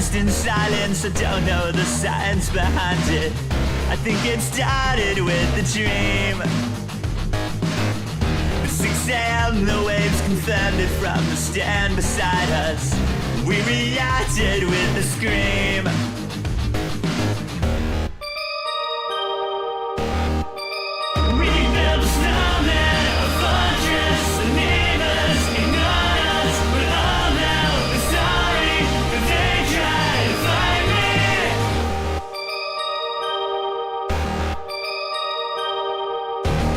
lost in silence. I don't know the science behind it. I think it started with a dream. At 6 a.m. the waves confirmed it from the stand beside us. We reacted with a scream. We built a snowman, a fortress, the neighbors ignored us. But all now we're sorry that they tried to find me.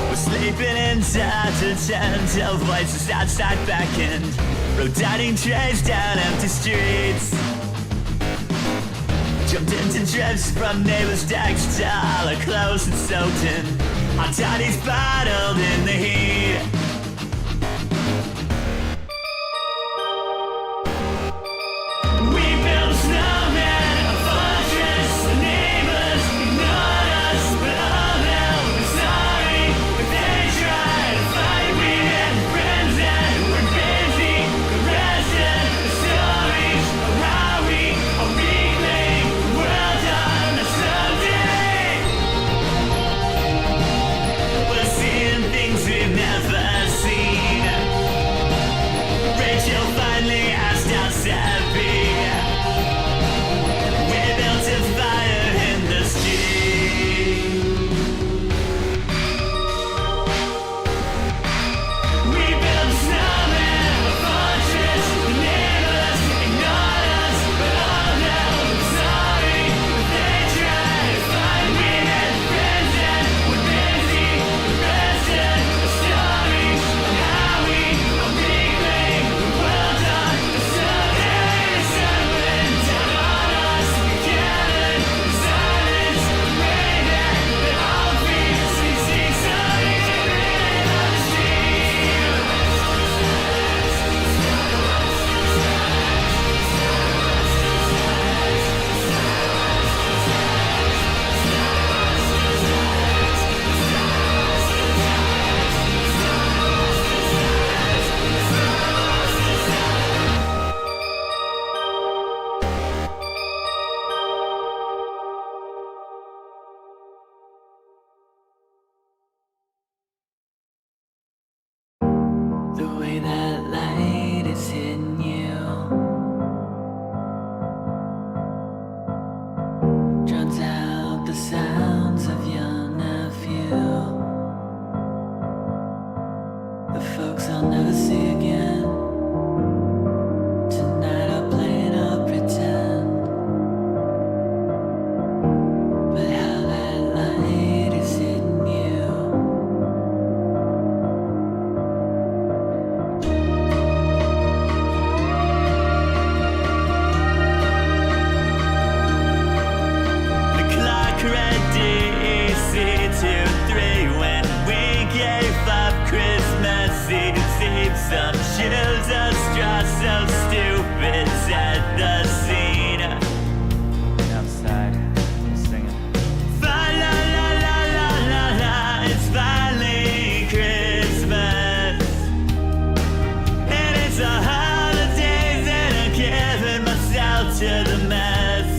We're sleeping inside the tent till voices outside beckoned. Rotating trays down empty streets. Jumped into drifts from neighbors' decks till all our clothes had soaked in. Our toddies bottled in the heat. We built a snowman, a fortress, the neighbors ignored us. But all now we're sorry that they tried to fight. We had friends that were busy. The rest of the stories of how we are reclaim the world on a someday. We're seeing things we've never seen. Rachel finally asked us to be. We built a fire in the street. We built a snowman, a fortress, the neighbors ignored us. But all now we're sorry that they tried to find. We had friends that were busy. The rest of the stories of how we are reclaim the world on a Sunday. The sun went down on us. We gathered in silence. The rain that all fears we see signs of rain on the street. The way that light is hitting you drowns out the sounds of your nephew. The folks I'll never see again. Tonight I'm playing up pretend. But how that light is hitting you. The clock read DC23 when we gave up Christmas Eve. Some chills of straw so stupid at the scene. Outside, singing. Fa la la la la la la, it's finally Christmas. And it's the holidays and I'm giving myself to the mess.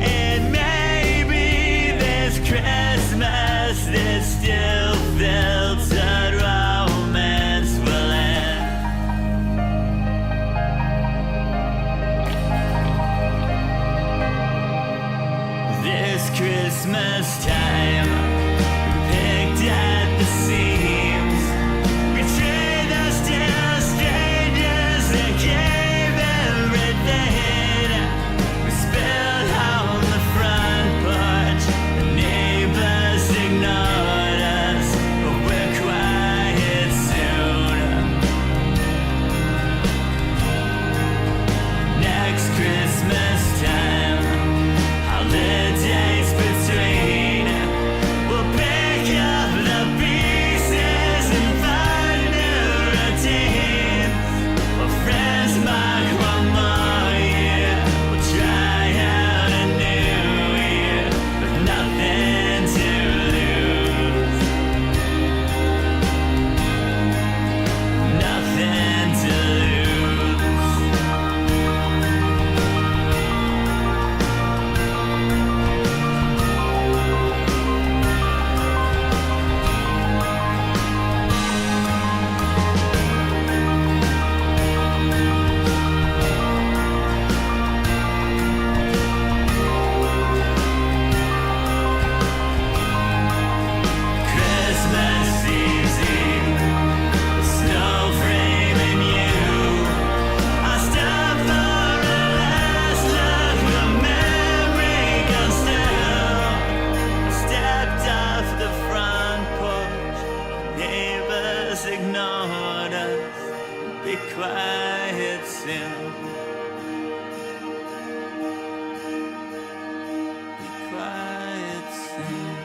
And maybe this Christmas, this still filtered romance will end. This Christmas time, picked at the seams. Betrayed us till strangers and gave everything. We spilled on the front porch. The neighbors ignored us, but we're quiet soon. Next Christmas time, holidays between. quiet sin. Be quiet sin.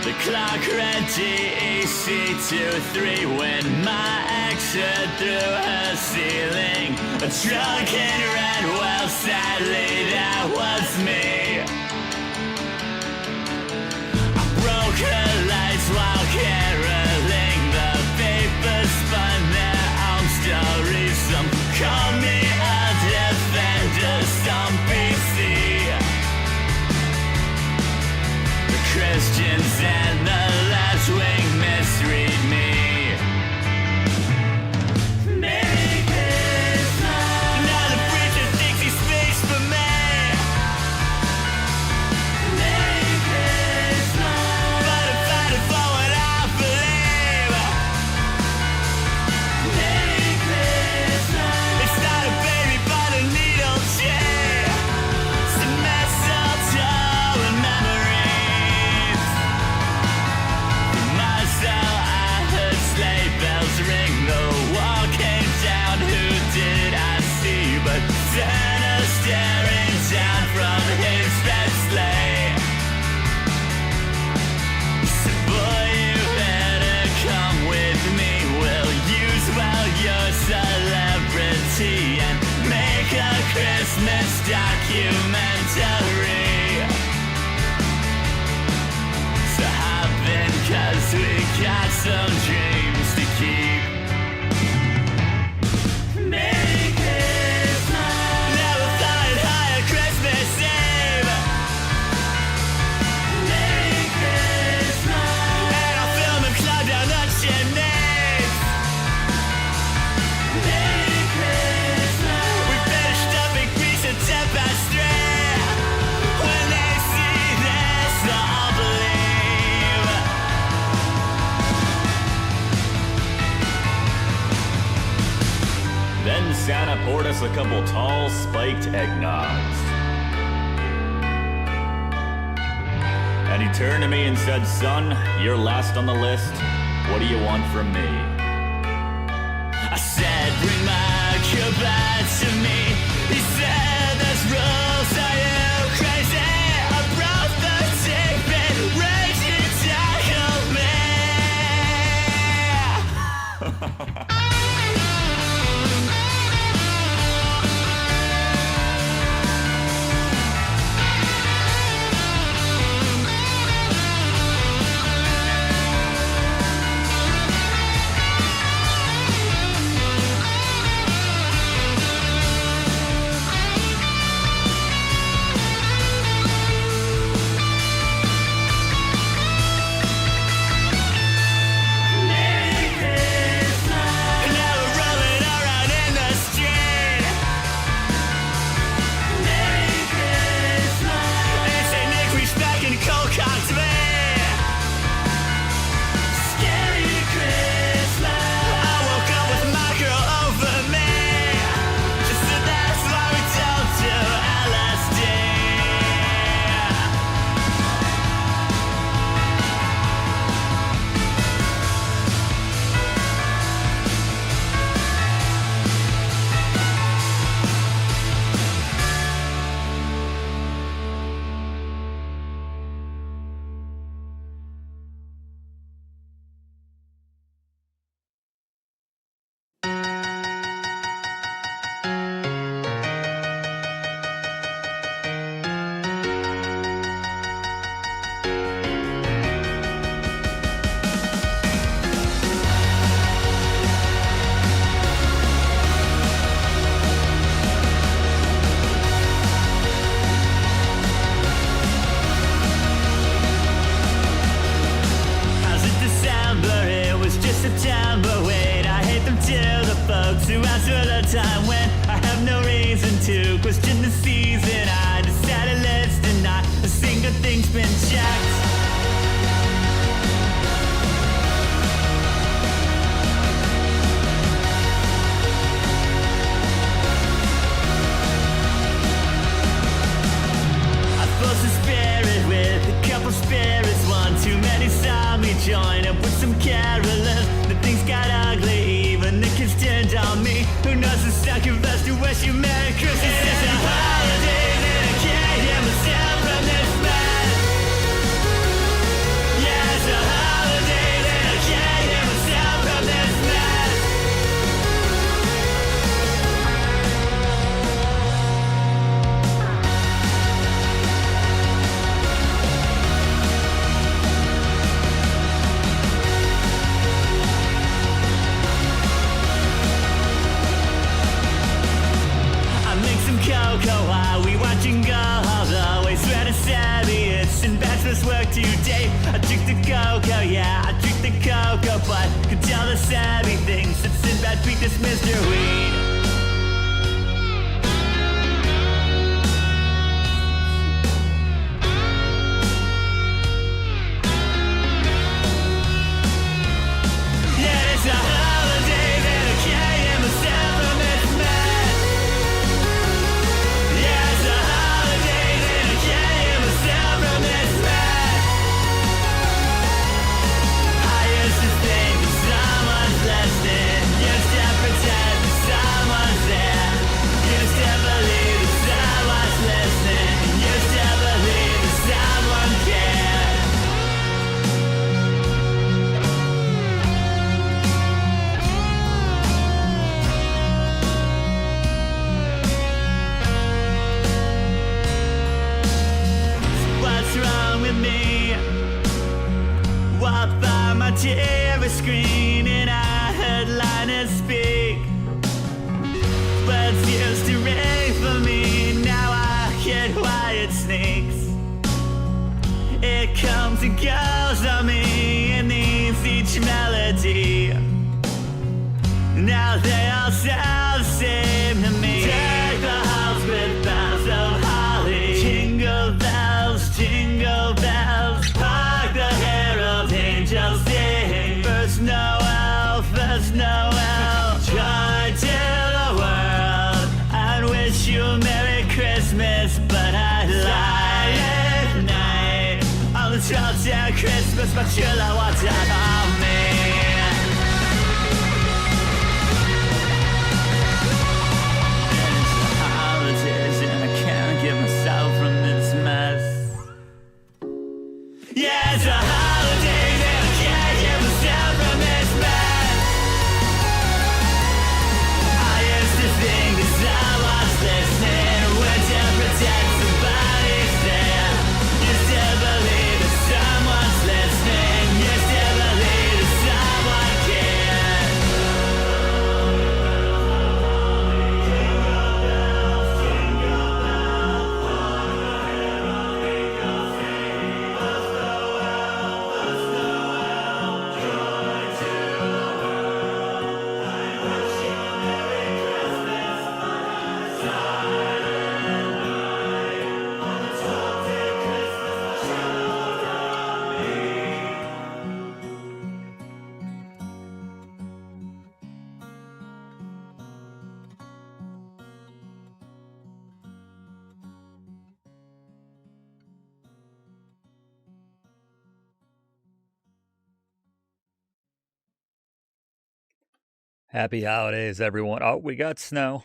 The clock read DEC23 when my ex heard through her ceiling. A drunken red, well, sadly that was me. I broke her lights while caroling. The papers spun their own stories. Some call me a defender, some PC. Christians and the left wing misread me. Merry Christmas. Now the preacher thinks he speaks for me. Merry Christmas. But I'm fighting for what I believe. Merry Christmas. It's not a baby but a needle chair. Some mistletoe and memory. So I heard sleigh bells ring, the wall came down, who did I see but Santa staring down from his red sleigh. He said, boy, you better come with me, we'll use well your celebrity and make a Christmas documentary. So hop in, 'cause we got some dreams to keep. Merry Christmas. Never thought I'd hire Christmas Eve. Merry Christmas. And I'll film him climb down the chimneys. Merry Christmas. We finished a big piece of 10 past 3. When they see this, they'll all believe. Then Santa poured us a couple tall, spiked eggnogs. And he turned to me and said, son, you're last on the list. What do you want from me? I said, bring my cupid to me. He said, there's rules, are you crazy? I brought the tape and rage to tackle me. to ask for the time when I have no reason to question the season. I decided let's deny a single thing's been checked. Spirits, one too many saw me join up with some carolers. The things got ugly, even the kids turned on me. Who knows the sacrifice to wish you Merry Christmas? It's a holiday and I can't hear myself from this mess. Yeah, it's a holiday and I can't hear myself from this mess. Cocoa while we watching go, always ready to savvy. It's in bachelor's work today. I drink the cocoa, yeah, I drink the cocoa, but could tell the savvy things that Sinbad beat this Mr. Weed. Yeah, it's a holiday that I can't hear myself from this mess. Yeah, it's a holiday that I can't hear myself from this mess. I used to think that someone's listening, used to pretend that someone's there, used to believe that someone's listening, used to believe that someone cared. What's wrong with me? Walk by my TV screen and I heard liners speak. Words used to ring for me, now I hear quiet sneaks. It comes and goes on me and needs each melody. Now they all sound the same to me. Deck the house with boughs of holly. Jingle bells, jingle bells. Hark the herald angels sing. First Noel, first Noel. Joy to the world. I'd wish you a Merry Christmas, but I'd lie at night. On the 12th day of Christmas, but you'll know what's on me. Holidays and I can't get myself from this mess. Yeah, it's a holiday and I can't get myself from this mess. I used to think that someone's listening, went to pretend somebody's there. Used to believe that someone's listening, used to believe that someone cared. Happy holidays, everyone. Oh, we got snow.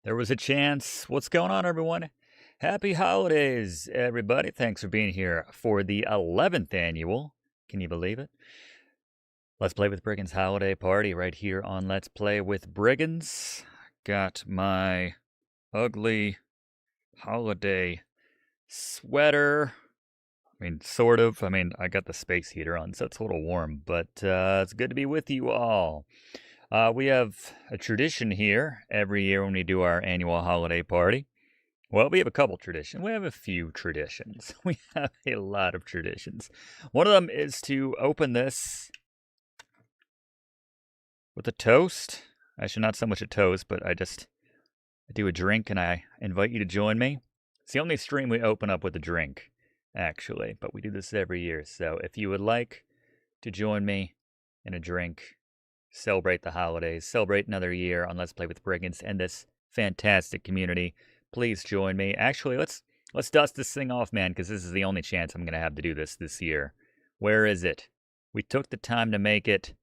There was a chance. What's going on, everyone? Happy holidays, everybody. Thanks for being here for the 11th annual. Can you believe it? Let's Play with Brigands holiday party right here on Let's Play with Brigands. Got my ugly holiday sweater. I mean, sort of. I mean, I got the space heater on, so it's a little warm, but it's good to be with you all. We have a tradition here every year when we do our annual holiday party. Well, we have a couple traditions. We have a few traditions. We have a lot of traditions. One of them is to open this with a toast. Actually, not so much a toast, but I do a drink and I invite you to join me. It's the only stream we open up with a drink, actually, but we do this every year. So if you would like to join me in a drink, celebrate the holidays, celebrate another year on Let's Play with Brigands and this fantastic community, please join me. Actually, let's dust this thing off, man, because this is the only chance I'm going to have to do this year. Where is it? We took the time to make it.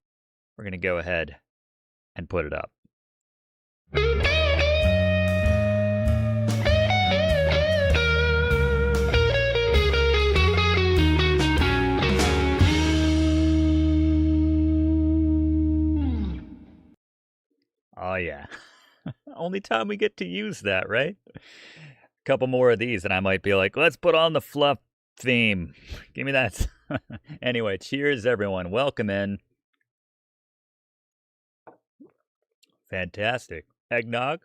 We're going to go ahead and put it up. Oh, yeah. Only time we get to use that, right? A couple more of these, and I might be like, let's put on the fluff theme. Give me that. Anyway, cheers, everyone. Welcome in. Fantastic. Eggnog.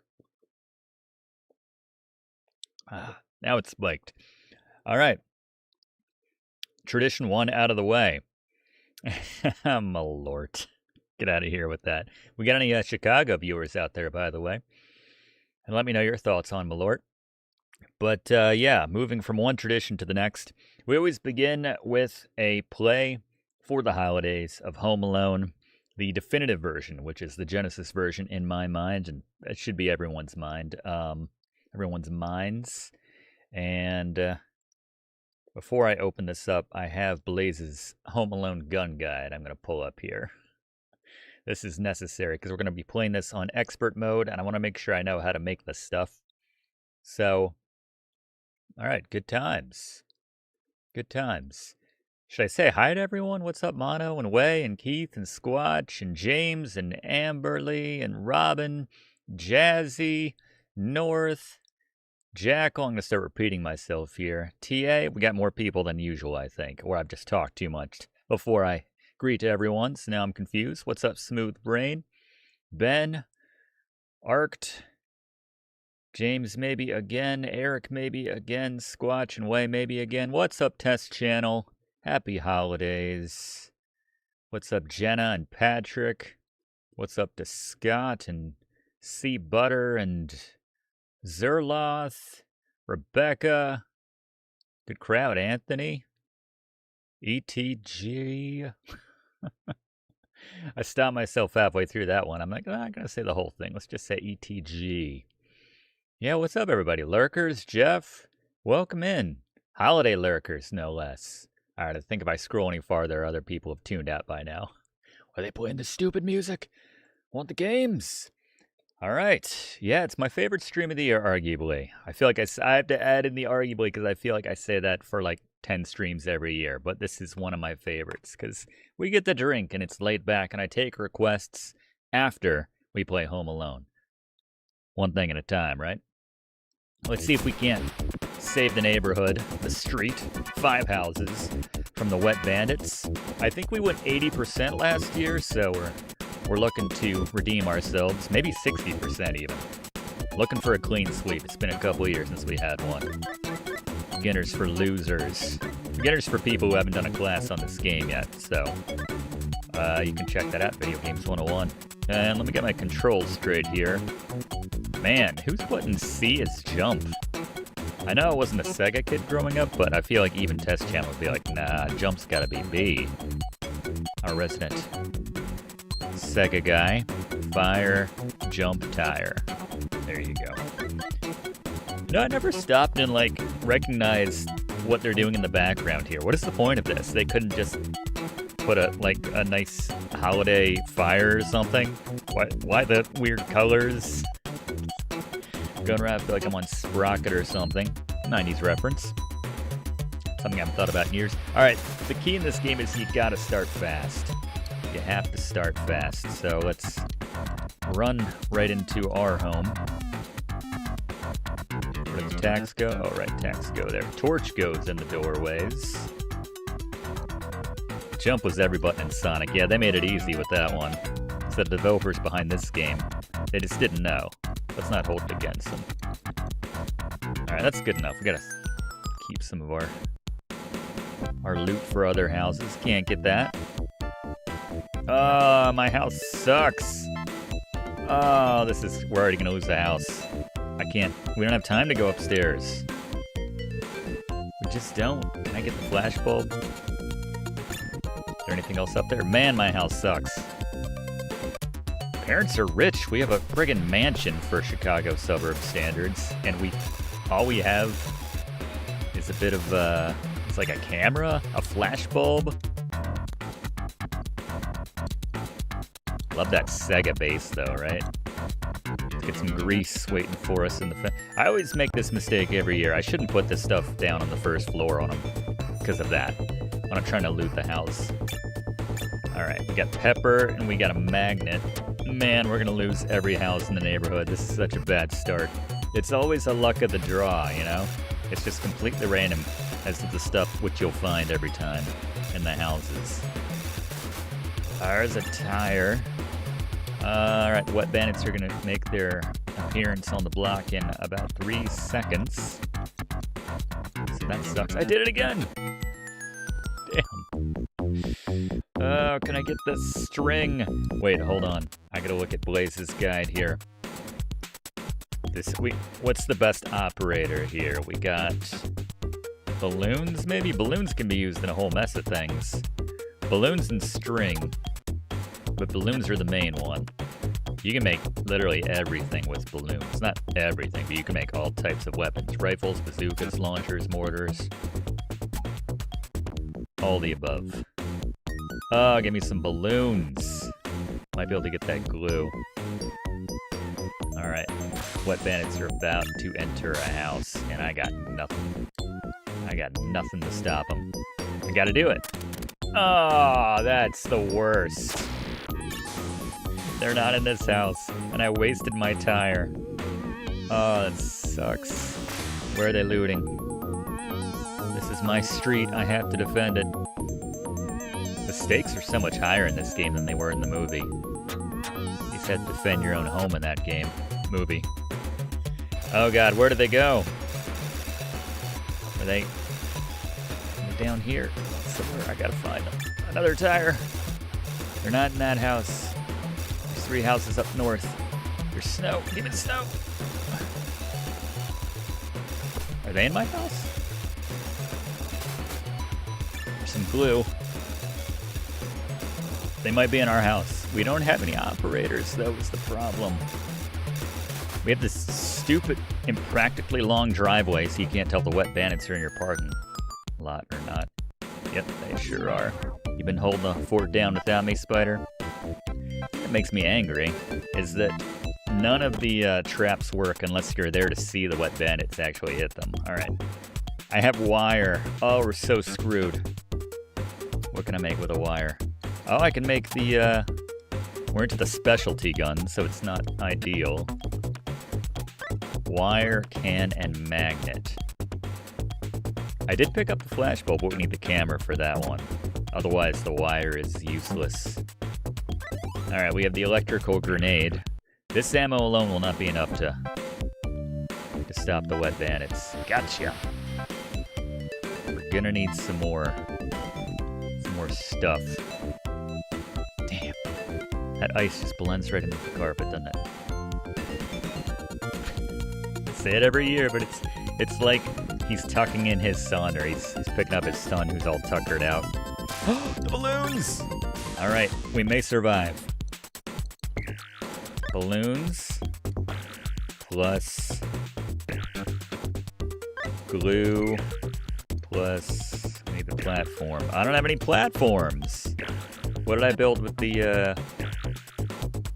Now it's spiked. All right. Tradition 1 out of the way. Malort. Get out of here with that. We got any Chicago viewers out there, by the way? And let me know your thoughts on Malort. But yeah, moving from one tradition to the next, we always begin with a play for the holidays of Home Alone, the definitive version, which is the Genesis version in my mind, and it should be everyone's mind, everyone's minds. And before I open this up, I have Blaze's Home Alone gun guide I'm going to pull up here. This is necessary because we're going to be playing this on expert mode, and I want to make sure I know how to make this stuff. So, all right, good times. Good times. Should I say hi to everyone? What's up, Mono and Way and Keith and Squatch and James and Amberly and Robin, Jazzy, North, Jackal. I'm going to start repeating myself here. TA, we got more people than usual, I think, or I've just talked too much before I greet everyone, so now I'm confused. What's up, Smooth Brain? Ben, Arced, James maybe again, Eric maybe again, Squatch and Way maybe again. What's up, Test Channel? Happy holidays. What's up, Jenna and Patrick? What's up to Scott and C Butter and Zerloth, Rebecca? Good crowd, Anthony. ETG. I stopped myself halfway through that one. I'm like, I'm not going to say the whole thing. Let's just say ETG. Yeah, what's up, everybody? Lurkers, Jeff, welcome in. Holiday lurkers, no less. All right, I think if I scroll any farther, other people have tuned out by now. Are they playing the stupid music? Want the games? All right. Yeah, it's my favorite stream of the year, arguably. I feel like I have to add in the arguably because I feel like I say that for like 10 streams every year, but this is one of my favorites because we get the drink and it's laid back and I take requests after we play Home Alone. One thing at a time, right? Let's see if we can't save the neighborhood, the street, 5 houses from the wet bandits. I think we went 80% last year, so we're looking to redeem ourselves, maybe 60% even. Looking for a clean sweep. It's been a couple years since we had one. Beginners for losers. Beginners for people who haven't done a class on this game yet, so you can check that out, Video Games 101. And let me get my controls straight here. Man, who's putting C as jump? I know I wasn't a Sega kid growing up, but I feel like even Test Channel would be like, nah, jump's gotta be B. Our resident Sega guy. Fire, jump, tire. There you go. You know, I never stopped and, like, recognized what they're doing in the background here. What is the point of this? They couldn't just put a nice holiday fire or something? Why the weird colors? Going around, I feel like I'm on Sprocket or something. 90s reference. Something I haven't thought about in years. Alright, the key in this game is you gotta start fast. You have to start fast. So let's run right into our home. Where does tax go? Oh, right, tax go there. Torch goes in the doorways. Jump was every button in Sonic. Yeah, they made it easy with that one. It's the developers behind this game. They just didn't know. Let's not hold it against them. Alright, that's good enough. We gotta keep some of our loot for other houses. Can't get that. My house sucks. Oh, we're already gonna lose the house. We don't have time to go upstairs. We just don't. Can I get the flash bulb? Is there anything else up there? Man, my house sucks. Parents are rich. We have a friggin' mansion for Chicago suburb standards, and all we have is a bit of it's like a camera, a flash bulb. Love that Sega bass though, right? Let's get some grease waiting for us in the I always make this mistake every year. I shouldn't put this stuff down on the first floor on them because of that. When I'm trying to loot the house. Alright, we got pepper and we got a magnet. Man, we're gonna lose every house in the neighborhood. This is such a bad start. It's always a luck of the draw, you know? It's just completely random as to the stuff which you'll find every time in the houses. There's a tire. Alright, the wet bandits are gonna make their appearance on the block in about 3 seconds. So that sucks. I did it again! Damn. Oh, can I get the string? Wait, hold on. I gotta look at Blaze's guide here. What's the best operator here? We got balloons, maybe? Balloons can be used in a whole mess of things. Balloons and string. But balloons are the main one. You can make literally everything with balloons. Not everything, but you can make all types of weapons. Rifles, bazookas, launchers, mortars. All the above. Oh, give me some balloons. Might be able to get that glue. Alright. Wet bandits are about to enter a house, and I got nothing. I got nothing to stop them. I gotta do it. Oh, that's the worst. They're not in this house, and I wasted my tire. Oh, that sucks. Where are they looting? This is my street. I have to defend it. The stakes are so much higher in this game than they were in the movie. You said defend your own home in that movie. Oh god, where did they go? Are they down here? Somewhere. I gotta find them. Another tire. They're not in that house. There's 3 houses up north. There's snow. Give it snow. Are they in my house? There's some glue. They might be in our house. We don't have any operators, though, is the problem. We have this stupid, impractically long driveway, so you can't tell if the wet bandits are in your parking lot or not. Yep, they sure are. You've been holding the fort down without me, Spider? What makes me angry is that none of the traps work unless you're there to see the wet bandits actually hit them. Alright. I have wire. Oh, we're so screwed. What can I make with a wire? Oh, I can make the, we're into the specialty gun, so it's not ideal. Wire, can, and magnet. I did pick up the flash bulb, but we need the camera for that one. Otherwise, the wire is useless. Alright, we have the electrical grenade. This ammo alone will not be enough to stop the wet bandits. Gotcha! We're gonna need some more stuff. Damn. That ice just blends right into the carpet, doesn't it? I say it every year, but it's like he's tucking in his son, or he's picking up his son who's all tuckered out. The balloons! Alright, we may survive. Balloons plus glue plus I need the platform. I don't have any platforms. What did I build with the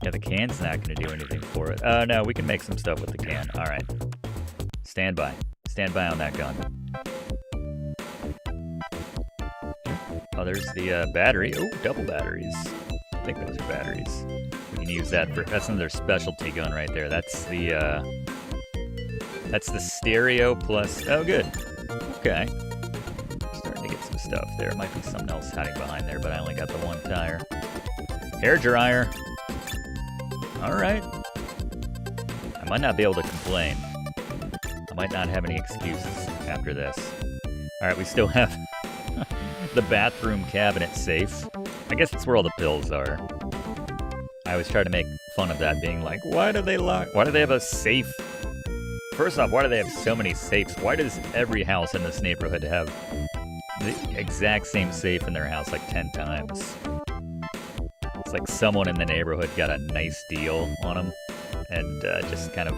yeah, the can's not gonna do anything for it. No, we can make some stuff with the can. Alright. Stand by. Stand by on that gun. Oh, there's the battery. Oh, double batteries. I think those are batteries. We can use that for, that's another specialty gun right there. That's the stereo plus, oh good. Okay. Starting to get some stuff there. Might be something else hiding behind there, but I only got the one tire. Hair dryer. Alright. I might not be able to complain. I might not have any excuses after this. Alright, we still have the bathroom cabinet safe. I guess it's where all the pills are. I always try to make fun of that, being like, why do they have a safe? First off, why do they have so many safes? Why does every house in this neighborhood have the exact same safe in their house like 10 times? It's like someone in the neighborhood got a nice deal on them and just kind of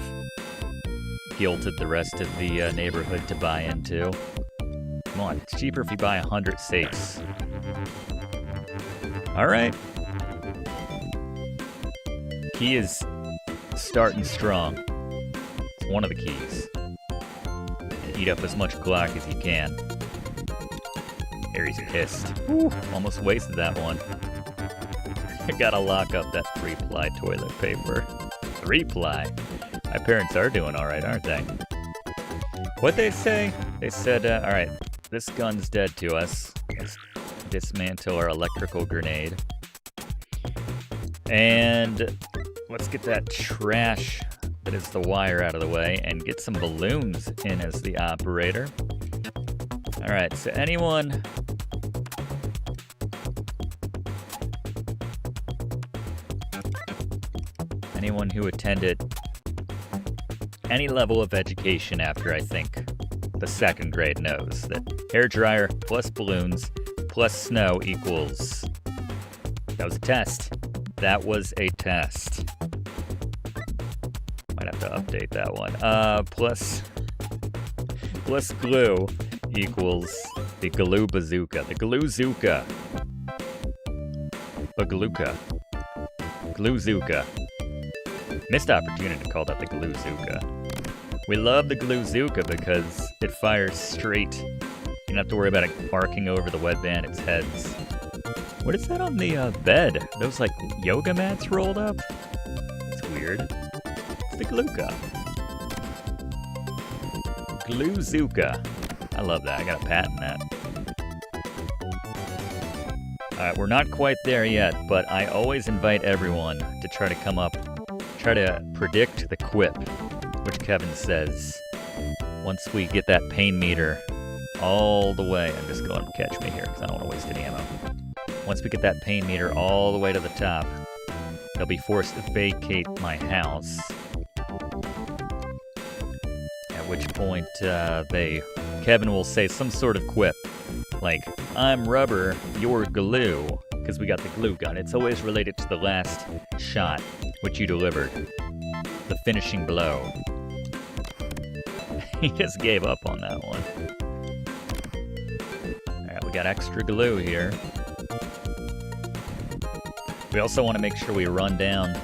guilted the rest of the neighborhood to buy into. Come on, it's cheaper if you buy 100 safes. Alright. Key is starting strong. It's one of the keys. Eat up as much Glock as you can. Harry's pissed. Whew, almost wasted that one. I gotta lock up that 3-ply toilet paper. 3-ply? My parents are doing alright, aren't they? What'd they say? They said, alright, this gun's dead to us. Let's dismantle our electrical grenade. And let's get that trash that is the wire out of the way and get some balloons in as the operator. Alright, so anyone who attended any level of education after, I think, the 2nd grade knows that hairdryer plus balloons plus snow equals... That was a test. That was a test. Might have to update that one. Plus glue equals the glue bazooka. The glue-zooka. Bagalooka. Glue-zooka. Missed opportunity to call that the glue-zooka. We love the glue-zooka because it fires straight. You don't have to worry about it arcing over the web bandits' heads. What is that on the bed? Those, like, yoga mats rolled up? That's weird. It's the Gluka. Glue-zooka. I love that. I got a patent that. Alright, we're not quite there yet, but I always invite everyone to try to come up, try to predict the quip, which Kevin says once we get that pain meter all the way. I'm just going to catch me here because I don't want to waste any ammo. Once we get that pain meter all the way to the top, they'll be forced to vacate my house. At which point, Kevin will say some sort of quip, like, I'm rubber, you're glue, because we got the glue gun. It's always related to the last shot, which you delivered. The finishing blow. He just gave up on that one. Alright, we got extra glue here. We also want to make sure we run down.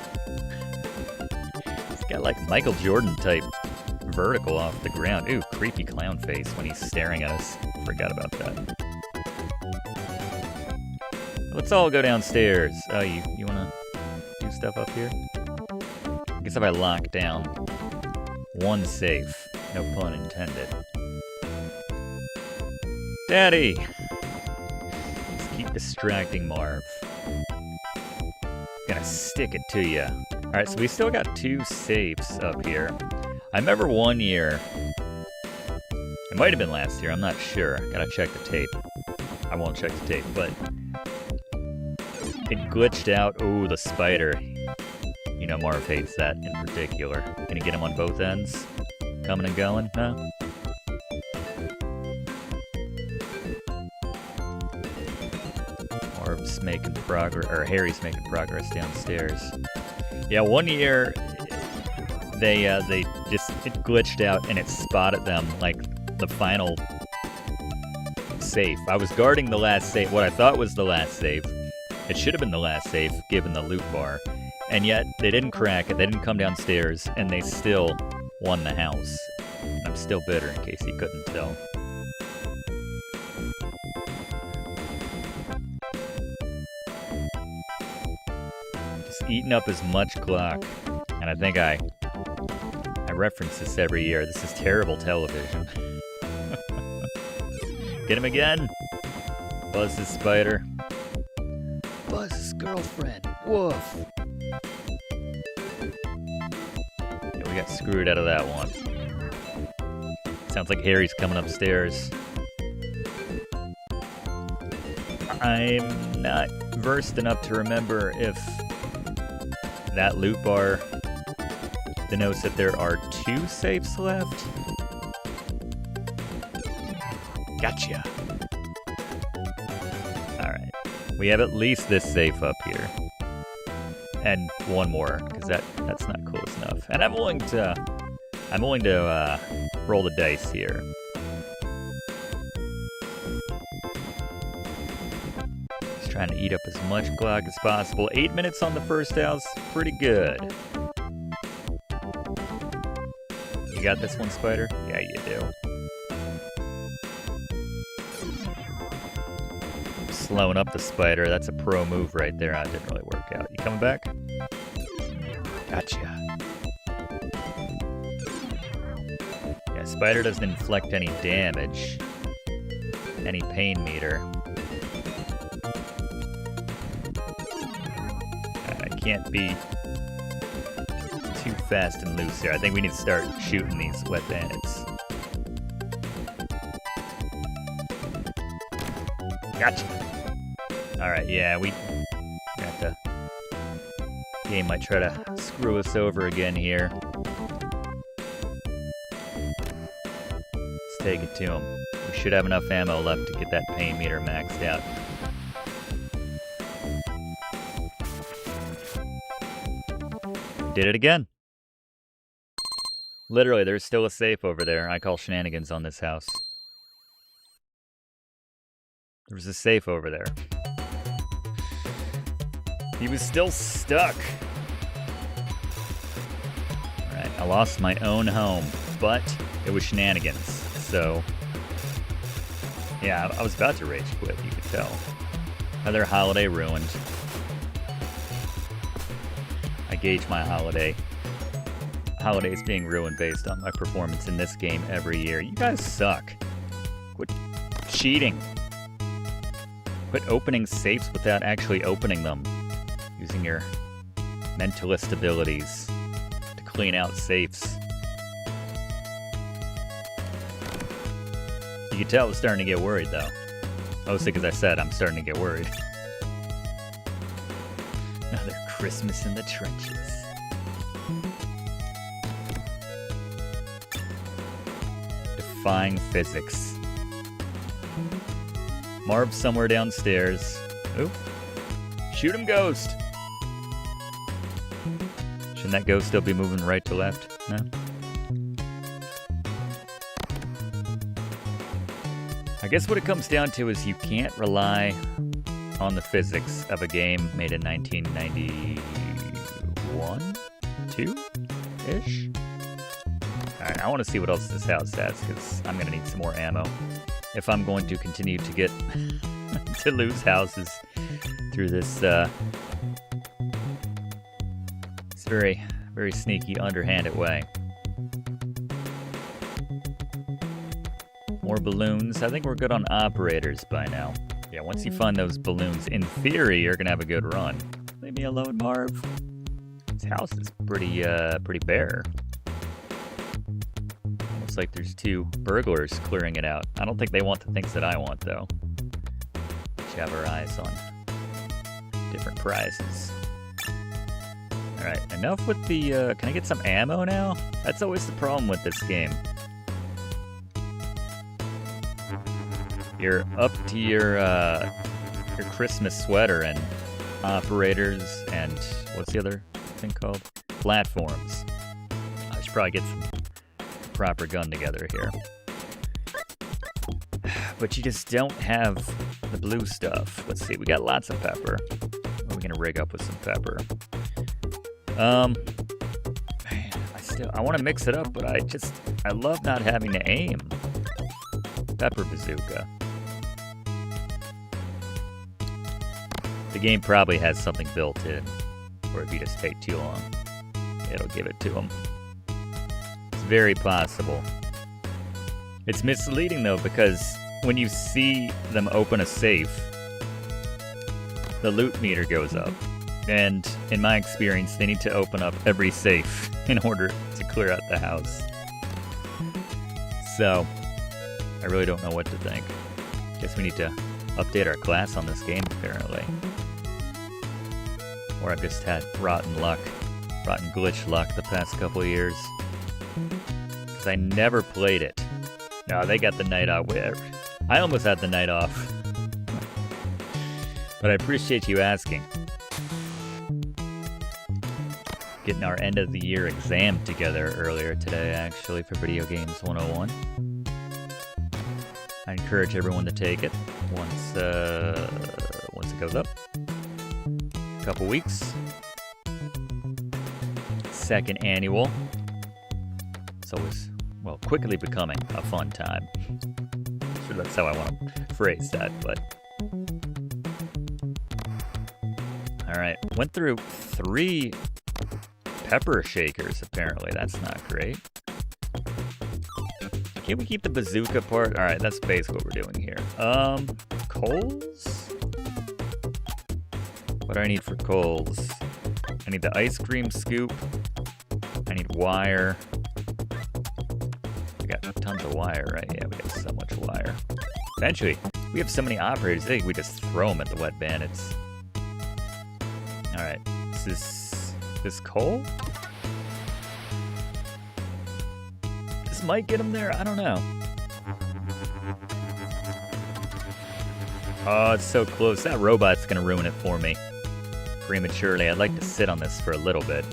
It's got like Michael Jordan type vertical off the ground. Ooh, creepy clown face when he's staring at us. Forgot about that. Let's all go downstairs. Oh, you want to do stuff up here? I guess if I lock down one safe, no pun intended. Daddy! Let's keep distracting Marv. Gonna stick it to you. Alright, so we still got 2 safes up here. I remember one year, it might have been last year, I'm not sure. Gotta check the tape. I won't check the tape, but it glitched out. Ooh, the spider. You know Marv hates that in particular. Can you get him on both ends? Coming and going, huh? Marv's making progress, or Harry's making progress downstairs. Yeah, one year it glitched out and it spotted them like the final safe. I was guarding the last safe, what I thought was the last safe. It should have been the last safe given the loot bar. And yet they didn't crack it, they didn't come downstairs, and they still won the house. And I'm still bitter in case you couldn't tell. Just eating up as much Glock. And I think I reference this every year. This is terrible television. Get him again? Buzz's spider. Buzz's girlfriend. Woof. Yeah, we got screwed out of that one. Sounds like Harry's coming upstairs. I'm not versed enough to remember if that loot bar denotes that there are 2 safes left. Gotcha. Alright. We have at least this safe up here. And one more, because that's not close enough. And I'm willing to roll the dice here. Just trying to eat up as much clock as possible. 8 minutes on the first house, pretty good. You got this one, Spider? Yeah, you do. Slowing up the Spider, that's a pro move right there. That didn't really work out. You coming back? Gotcha. Yeah, Spider doesn't inflict any damage. Any pain meter. I can't be too fast and loose here. I think we need to start shooting these wet bandits. Gotcha. Alright, yeah, we got the game might try to screw us over again here. Let's take it to him. We should have enough ammo left to get that pain meter maxed out. Did it again. Literally, there's still a safe over there. I call shenanigans on this house. There was a safe over there. He was still stuck. Alright, I lost my own home, but it was shenanigans, so... Yeah, I was about to rage quit, you could tell. Another holiday ruined. I gauge my holidays being ruined based on my performance in this game every year. You guys suck. Quit cheating. Quit opening safes without actually opening them. Using your mentalist abilities to clean out safes. You can tell I was starting to get worried, though. Mostly because I said I'm starting to get worried. Another Christmas in the trenches. Defying physics. Marv's somewhere downstairs. Oop. Shoot him, Ghost! Shouldn't that Ghost still be moving right to left? No? I guess what it comes down to is you can't rely on the physics of a game made in 1991? 2-ish? Alright, I want to see what else this house has, because I'm going to need some more ammo. If I'm going to continue to get to lose houses through this very, very sneaky, underhanded way. More balloons. I think we're good on operators by now. Yeah, once you find those balloons, in theory, you're gonna have a good run. Leave me alone, Marv. This house is pretty bare. Looks like there's 2 burglars clearing it out. I don't think they want the things that I want, though. We should have our eyes on different prizes. Alright, enough with the, can I get some ammo now? That's always the problem with this game. You're up to your Christmas sweater and operators and, what's the other thing called? Platforms. I should probably get some proper gun together here. But you just don't have the blue stuff. Let's see, we got lots of pepper. We're gonna rig up with some pepper. Man, I want to mix it up, but I love not having to aim. Pepper bazooka. The game probably has something built in, or if you just take too long, it'll give it to them. It's very possible. It's misleading though, because when you see them open a safe, the loot meter goes up. And in my experience, they need to open up every safe in order to clear out the house. So, I really don't know what to think. Guess we need to update our class on this game, apparently. Or I've just had rotten luck. Rotten glitch luck the past couple of years. Because I never played it. No, they got the night off. I almost had the night off. But I appreciate you asking. Getting our end of the year exam together earlier today, actually, for Video Games 101. I encourage everyone to take it once it goes up. A couple weeks. Second annual. It's always, well, quickly becoming a fun time. Sure, that's how I want to phrase that, but. Alright, went through 3 pepper shakers, apparently. That's not great. Can we keep the bazooka part? Alright, that's basically what we're doing here. Coals? What do I need for coals? I need the ice cream scoop. I need wire. We got tons of wire, right? Yeah, we got so much wire. Eventually, we have so many operators, I think we just throw them at the wet bandits. Alright, this coal? This might get them there, I don't know. Oh, it's so close. That robot's gonna ruin it for me. Prematurely. I'd like to sit on this for a little bit.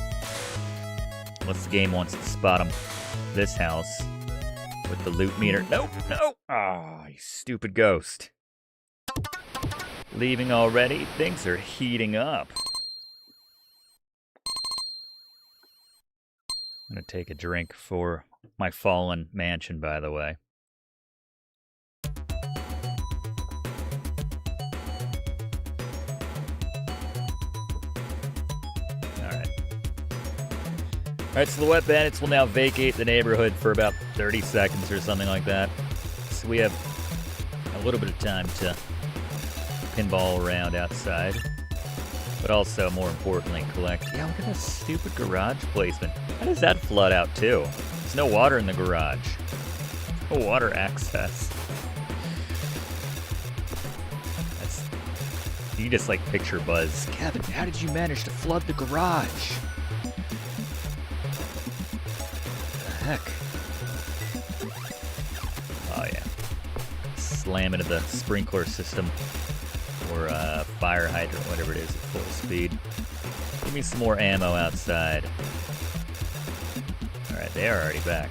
Unless the game wants to spot him. This house. With the loot meter. Nope, no! Ah, you stupid ghost. Leaving already? Things are heating up. I'm gonna take a drink for my fallen mansion, by the way. Alright, so the wet bandits will now vacate the neighborhood for about 30 seconds or something like that. So we have a little bit of time to pinball around outside. But also, more importantly, collect... Yeah, look at that stupid garage placement. How does that flood out, too? There's no water in the garage. No water access. That's... You just, like, picture Buzz. Kevin, how did you manage to flood the garage? Heck. Oh yeah. Slam into the sprinkler system or fire hydrant, whatever it is, at full speed. Give me some more ammo outside. Alright, they are already back.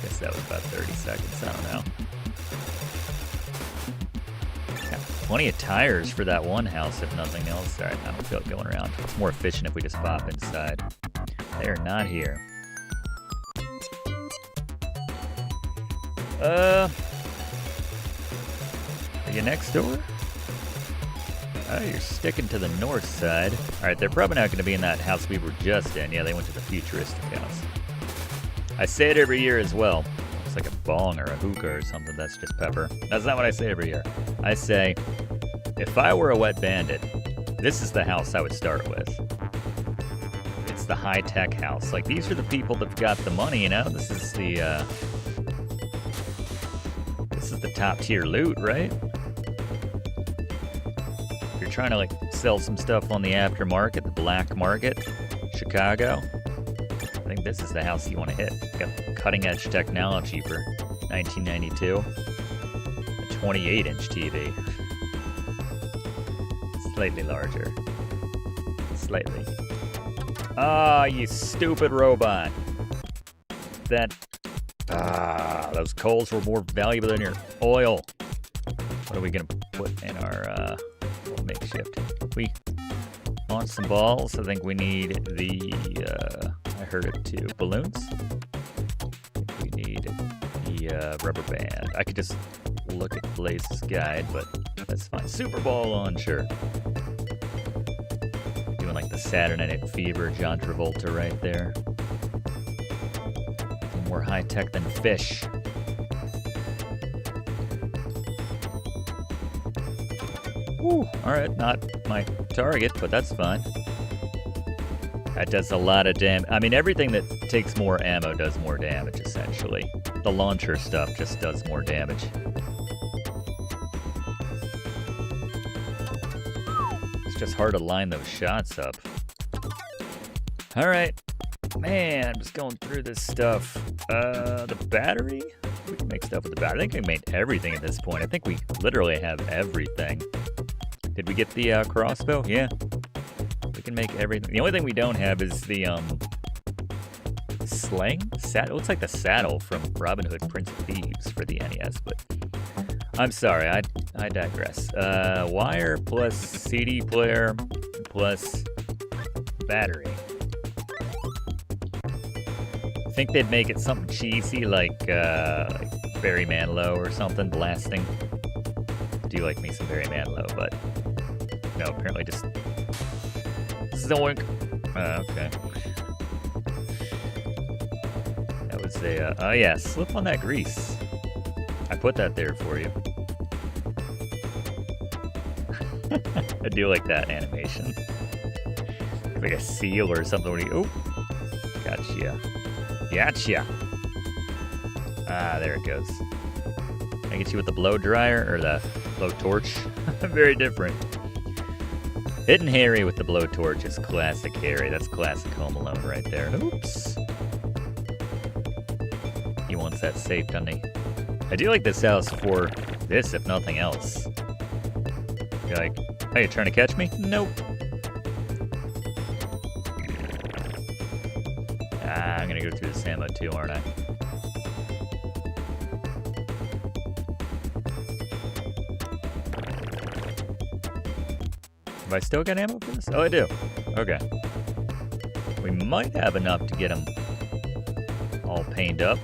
Guess that was about 30 seconds, I don't know. Got plenty of tires for that one house, if nothing else. Alright, I don't feel like going around. It's more efficient if we just pop inside. They are not here. Are you next door? Oh, you're sticking to the north side. Alright, they're probably not going to be in that house we were just in. Yeah, they went to the futuristic house. I say it every year as well. It's like a bong or a hookah or something. That's just pepper. That's not what I say every year. I say, if I were a wet bandit, this is the house I would start with. It's the high-tech house. Like, these are the people that've got the money, you know? This is the top tier loot, right? If you're trying to like sell some stuff on the aftermarket, the black market, Chicago, I think this is the house you want to hit. Got cutting edge technology for 1992. A 28-inch TV. Slightly larger. Slightly. Ah, you stupid robot. Those coals were more valuable than your oil. What are we gonna put in our little makeshift? We want some balls. I think we need the, I heard it too, balloons. We need the rubber band. I could just look at Blaze's guide, but that's fine. Super Ball launcher. Doing like the Saturday Night Fever, John Travolta right there. More high-tech than fish. Whew, alright, not my target, but that's fine. That does a lot of damage. I mean, everything that takes more ammo does more damage, essentially. The launcher stuff just does more damage. It's just hard to line those shots up. All right. Man, I'm just going through this stuff. The battery? We can make stuff with the battery. I think we made everything at this point. I think we literally have everything. Did we get the crossbow? Yeah. We can make everything. The only thing we don't have is the sling? It looks like the saddle from Robin Hood, Prince of Thieves for the NES, but I'm sorry, I digress. Wire plus CD player plus battery. I think they'd make it something cheesy like Barry Manilow or something, blasting. I do like me some Barry Manilow, but no, apparently just zoink. Okay. That was a, oh yeah, slip on that grease. I put that there for you. I do like that animation. Like a seal or something when you, oh, gotcha. Gotcha. Ah, there it goes. I get you with the blow dryer or the blow torch. Very different. Hitting Harry with the blow torch is classic Harry. That's classic Home Alone right there. Oops. He wants that safe, doesn't he? I do like this house for this, if nothing else. You're like, are you trying to catch me? Nope. I'm gonna go through this ammo too, aren't I? Have I still got ammo for this? Oh, I do. Okay. We might have enough to get them all painted up.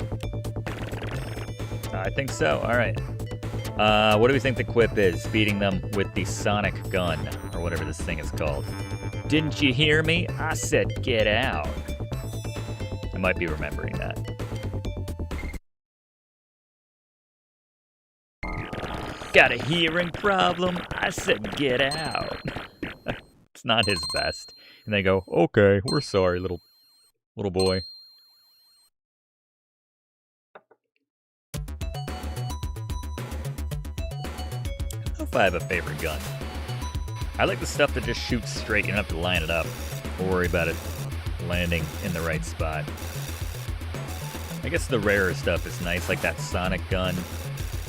I think so. All right. What do we think the quip is? Beating them with the sonic gun, or whatever this thing is called. Didn't you hear me? I said get out. I might be remembering that. Got a hearing problem? I said get out. It's not his best. And they go, okay, we're sorry, little boy. I don't know if I have a favorite gun. I like the stuff that just shoots straight. You don't have to line it up or worry about it landing in the right spot. I guess the rarer stuff is nice, like that sonic gun.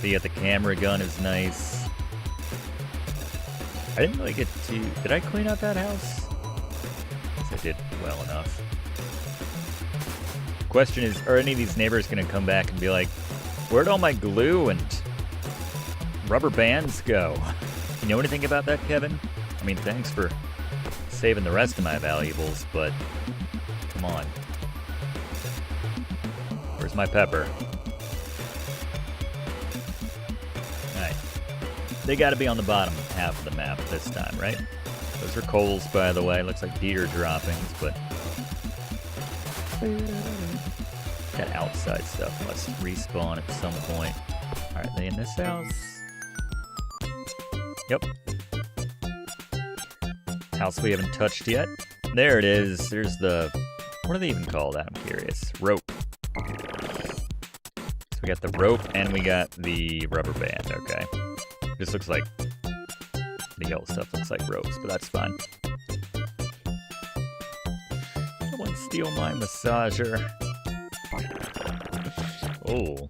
The camera gun is nice. I didn't really get to... Did I clean up that house? I guess I did well enough. Question is, are any of these neighbors going to come back and be like, where'd all my glue and rubber bands go? You know anything about that, Kevin? I mean, thanks for saving the rest of my valuables, but come on. Where's my pepper? Alright. They gotta be on the bottom half of the map this time, right? Those are coals, by the way. Looks like deer droppings, but... That outside stuff must respawn at some point. Alright, they in this house? Yep. House we haven't touched yet. There it is. There's the... What do they even call that? I'm curious. Rope. So we got the rope and we got the rubber band. Okay. This looks like... The yellow stuff looks like ropes, but that's fine. Someone steal my massager. Oh.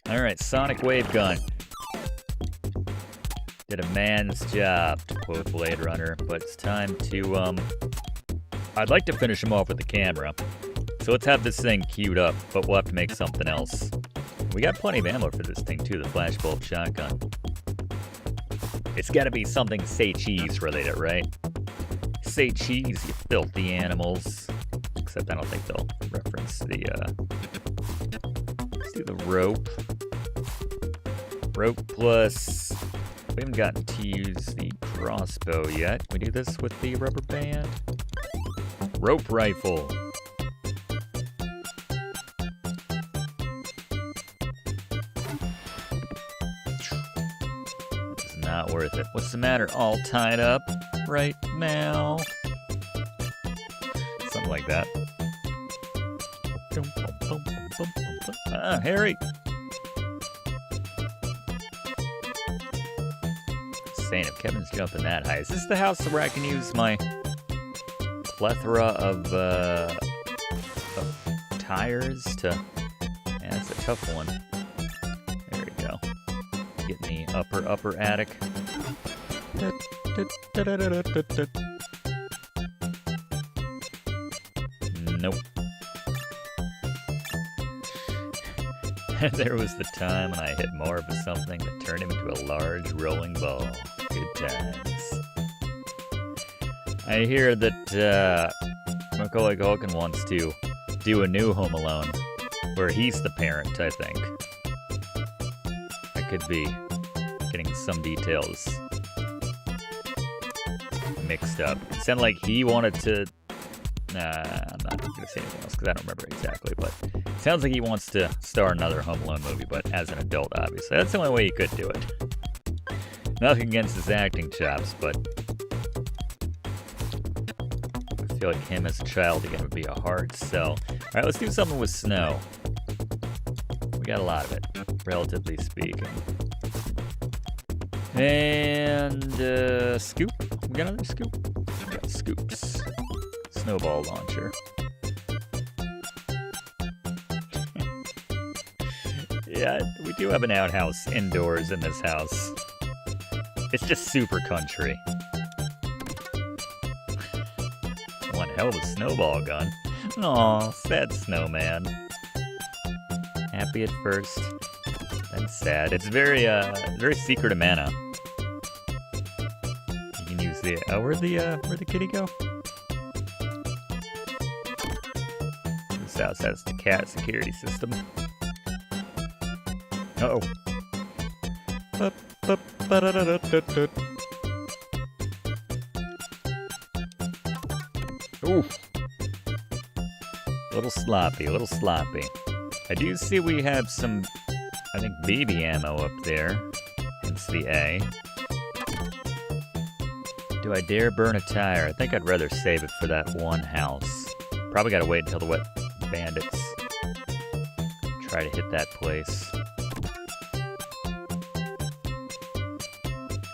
Alright, sonic wave gun. Did a man's job, to quote Blade Runner, but it's time to, I'd like to finish him off with the camera. So let's have this thing queued up, but we'll have to make something else. We got plenty of ammo for this thing, too, the flashbulb shotgun. It's gotta be something say cheese related, right? Say cheese, you filthy animals. Except I don't think they'll reference the, let's do the rope. Rope plus... We haven't gotten to use the crossbow yet. Can we do this with the rubber band? Rope rifle. It's not worth it. What's the matter? All tied up right now? Something like that. Ah, Harry! Saying if Kevin's jumping that high. Is this the house where I can use my plethora of tires to... Yeah, that's a tough one. There we go. Get in the upper attic. Nope. There was the time when I hit more of something that turned him into a large rolling ball. Good times. I hear that Macaulay Culkin wants to do a new Home Alone, where he's the parent, I think. I could be getting some details mixed up. It sounded like he wanted to... Nah, I'm not going to say anything else because I don't remember exactly, but it sounds like he wants to star another Home Alone movie, but as an adult, obviously. That's the only way he could do it. Nothing against his acting chops, but I feel like him as a child again would be a hard sell. Alright, let's do something with snow. We got a lot of it, relatively speaking. And, scoop. We got another scoop? We got scoops. Snowball launcher. Yeah, we do have an outhouse indoors in this house. It's just super country. One hell of a snowball gun. Aw, sad snowman. Happy at first, then sad. It's very Secret of Mana. You can use the where'd the kitty go? This house has the cat security system. Uh-oh. Oof. Little sloppy, little sloppy. I do see we have some, I think, BB ammo up there. Hence the A. Do I dare burn a tire? I think I'd rather save it for that one house. Probably gotta wait until the wet bandits try to hit that place.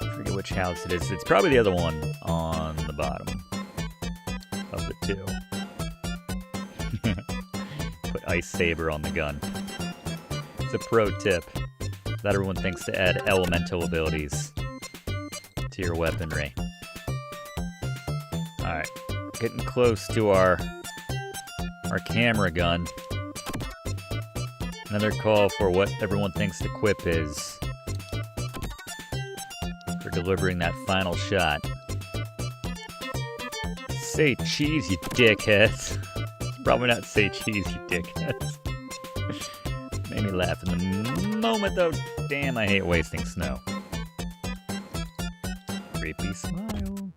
I forget which house it is. It's probably the other one on the bottom of the two. Put Ice Saber on the gun. It's a pro tip that everyone thinks to add elemental abilities to your weaponry. Alright, getting close to our camera gun. Another call for what everyone thinks the quip is for delivering that final shot. Say cheese, you dickheads. Probably not say cheese, you dickheads. Made me laugh in the moment, though. Damn, I hate wasting snow. Creepy smile.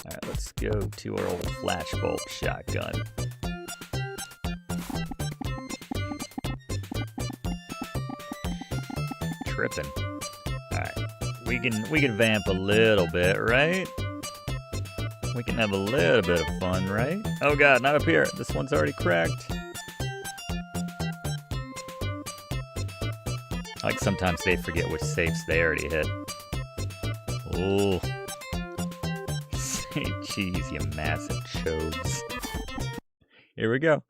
Alright, let's go to our old flashbulb shotgun. Tripping. Alright. We can vamp a little bit, right? We can have a little bit of fun, right? Oh god, not up here. This one's already cracked. Like sometimes they forget which safes they already hit. Oh. Say cheese, you massive chodes. Here we go.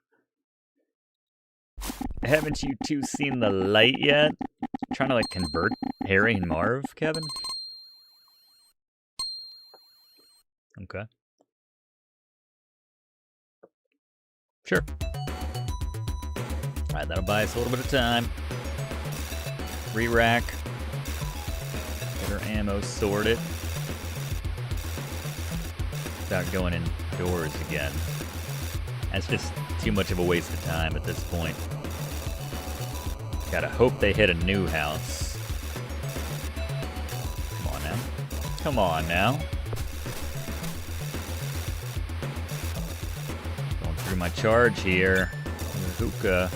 Haven't you two seen the light yet? Trying to like convert Harry and Marv, Kevin? Okay. Sure. Alright, that'll buy us a little bit of time. Re-rack. Get our ammo sorted. Without going indoors again. That's just too much of a waste of time at this point. Gotta hope they hit a new house. Come on now. Come on now. Going through my charge here. The hookah.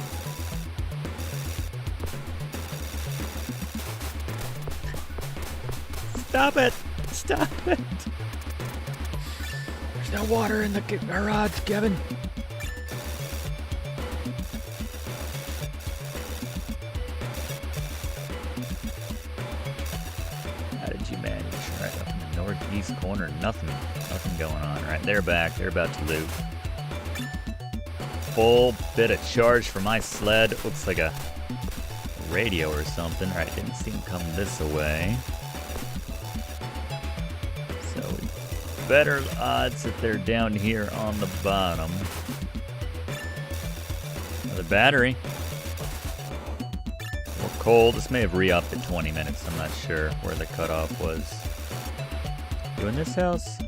Stop it! Stop it! There's no water in the garage, Kevin. East corner, nothing going on. All right, they're back. They're about to loot. Full bit of charge for my sled. Looks like a radio or something. All right, didn't see him come this way. So better odds that they're down here on the bottom. Another battery. More coal. This may have re-upped at 20 minutes. I'm not sure where the cutoff was. You in this house?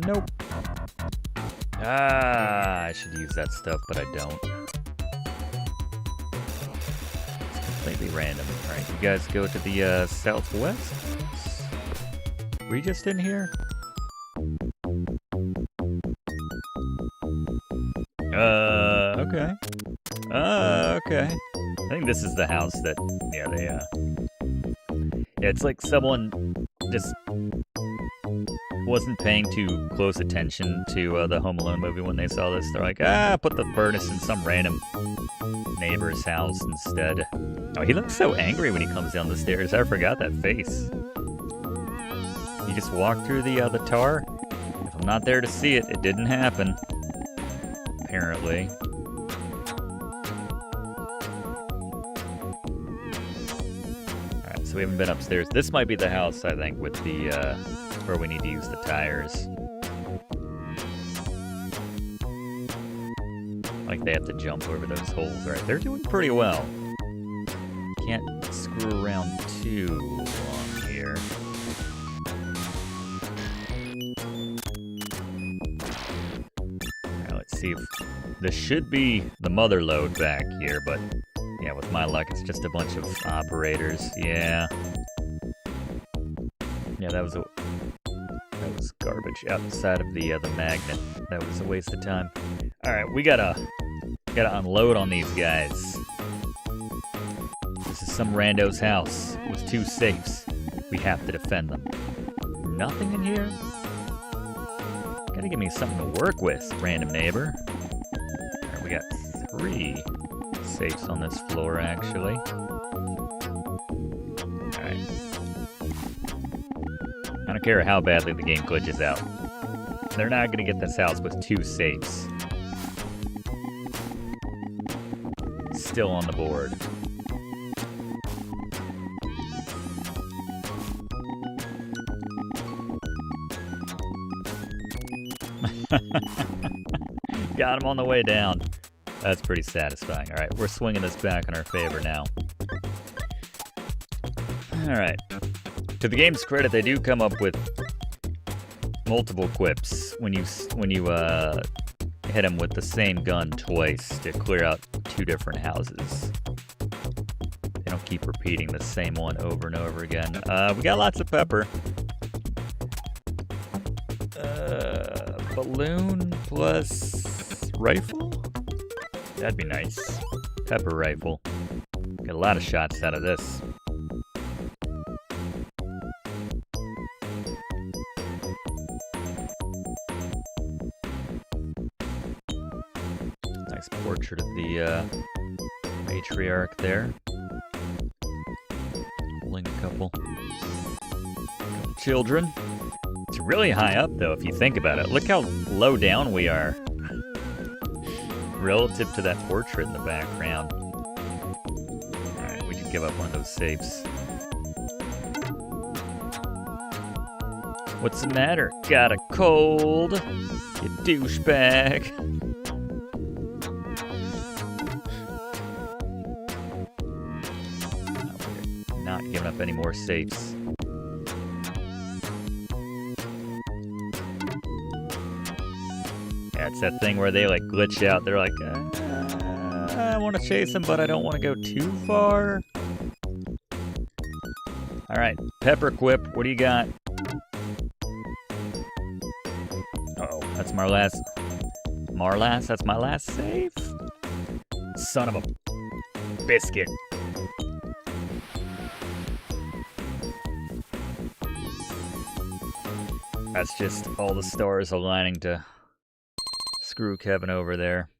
Nope. Ah, I should use that stuff, but I don't. It's completely random. All right, you guys go to the southwest. Were you just in here? Okay. Okay. I think this is the house that, yeah, they, yeah, it's like someone just wasn't paying too close attention to the Home Alone movie when they saw this. They're like, put the furnace in some random neighbor's house instead. Oh, he looks so angry when he comes down the stairs. I forgot that face. You just walk through the tar? If I'm not there to see it, it didn't happen. Apparently. Alright, so we haven't been upstairs. This might be the house, I think, with the, where we need to use the tires. Like they have to jump over those holes. Alright, they're doing pretty well. Can't screw around too long here. Alright, let's see if this should be the mother lode back here, but yeah, with my luck, it's just a bunch of operators. Yeah. Yeah, that was garbage outside of the magnet. That was a waste of time. All right, we gotta unload on these guys. This is some rando's house with 2 safes. We have to defend them. Nothing in here? Gotta give me something to work with, random neighbor. All right, we got 3 safes on this floor, actually. All right. I don't care how badly the game glitches out. They're not going to get this house with 2 safes. Still on the board. Got him on the way down. That's pretty satisfying. All right, we're swinging this back in our favor now. All right. To the game's credit, they do come up with multiple quips when you hit them with the same gun twice to clear out 2 different houses. They don't keep repeating the same one over and over again. We got lots of pepper. Balloon plus rifle? That'd be nice. Pepper rifle. Get a lot of shots out of this. Nice portrait of the matriarch there. Holding a couple children. It's really high up, though, if you think about it. Look how low down we are relative to that portrait in the background. Alright, we can give up one of those safes. What's the matter? Got a cold? You douchebag. No, we're not giving up any more safes. Yeah, it's that thing where they like glitch out. They're like, I want to chase him, but I don't want to go too far. All right, pepper quip. What do you got? Uh-oh, that's Marlass. Marlass, that's my last save? Son of a biscuit. That's just all the stars aligning to screw Kevin over there.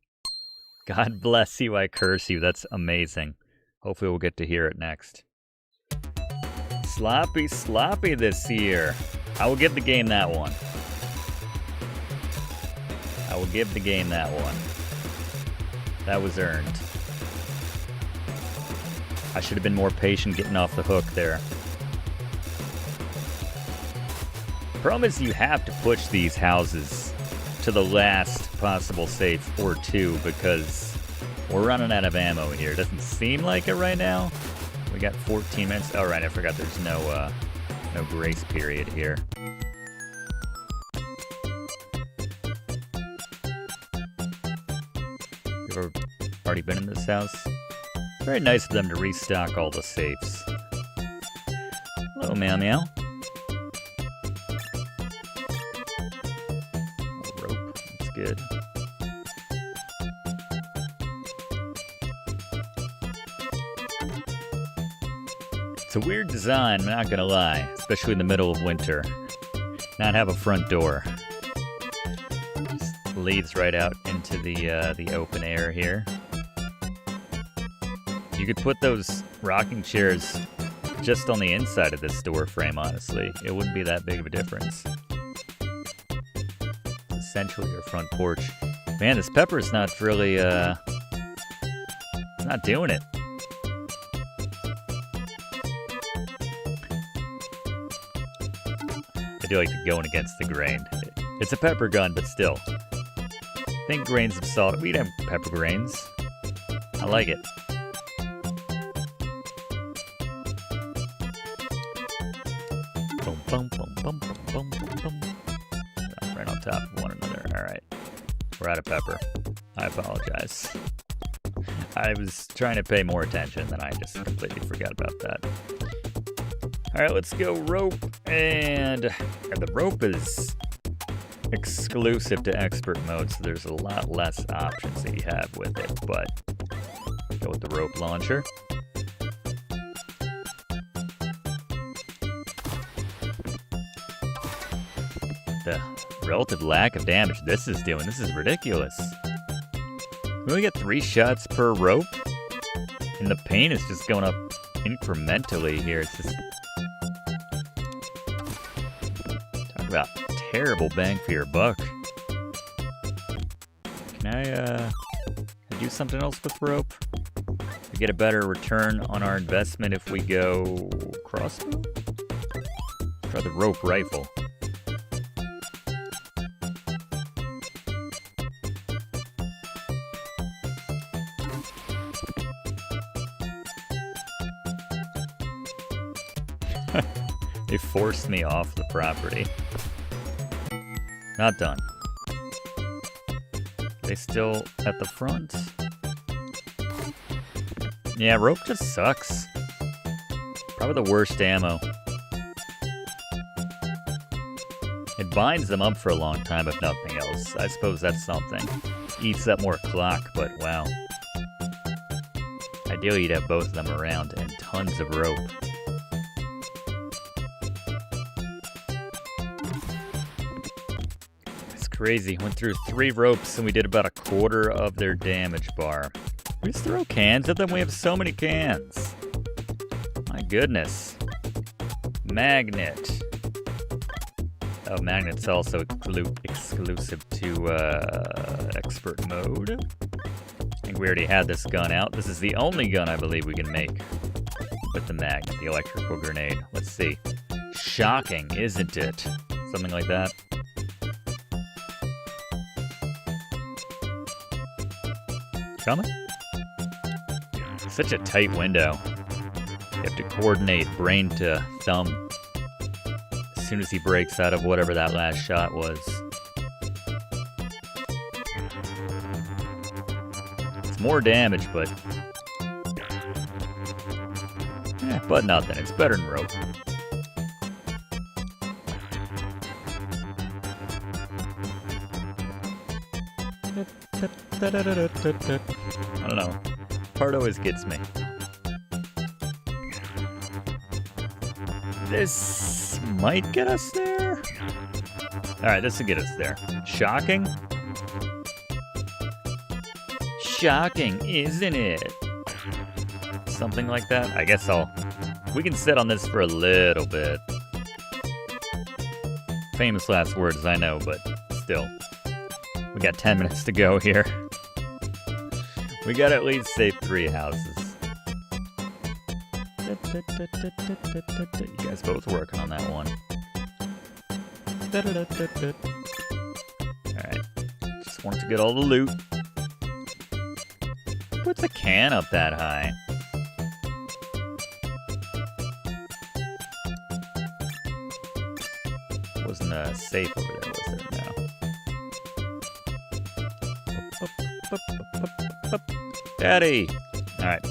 God bless you, I curse you. That's amazing. Hopefully we'll get to hear it next. Sloppy this year. I will give the game that one. I will give the game that one. That was earned. I should have been more patient getting off the hook there. Problem is you have to push these houses to the last possible safe or two because we're running out of ammo here. Doesn't seem like it right now. We got 14 minutes. Oh, right, I forgot there's no grace period here. You've already been in this house? Very nice of them to restock all the safes. Hello, meow meow. Rope, that's good. It's a weird design, I'm not gonna lie, especially in the middle of winter. Not have a front door. Just leads right out into the open air here. You could put those rocking chairs just on the inside of this door frame, honestly. It wouldn't be that big of a difference. It's essentially your front porch. Man, this pepper's not really, it's not doing it. I do like the going against the grain. It's a pepper gun, but still. Think grains of salt. We'd have pepper grains. I like it. Boom, boom, boom, boom, boom, boom, boom, boom. Right on top of one another. All right. We're out of pepper. I apologize. I was trying to pay more attention, then I just completely forgot about that. All right, let's go rope. And the rope is exclusive to expert mode, so there's a lot less options that you have with it, but go with the rope launcher. The relative lack of damage this is doing, this is ridiculous. We only get 3 shots per rope, and the pain is just going up incrementally here. It's just... talk about terrible bang for your buck. Can I do something else with rope? We get a better return on our investment if we go crossbow? Try the rope rifle. They forced me off the property. Not done. They still at the front? Yeah, rope just sucks. Probably the worst ammo. It binds them up for a long time, if nothing else. I suppose that's something. Eats up more clock, but wow. Ideally, you'd have both of them around and tons of rope. Crazy. Went through 3 ropes and we did about a quarter of their damage bar. We just throw cans at them. We have so many cans. My goodness. Magnet. Oh, magnet's also exclusive to expert mode. I think we already had this gun out. This is the only gun I believe we can make with the magnet, the electrical grenade. Let's see. Shocking, isn't it? Something like that. Coming? Such a tight window. You have to coordinate brain to thumb as soon as he breaks out of whatever that last shot was. It's more damage, but nothing. It's better than rope. I don't know. Part always gets me. This might get us there. Alright, this will get us there. Shocking? Shocking, isn't it? Something like that. I guess we can sit on this for a little bit. Famous last words, I know, but still. We got 10 minutes to go here. We gotta at least save 3 houses. You guys both working on that one. Alright. Just want to get all the loot. Who puts a can up that high? Wasn't safe over there, was there? No. Daddy! Alright.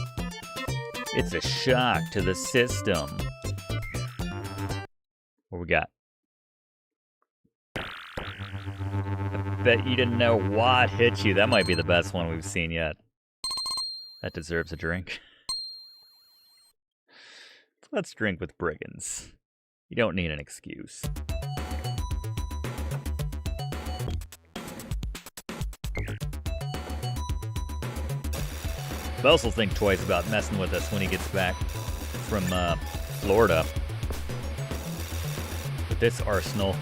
It's a shock to the system. What we got? I bet you didn't know what hit you. That might be the best one we've seen yet. That deserves a drink. Let's drink with Brigands. You don't need an excuse. Bells will think twice about messing with us when he gets back from Florida. With this arsenal.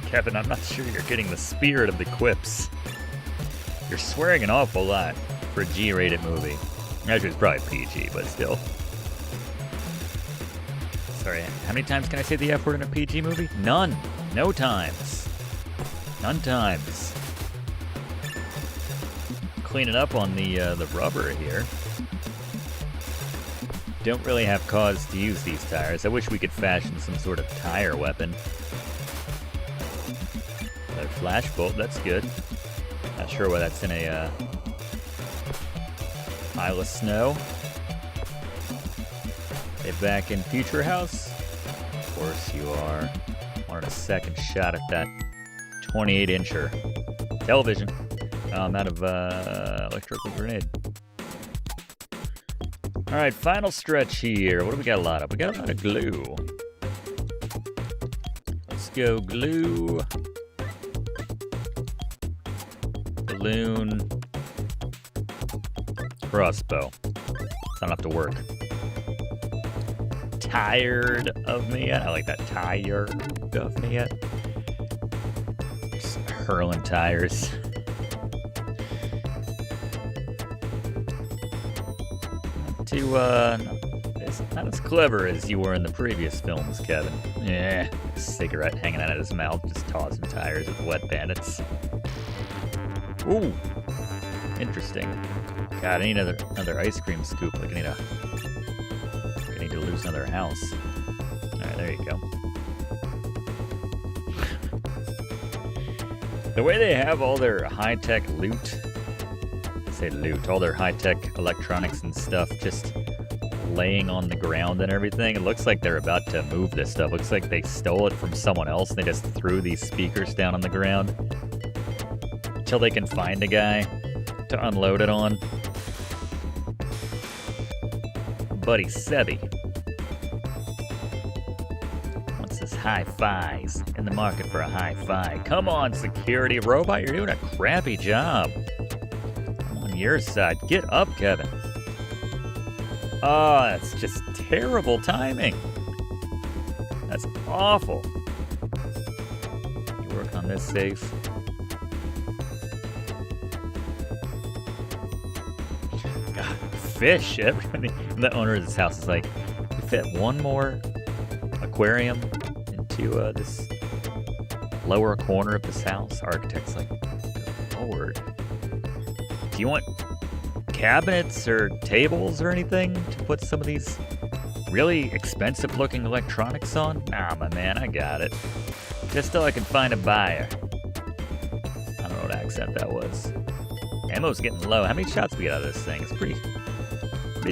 Kevin, I'm not sure you're getting the spirit of the quips. You're swearing an awful lot for a G-rated movie. Actually, it's probably PG, but still. Sorry, how many times can I say the F word in a PG movie? None. No times. None times. Cleaning up on the rubber here. Don't really have cause to use these tires. I wish we could fashion some sort of tire weapon. Another flash bolt, that's good. Not sure why that's in a pile of snow. Get back in Future House? Of course you are. Wanted a second shot at that 28-incher television. I'm out of electrical grenade. Alright, final stretch here. What do we got a lot of? We got a lot of glue. Let's go glue. Balloon. Crossbow. I don't have to work. Tired of me yet? I like that. Tired of me yet? Just hurling tires. It's not as clever as you were in the previous films, Kevin. Yeah, cigarette hanging out of his mouth, just tossing tires at the wet bandits. Ooh, interesting. God, I need another ice cream scoop. Like I need to lose another house. All right, there you go. The way they have all their high-tech loot. Say loot, all their high-tech electronics and stuff just laying on the ground and everything. It looks like they're about to move this stuff. Looks like they stole it from someone else and they just threw these speakers down on the ground until they can find a guy to unload it on. Buddy Sebi wants his hi-fis. In the market for a hi-fi. Come on, security robot, you're doing a crappy job. Your side. Get up, Kevin. Oh, that's just terrible timing. That's awful. You work on this safe. God, fish. Everybody. The owner of this house is like, we fit one more aquarium into this lower corner of this house. Architect's like, good Lord. Do you want cabinets or tables or anything to put some of these really expensive looking electronics on? Nah, my man, I got it. Just till I can find a buyer. I don't know what accent that was. Ammo's getting low. How many shots we get out of this thing? It's pretty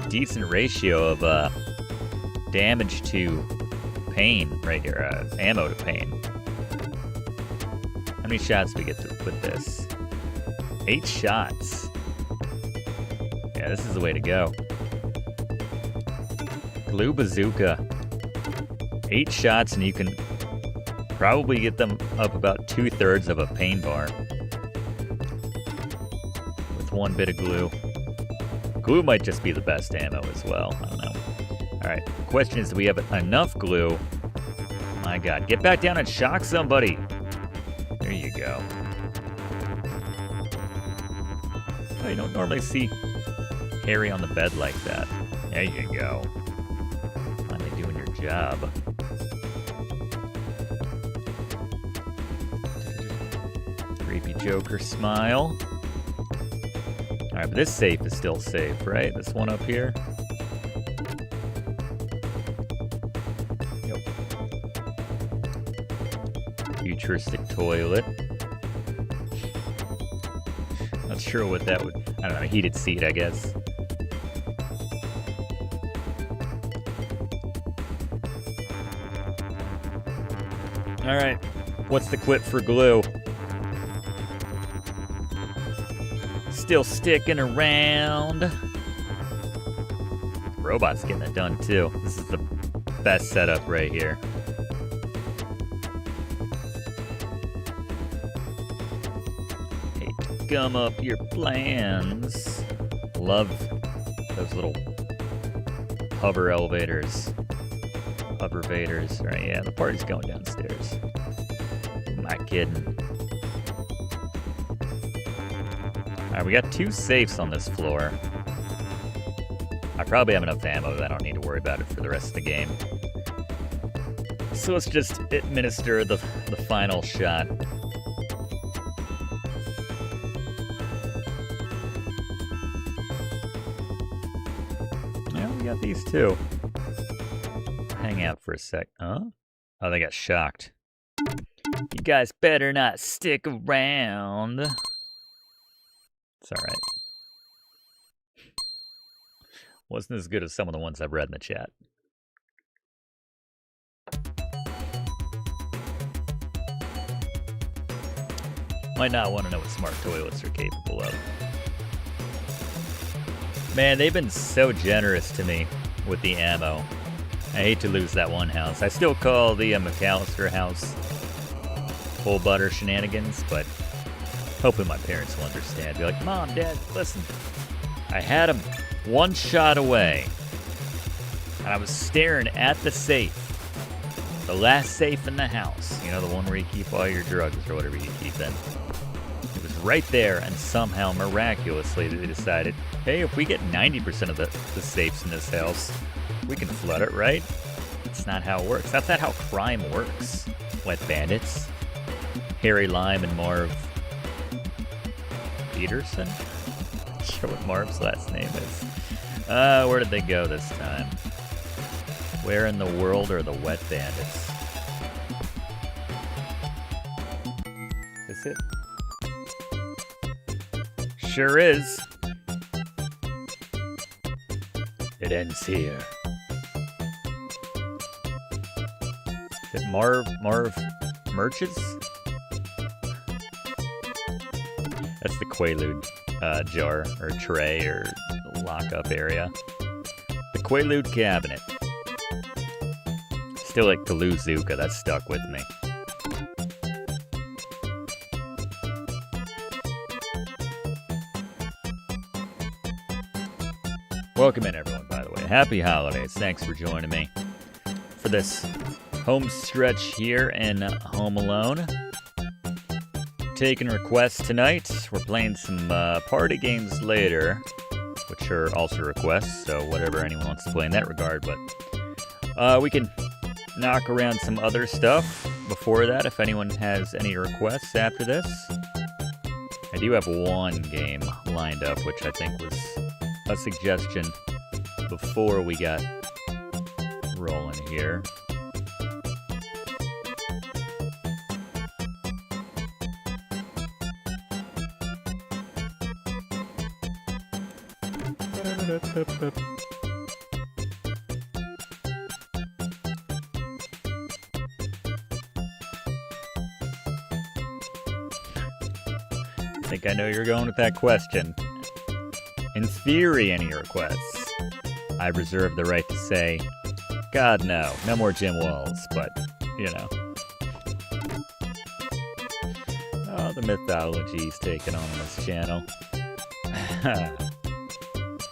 decent ratio of damage to pain right here. Ammo to pain. How many shots do we get with this? 8 shots. Yeah, this is the way to go. Glue bazooka. 8 shots and you can probably get them up about 2/3 of a pain bar. With 1 bit of glue. Glue might just be the best ammo as well. I don't know. Alright, the question is, do we have enough glue? My god, get back down and shock somebody! There you go. Oh, you don't normally see Harry on the bed like that. There you go. Finally doing your job. Creepy Joker smile. Alright, but this safe is still safe, right? This one up here? Yep. Futuristic toilet. Not sure what that would... I don't know, a heated seat, I guess. Alright, what's the clip for glue? Still sticking around. Robot's getting it done too. This is the best setup right here. Hey, gum up your plans. Love those little hover elevators. Hovervators. Right, yeah, the party's going downstairs. I'm not kidding. Alright, we got 2 safes on this floor. I probably have enough ammo that I don't need to worry about it for the rest of the game. So let's just administer the final shot. Yeah, we got these 2. Hang out for a sec. Huh? Oh, they got shocked. You guys better not stick around. It's alright. Wasn't as good as some of the ones I've read in the chat. Might not want to know what smart toilets are capable of. Man, they've been so generous to me with the ammo. I hate to lose that one house. I still call the McAllister house full butter shenanigans, but hoping my parents will understand. Be like, Mom, Dad, listen. I had him one shot away, and I was staring at the safe. The last safe in the house. You know, the one where you keep all your drugs or whatever you keep in. It was right there, and somehow, miraculously, they decided, hey, if we get 90% of the safes in this house, we can flood it, right? That's not how it works. That's not how crime works. Wet Bandits. Harry Lime and Marv Peterson? Not sure what Marv's last name is. Where did they go this time? Where in the world are the Wet Bandits? Is it? Sure is. It ends here. Is it Marv Merches? That's the Quaalude jar or tray or lockup area. The Quaalude cabinet. Still like Galoozuka, that stuck with me. Welcome in, everyone, by the way. Happy holidays. Thanks for joining me for this home stretch here in Home Alone. Taking requests tonight. We're playing some party games later, which are also requests, so whatever anyone wants to play in that regard. But we can knock around some other stuff before that if anyone has any requests after this. I do have one game lined up, which I think was a suggestion before we got rolling here. I think I know you're going with that question. In theory, any requests. I reserve the right to say, God, no. No more Jim Walls, but, you know. Oh, the mythology's taken on this channel.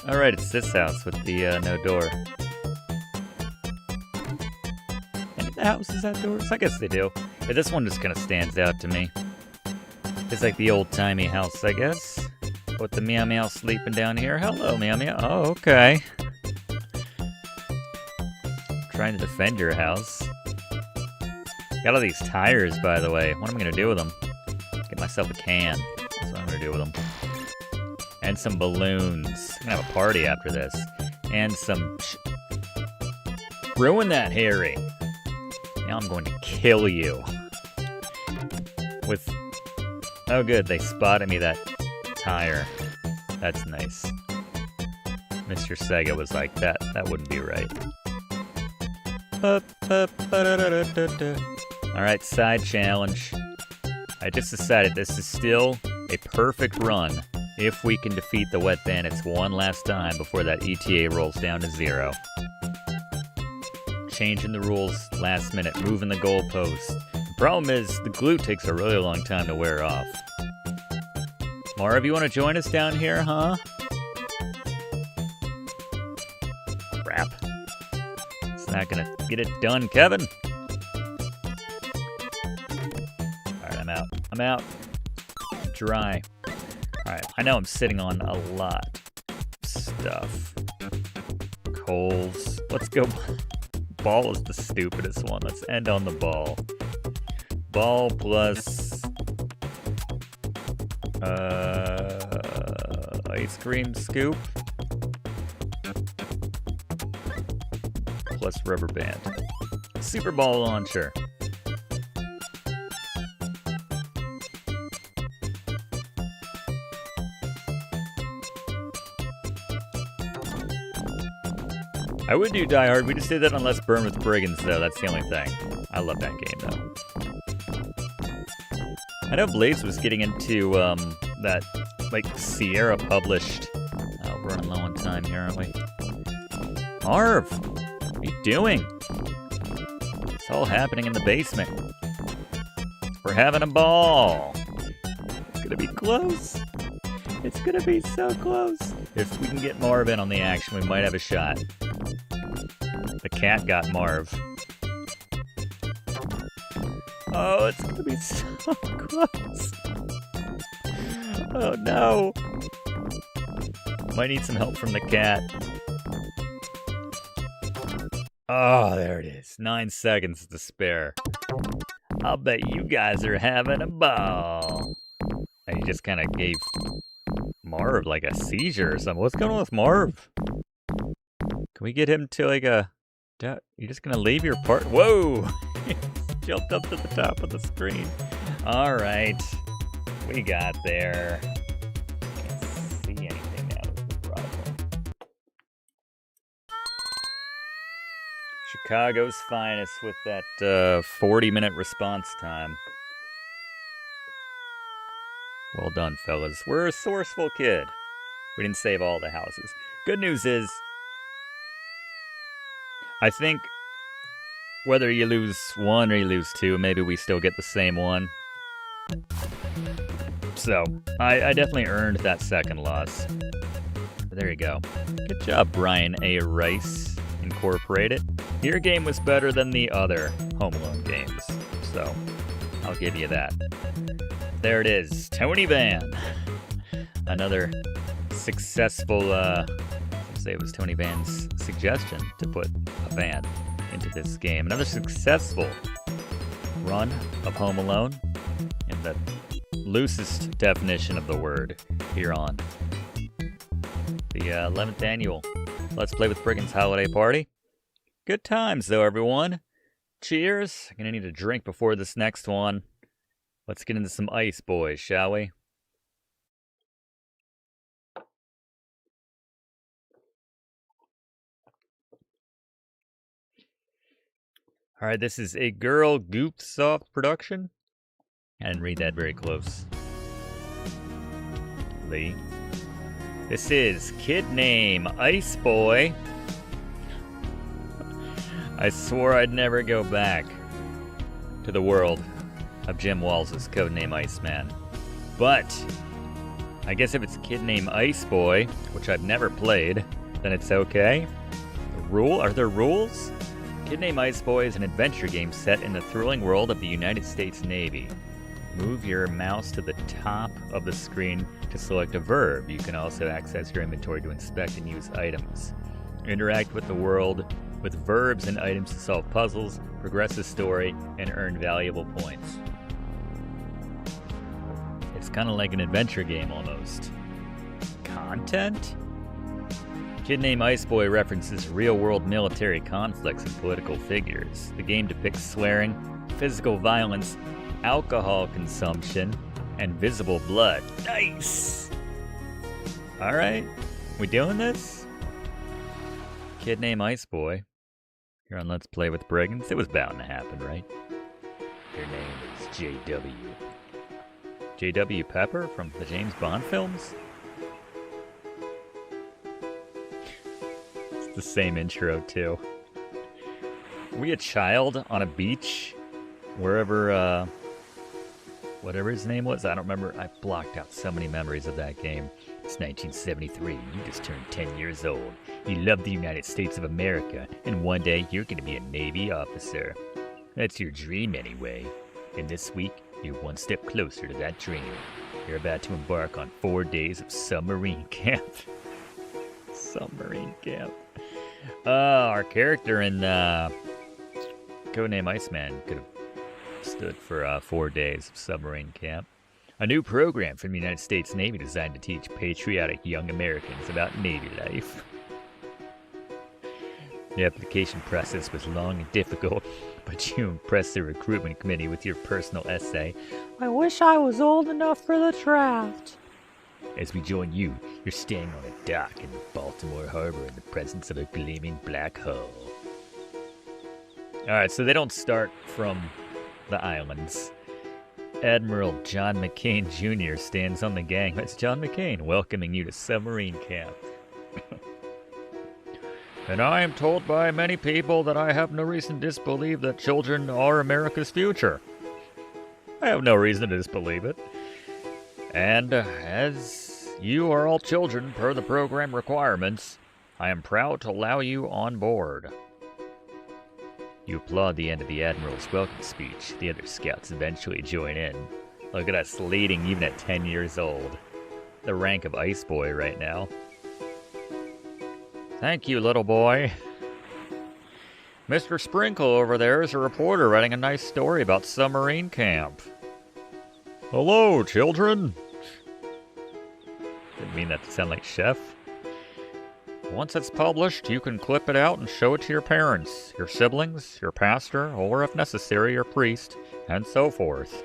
Alright, it's this house with the no door. houses outdoors? I guess they do. Yeah, this one just kind of stands out to me. It's like the old-timey house, I guess. With the Meow Meow sleeping down here. Hello, Meow Meow. Oh, okay. Trying to defend your house. Got all these tires, by the way. What am I going to do with them? Get myself a can. That's what I'm going to do with them. And some balloons. I'm going to have a party after this. And some... Ruin that, Harry. Now I'm going to kill you. With... Oh, good. They spotted me that tire. That's nice. Mr. Sega was like, that wouldn't be right. Alright, side challenge. I just decided this is still a perfect run if we can defeat the Wet Bandits one last time before that ETA rolls down to 0. Changing the rules last minute, moving the goalposts. The problem is the glue takes a really long time to wear off. Marv, you want to join us down here, huh? Crap. It's not gonna get it done, Kevin. Alright, I'm out. I'm out. Dry. Alright, I know I'm sitting on a lot of stuff. Coals. Let's go. Ball is the stupidest one. Let's end on the ball. Ball plus... ice cream scoop plus rubber band. Super ball launcher. I would do Die Hard. We just did that on Let's Burn with Brigands, though. That's the only thing. I love that game, though. I know Blaze was getting into that, like, Sierra published. We're running low on time here, aren't we? Marv, what are you doing? It's all happening in the basement. We're having a ball. It's gonna be close. It's gonna be so close. If we can get Marv in on the action, we might have a shot. The cat got Marv. Oh, it's gonna be so close. Oh no. Might need some help from the cat. Oh, there it is. 9 seconds to spare. I'll bet you guys are having a ball. And he just kind of gave Marv like a seizure or something. What's going on with Marv? Can we get him to like a... You're just gonna leave your part? Whoa! Jumped up to the top of the screen. All right, we got there. Can't see anything now. Is the problem. Chicago's finest with that 40-minute response time. Well done, fellas. We're a resourceful kid. We didn't save all the houses. Good news is, I think whether you lose 1 or you lose 2, maybe we still get the same one. So, I definitely earned that second loss. But there you go. Good job, Brian A. Rice Incorporated. Your game was better than the other Home Alone games. So, I'll give you that. There it is. Tony Van. Another successful, say it was Tony Van's suggestion to put a van into this game. Another successful run of Home Alone in the loosest definition of the word here on the 11th annual Let's Play with Brigands holiday party. Good times though, everyone. Cheers. I'm gonna need a drink before this next one. Let's get into some ice, boys, shall we? All right, this is a Girl Goop Soft production. I didn't read that very close. Lee. This is Kid Name Ice Boy. I swore I'd never go back to the world of Jim Walls' codename Iceman. But I guess if it's Kid Name Ice Boy, which I've never played, then it's okay. Are there rules? Kid Named Ice Boy is an adventure game set in the thrilling world of the United States Navy. Move your mouse to the top of the screen to select a verb. You can also access your inventory to inspect and use items. Interact with the world with verbs and items to solve puzzles, progress the story, and earn valuable points. It's kind of like an adventure game almost. Content? Kid Named Ice Boy references real-world military conflicts and political figures. The game depicts swearing, physical violence, alcohol consumption, and visible blood. Nice! Alright, we doing this? Kid Named Ice Boy. Here on Let's Play with Brigands. It was bound to happen, right? Your name is JW. JW Pepper from the James Bond films? It's the same intro, too. Were we a child on a beach? Wherever, whatever his name was? I don't remember. I blocked out so many memories of that game. It's 1973. You just turned 10 years old. You love the United States of America, and one day you're going to be a Navy officer. That's your dream anyway. And this week, you're one step closer to that dream. You're about to embark on 4 days of submarine camp. Submarine camp. Our character in Codename Iceman could have stood for 4 days of submarine camp. A new program from the United States Navy designed to teach patriotic young Americans about Navy life. The application process was long and difficult, but you impressed the recruitment committee with your personal essay, "I wish I was old enough for the draft." As we join you, you're standing on a dock in Baltimore Harbor in the presence of a gleaming black hull. Alright, so they don't start from the islands. Admiral John McCain Jr. stands on the gang. That's John McCain welcoming you to submarine camp. And I am told by many people that I have no reason to disbelieve that children are America's future. I have no reason to disbelieve it. And as you are all children per the program requirements, I am proud to allow you on board. You applaud the end of the Admiral's welcome speech. The other scouts eventually join in. Look at us leading even at 10 years old. The rank of Ice Boy right now. Thank you, little boy. Mr. Sprinkle over there is a reporter writing a nice story about submarine camp. Hello, children. Didn't mean that to sound like Chef. Once it's published, you can clip it out and show it to your parents, your siblings, your pastor, or if necessary, your priest, and so forth.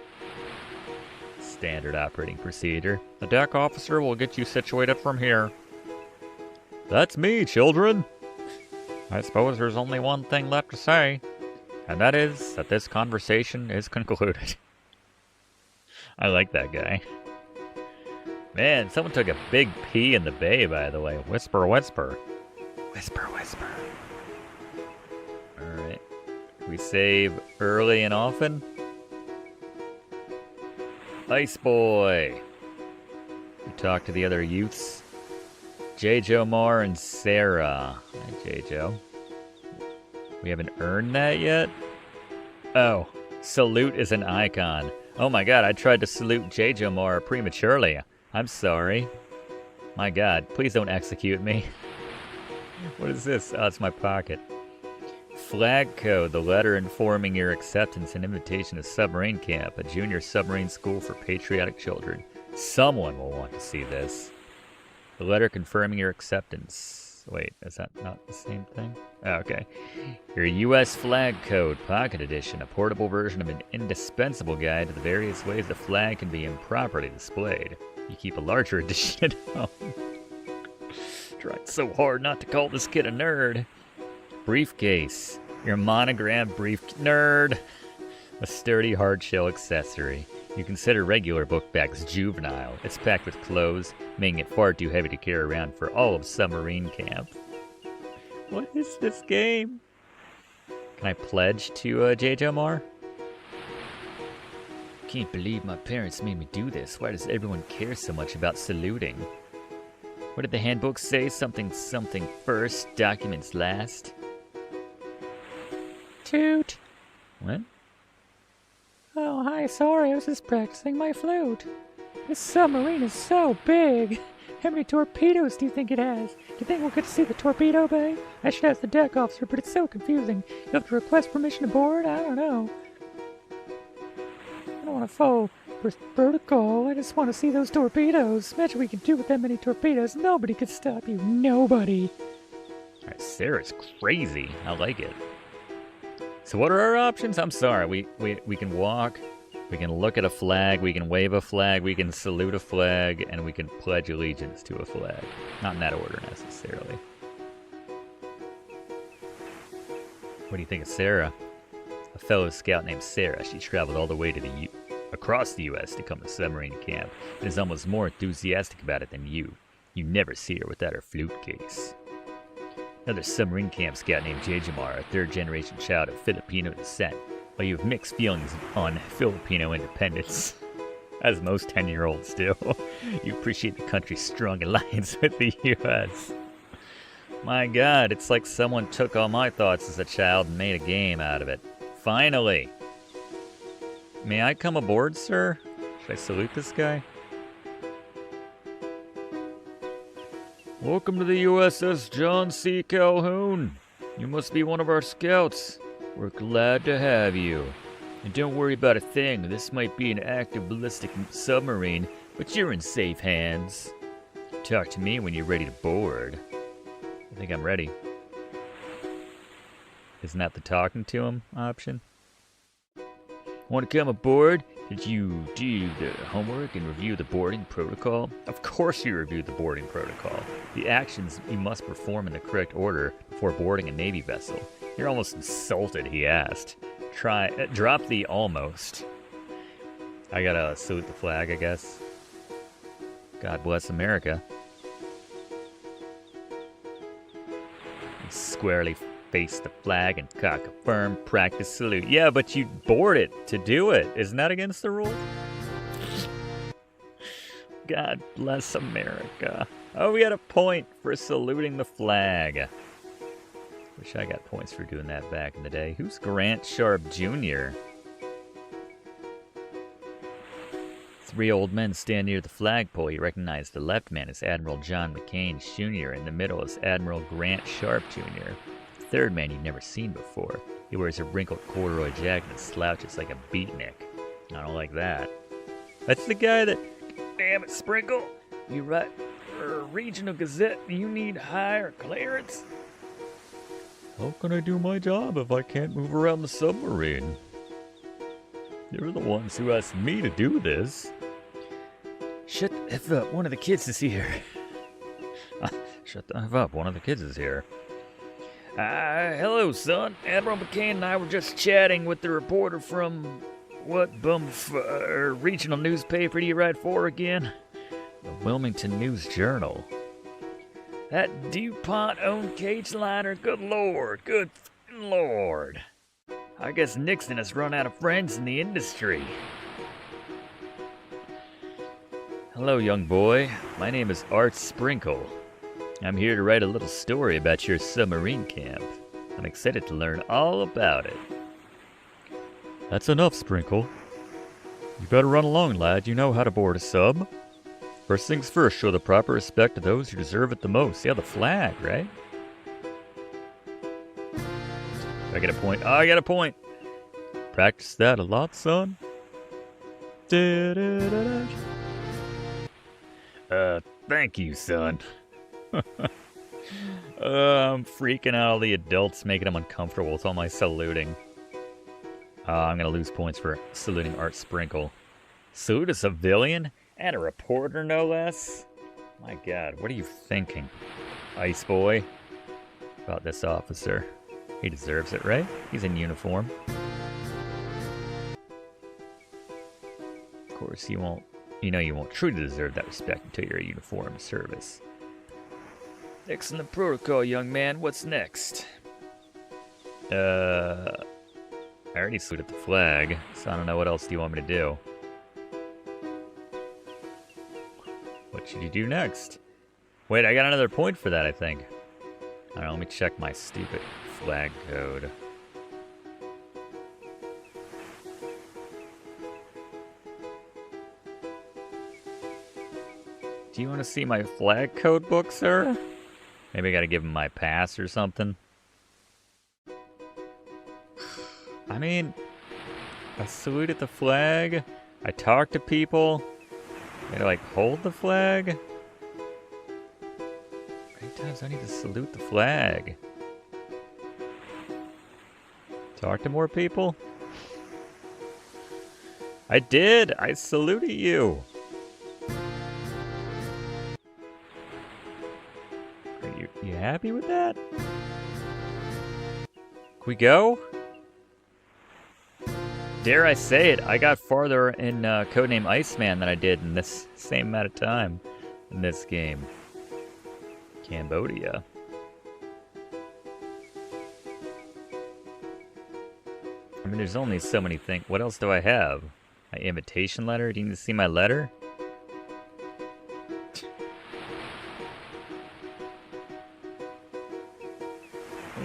Standard operating procedure. The deck officer will get you situated from here. That's me, children. I suppose there's only one thing left to say, and that is that this conversation is concluded. I like that guy. Man, someone took a big pee in the bay, by the way. Whisper, whisper. Whisper, whisper. Alright. We save early and often. Ice Boy. We talk to the other youths. J. Joe Moore and Sarah. Hi, J. Joe. We haven't earned that yet? Oh, salute is an icon. Oh my god, I tried to salute J. Joe Moore prematurely. I'm sorry. My god, please don't execute me. What is this? Oh, it's my pocket. Flag code, the letter informing your acceptance and invitation to submarine camp, a junior submarine school for patriotic children. Someone will want to see this. The letter confirming your acceptance. Wait, is that not the same thing? Oh, okay. Your U.S. flag code, pocket edition, a portable version of an indispensable guide to the various ways the flag can be improperly displayed. You keep a larger edition at home. Tried so hard not to call this kid a nerd. Briefcase. Your monogrammed nerd. A sturdy hard-shell accessory. You consider regular book bags juvenile. It's packed with clothes, making it far too heavy to carry around for all of submarine camp. What is this game? Can I pledge to J.J. Omar? Can't believe my parents made me do this. Why does everyone care so much about saluting? What did the handbook say? Something first, documents last? Toot. What? Oh, hi, sorry, I was just practicing my flute. This submarine is so big. How many torpedoes do you think it has? Do you think we'll get to see the torpedo bay? I should ask the deck officer, but it's so confusing. You have to request permission to board? I don't know. I don't want to follow protocol. I just want to see those torpedoes. Imagine what we could do with that many torpedoes. Nobody could stop you. Nobody. All right, Sarah's crazy. I like it. So what are our options? I'm sorry. We can walk. We can look at a flag. We can wave a flag. We can salute a flag. And we can pledge allegiance to a flag. Not in that order, necessarily. What do you think of Sarah? A fellow scout named Sarah. She traveled all the way to across the U.S. to come to submarine camp. And is almost more enthusiastic about it than you. You never see her without her flute case. Another submarine camp scout named Jejamar, a third-generation child of Filipino descent, while you have mixed feelings on Filipino independence. As most 10-year-olds do. You appreciate the country's strong alliance with the U.S. My God, it's like someone took all my thoughts as a child and made a game out of it. Finally! May I come aboard, sir? Should I salute this guy? Welcome to the USS John C. Calhoun. You must be one of our scouts. We're glad to have you. And don't worry about a thing. This might be an active ballistic submarine, but you're in safe hands. Talk to me when you're ready to board. I think I'm ready. Isn't that the talking to him option? Want to come aboard? Did you do the homework and review the boarding protocol? Of course you reviewed the boarding protocol. The actions you must perform in the correct order before boarding a Navy vessel. You're almost insulted, he asked. Drop the almost. I gotta salute the flag, I guess. God bless America. You squarely face the flag and cock a firm practice salute. Yeah, but you board it to do it. Isn't that against the rules? God bless America. Oh, we got a point for saluting the flag. Wish I got points for doing that back in the day. Who's Grant Sharp Jr.? Three old men stand near the flagpole. You recognize the left man is Admiral John McCain Jr. In the middle is Admiral Grant Sharp Jr. Third man you've never seen before. He wears a wrinkled corduroy jacket and slouches like a beatnik. I don't like that. That's the guy that... Damn it, Sprinkle. You write for a regional gazette. You need higher clearance. How can I do my job if I can't move around the submarine? You're the ones who asked me to do this. Shut the F up. One of the kids is here. Shut the F up. One of the kids is here. Hello, son. Admiral McCain and I were just chatting with the reporter from what regional newspaper do you write for again? The Wilmington News Journal. That DuPont-owned cage liner? Good Lord. Good Lord. I guess Nixon has run out of friends in the industry. Hello, young boy. My name is Art Sprinkle. I'm here to write a little story about your submarine camp. I'm excited to learn all about it. That's enough, Sprinkle. You better run along, lad. You know how to board a sub. First things first, show the proper respect to those who deserve it the most. Yeah, the flag, right? I get a point. Oh, I got a point. Practice that a lot, son. Thank you, son. I'm freaking out all the adults, making them uncomfortable with all my saluting. I'm gonna lose points for saluting Art Sprinkle. Salute a civilian? And a reporter, no less? My God, what are you thinking, Ice Boy? About this officer. He deserves it, right? He's in uniform. Of course, you won't truly deserve that respect until you're a uniformed service. Excellent protocol, young man. What's next? I already saluted the flag, so I don't know what else do you want me to do. What should you do next? Wait, I got another point for that, I think. I don't know, let me check my stupid flag code. Do you want to see my flag code book, sir? Maybe I gotta give him my pass or something. I mean, I saluted the flag. I talked to people. I gotta, like, hold the flag. How many times do I need to salute the flag? Talk to more people? I did! I saluted you! Are you happy with that? Can we go? Dare I say it, I got farther in Codename Iceman than I did in this same amount of time in this game. Cambodia. I mean, there's only so many things. What else do I have? My invitation letter? Do you need to see my letter?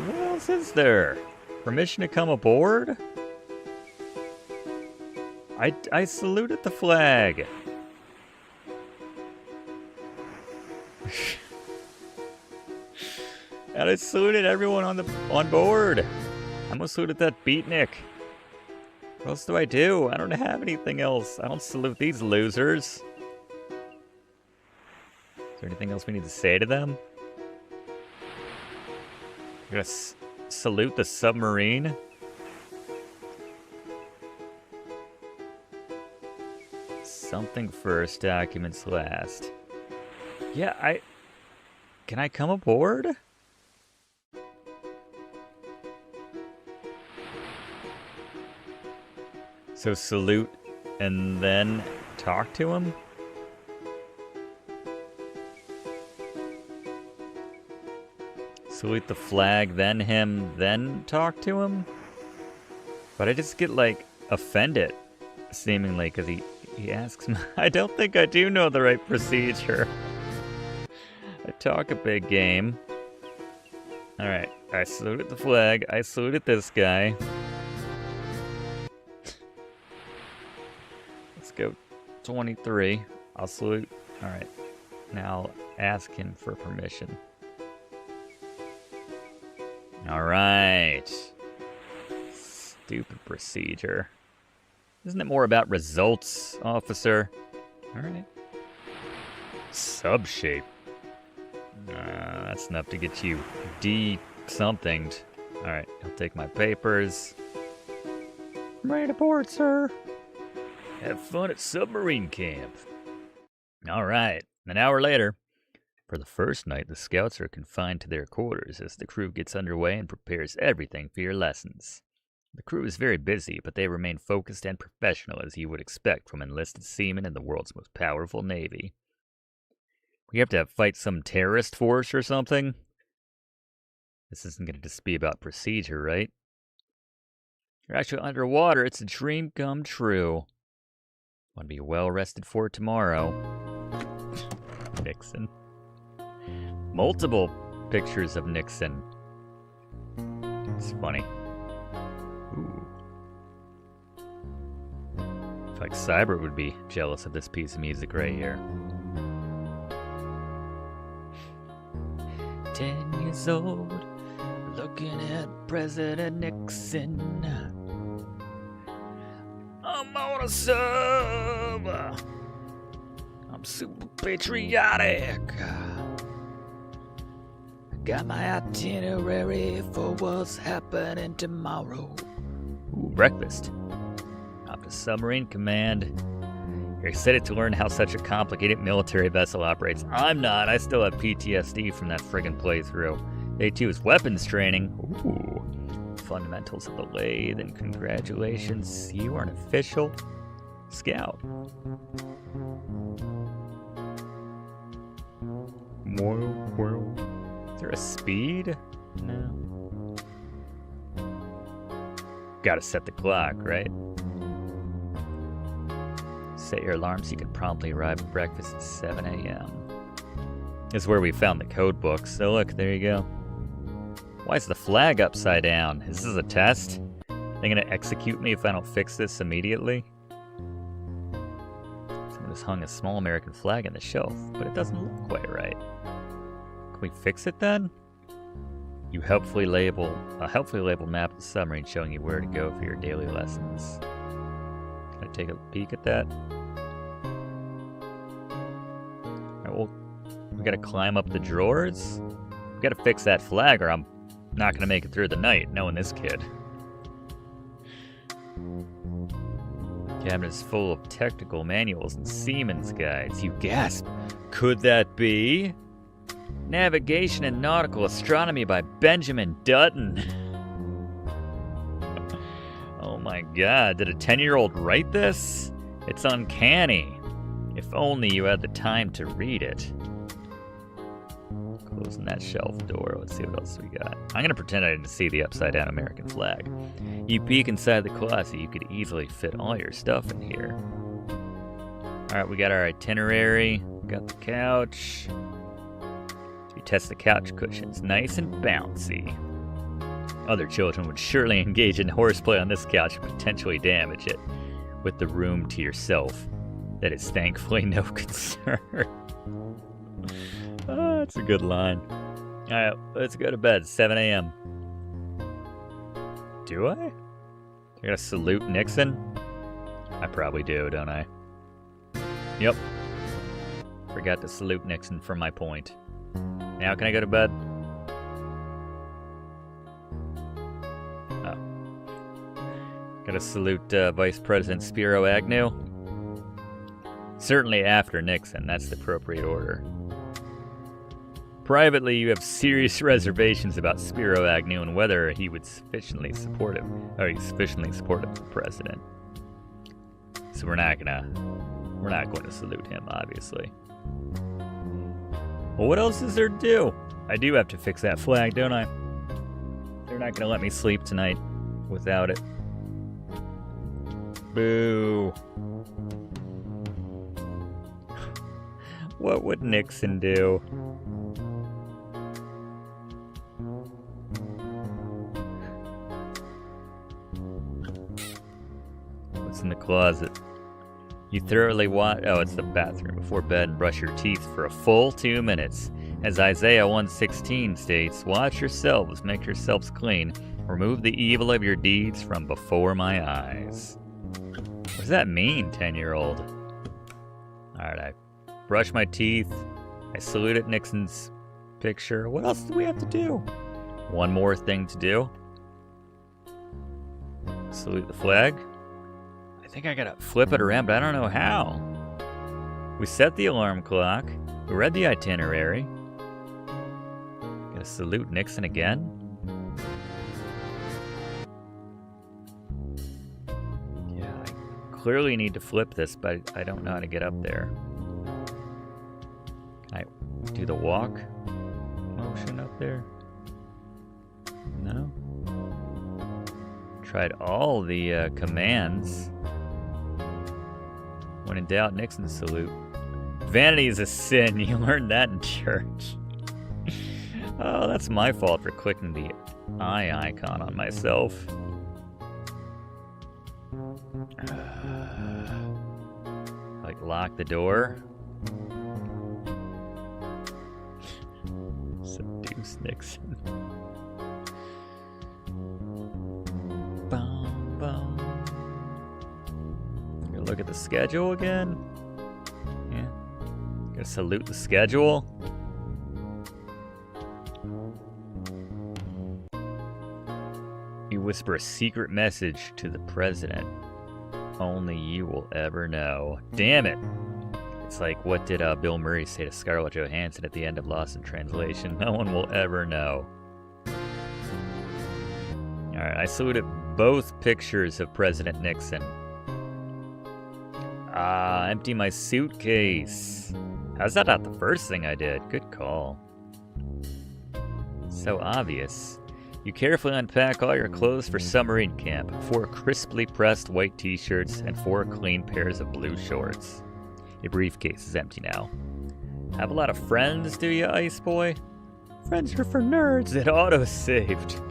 What else is there? Permission to come aboard? I saluted the flag. And I saluted everyone on board. I almost saluted that beatnik. What else do I do? I don't have anything else. I don't salute these losers. Is there anything else we need to say to them? We're gonna salute the submarine. Something first, documents last. Yeah, can I come aboard? So salute and then talk to him? Salute the flag, then him, then talk to him? But I just get, like, offended, seemingly, because he asks me. I don't think I do know the right procedure. I talk a big game. Alright, I saluted the flag, I saluted this guy. Let's go 23. I'll salute. Alright, now ask him for permission. Alright. Stupid procedure. Isn't it more about results, officer? Alright. Sub-shape. That's enough to get you de-somethinged. Alright, I'll take my papers. I'm ready to board, sir. Have fun at submarine camp. Alright, an hour later. For the first night, the scouts are confined to their quarters as the crew gets underway and prepares everything for your lessons. The crew is very busy, but they remain focused and professional as you would expect from enlisted seamen in the world's most powerful navy. We have to fight some terrorist force or something? This isn't going to just be about procedure, right? You're actually underwater. It's a dream come true. Want to be well rested for tomorrow. Nixon. Multiple pictures of Nixon. It's funny. Ooh. I feel like Cyber would be jealous of this piece of music right here. 10 years old, looking at President Nixon. I'm on a sub. I'm super patriotic. Got my itinerary for what's happening tomorrow. Ooh, breakfast. Off to submarine command. You're excited to learn how such a complicated military vessel operates. I'm not. I still have PTSD from that friggin' playthrough. Day 2 is weapons training. Ooh. Fundamentals of the lathe, and congratulations. You are an official scout. Is there a speed? No. Gotta set the clock, right? Set your alarm so you can promptly arrive at breakfast at 7 a.m. This is where we found the code book. So look, there you go. Why is the flag upside down? Is this a test? Are they gonna execute me if I don't fix this immediately? Some of was hung a small American flag on the shelf, but it doesn't look quite right. Can we fix it then? You helpfully label map of the submarine showing you where to go for your daily lessons. Can I take a peek at that? Alright, well, we gotta climb up the drawers. We gotta fix that flag or I'm not gonna make it through the night, knowing this kid. Cabinet is full of technical manuals and seaman's guides. You gasp. Could that be? Navigation and Nautical Astronomy by Benjamin Dutton. Oh my god, did a 10-year-old write this? It's uncanny. If only you had the time to read it. Closing that shelf door. Let's see what else we got. I'm gonna pretend I didn't see the upside-down American flag. You peek inside the closet, you could easily fit all your stuff in here. Alright, we got our itinerary. We got the couch. You test the couch cushions. Nice and bouncy. Other children would surely engage in horseplay on this couch and potentially damage it. With the room to yourself, that is thankfully no concern. Oh, that's a good line. Alright, let's go to bed. 7 a.m. Do I? I gotta salute Nixon? I probably do, don't I? Yep. Forgot to salute Nixon from my point. Now can I go to bed? Oh. Gotta salute Vice President Spiro Agnew. Certainly after Nixon, that's the appropriate order. Privately, you have serious reservations about Spiro Agnew and whether he would sufficiently support him, or he's sufficiently supportive of the president. So we're not going to salute him, obviously. Well, what else is there to do? I do have to fix that flag, don't I? They're not gonna let me sleep tonight without it. Boo. What would Nixon do? What's in the closet? You thoroughly wash... Oh, it's the bathroom. Before bed and brush your teeth for a full 2 minutes. As Isaiah 1:16 states, wash yourselves, make yourselves clean. Remove the evil of your deeds from before my eyes. What does that mean, 10-year-old? Alright, I brush my teeth. I salute at Nixon's picture. What else do we have to do? One more thing to do. Salute the flag. I think I gotta flip it around, but I don't know how. We set the alarm clock. We read the itinerary. Gotta salute Nixon again. Yeah, I clearly need to flip this, but I don't know how to get up there. Can I do the walk motion up there? No? Tried all the commands. When in doubt, Nixon salute. Vanity is a sin. You learned that in church. Oh, that's my fault for clicking the eye icon on myself. Like, lock the door. Seduce Nixon. Bum, bum. Look at the schedule again. Yeah. Gonna salute the schedule. You whisper a secret message to the president. Only you will ever know. Damn it. It's like, what did Bill Murray say to Scarlett Johansson at the end of Lost in Translation? No one will ever know. Alright, I saluted both pictures of President Nixon. Empty my suitcase. How's that not the first thing I did? Good call. So obvious. You carefully unpack all your clothes for submarine camp. 4 crisply pressed white t-shirts and 4 clean pairs of blue shorts. Your briefcase is empty now. Have a lot of friends, do you, Ice Boy? Friends are for nerds. It auto-saved.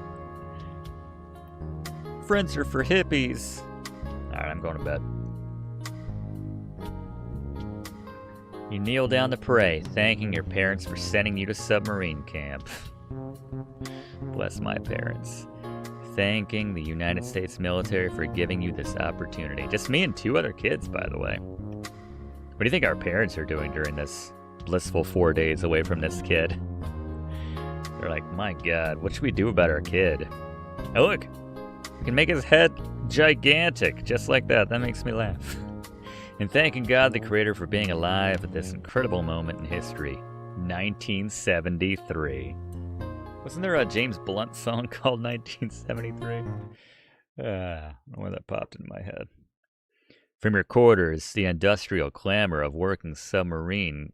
Friends are for hippies. Alright, I'm going to bed. You kneel down to pray, thanking your parents for sending you to submarine camp. Bless my parents. Thanking the United States military for giving you this opportunity. Just me and 2 other kids, by the way. What do you think our parents are doing during this blissful 4 days away from this kid? They're like, my God, what should we do about our kid? Oh, look, we can make his head gigantic, just like that. That makes me laugh. And thanking God the Creator for being alive at this incredible moment in history. 1973. Wasn't there a James Blunt song called 1973? I don't know where that popped into my head. From your quarters, the industrial clamor of working submarine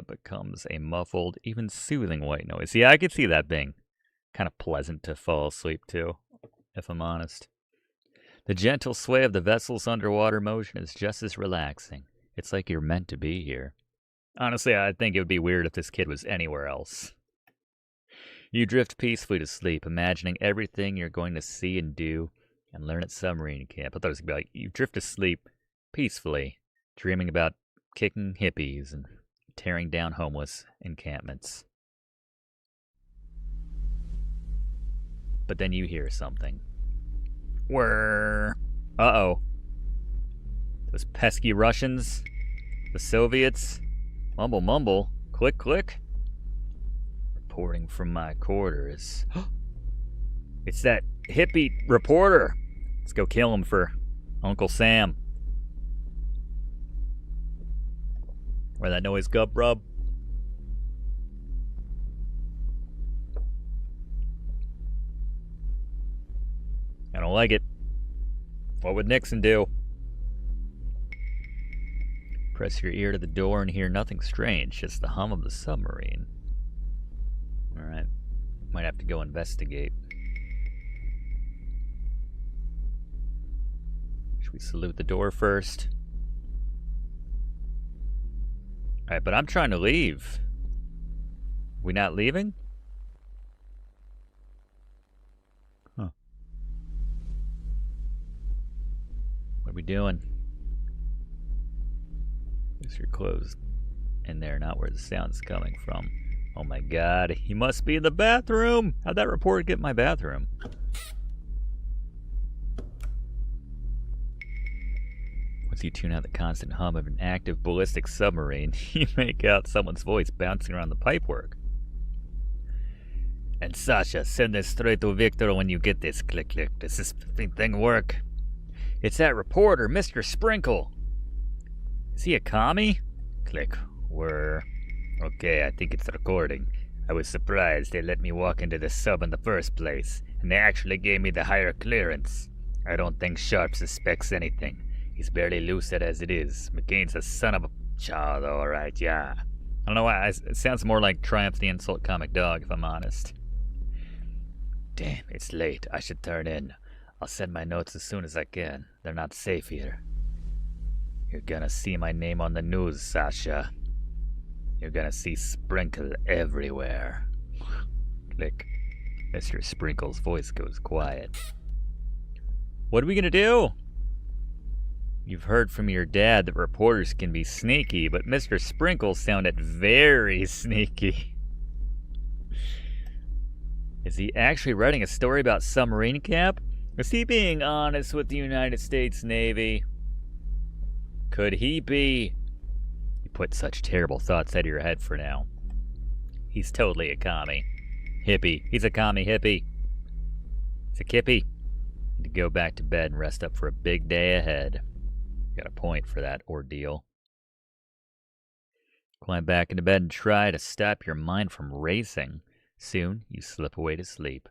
becomes a muffled, even soothing white noise. Yeah, I could see that being kind of pleasant to fall asleep to, if I'm honest. The gentle sway of the vessel's underwater motion is just as relaxing. It's like you're meant to be here. Honestly, I think it would be weird if this kid was anywhere else. You drift peacefully to sleep, imagining everything you're going to see and do and learn at submarine camp. I thought it was going to be like, you drift to sleep peacefully, dreaming about kicking hippies and tearing down homeless encampments. But then you hear something. Whirr. Uh-oh. Those pesky Russians? The Soviets? Mumble, mumble. Click, click. Reporting from my quarters. It's that hippie reporter. Let's go kill him for Uncle Sam. Where that noise, gub rub? I don't like it. What would Nixon do? Press your ear to the door and hear nothing strange, just the hum of the submarine. Alright. Might have to go investigate. Should we salute the door first? Alright, but I'm trying to leave. We not leaving? Huh. What are we doing? Guess you're closed in there, not where the sound's coming from. Oh my God, he must be in the bathroom! How'd that reporter get in my bathroom? Once you tune out the constant hum of an active ballistic submarine, you make out someone's voice bouncing around the pipework. And Sasha, send this straight to Victor when you get this. Click, click. Does this thing work? It's that reporter, Mr. Sprinkle. Is he a commie? Click. Whirr. Okay, I think it's recording. I was surprised they let me walk into the sub in the first place, and they actually gave me the higher clearance. I don't think Sharp suspects anything. He's barely lucid as it is. McCain's a son of a child, alright, yeah. I don't know why, it sounds more like Triumph the Insult Comic Dog, if I'm honest. Damn, it's late. I should turn in. I'll send my notes as soon as I can. They're not safe here. You're gonna see my name on the news, Sasha. You're gonna see Sprinkle everywhere. Click. Mr. Sprinkle's voice goes quiet. What are we gonna do? You've heard from your dad that reporters can be sneaky, but Mr. Sprinkle sounded very sneaky. Is he actually writing a story about submarine camp? Is he being honest with the United States Navy? Could he be... You put such terrible thoughts out of your head for now. He's totally a commie. Hippie. He's a commie hippie. He's a kippie. Need to go back to bed and rest up for a big day ahead. Got a point for that ordeal. Climb back into bed and try to stop your mind from racing. Soon, you slip away to sleep.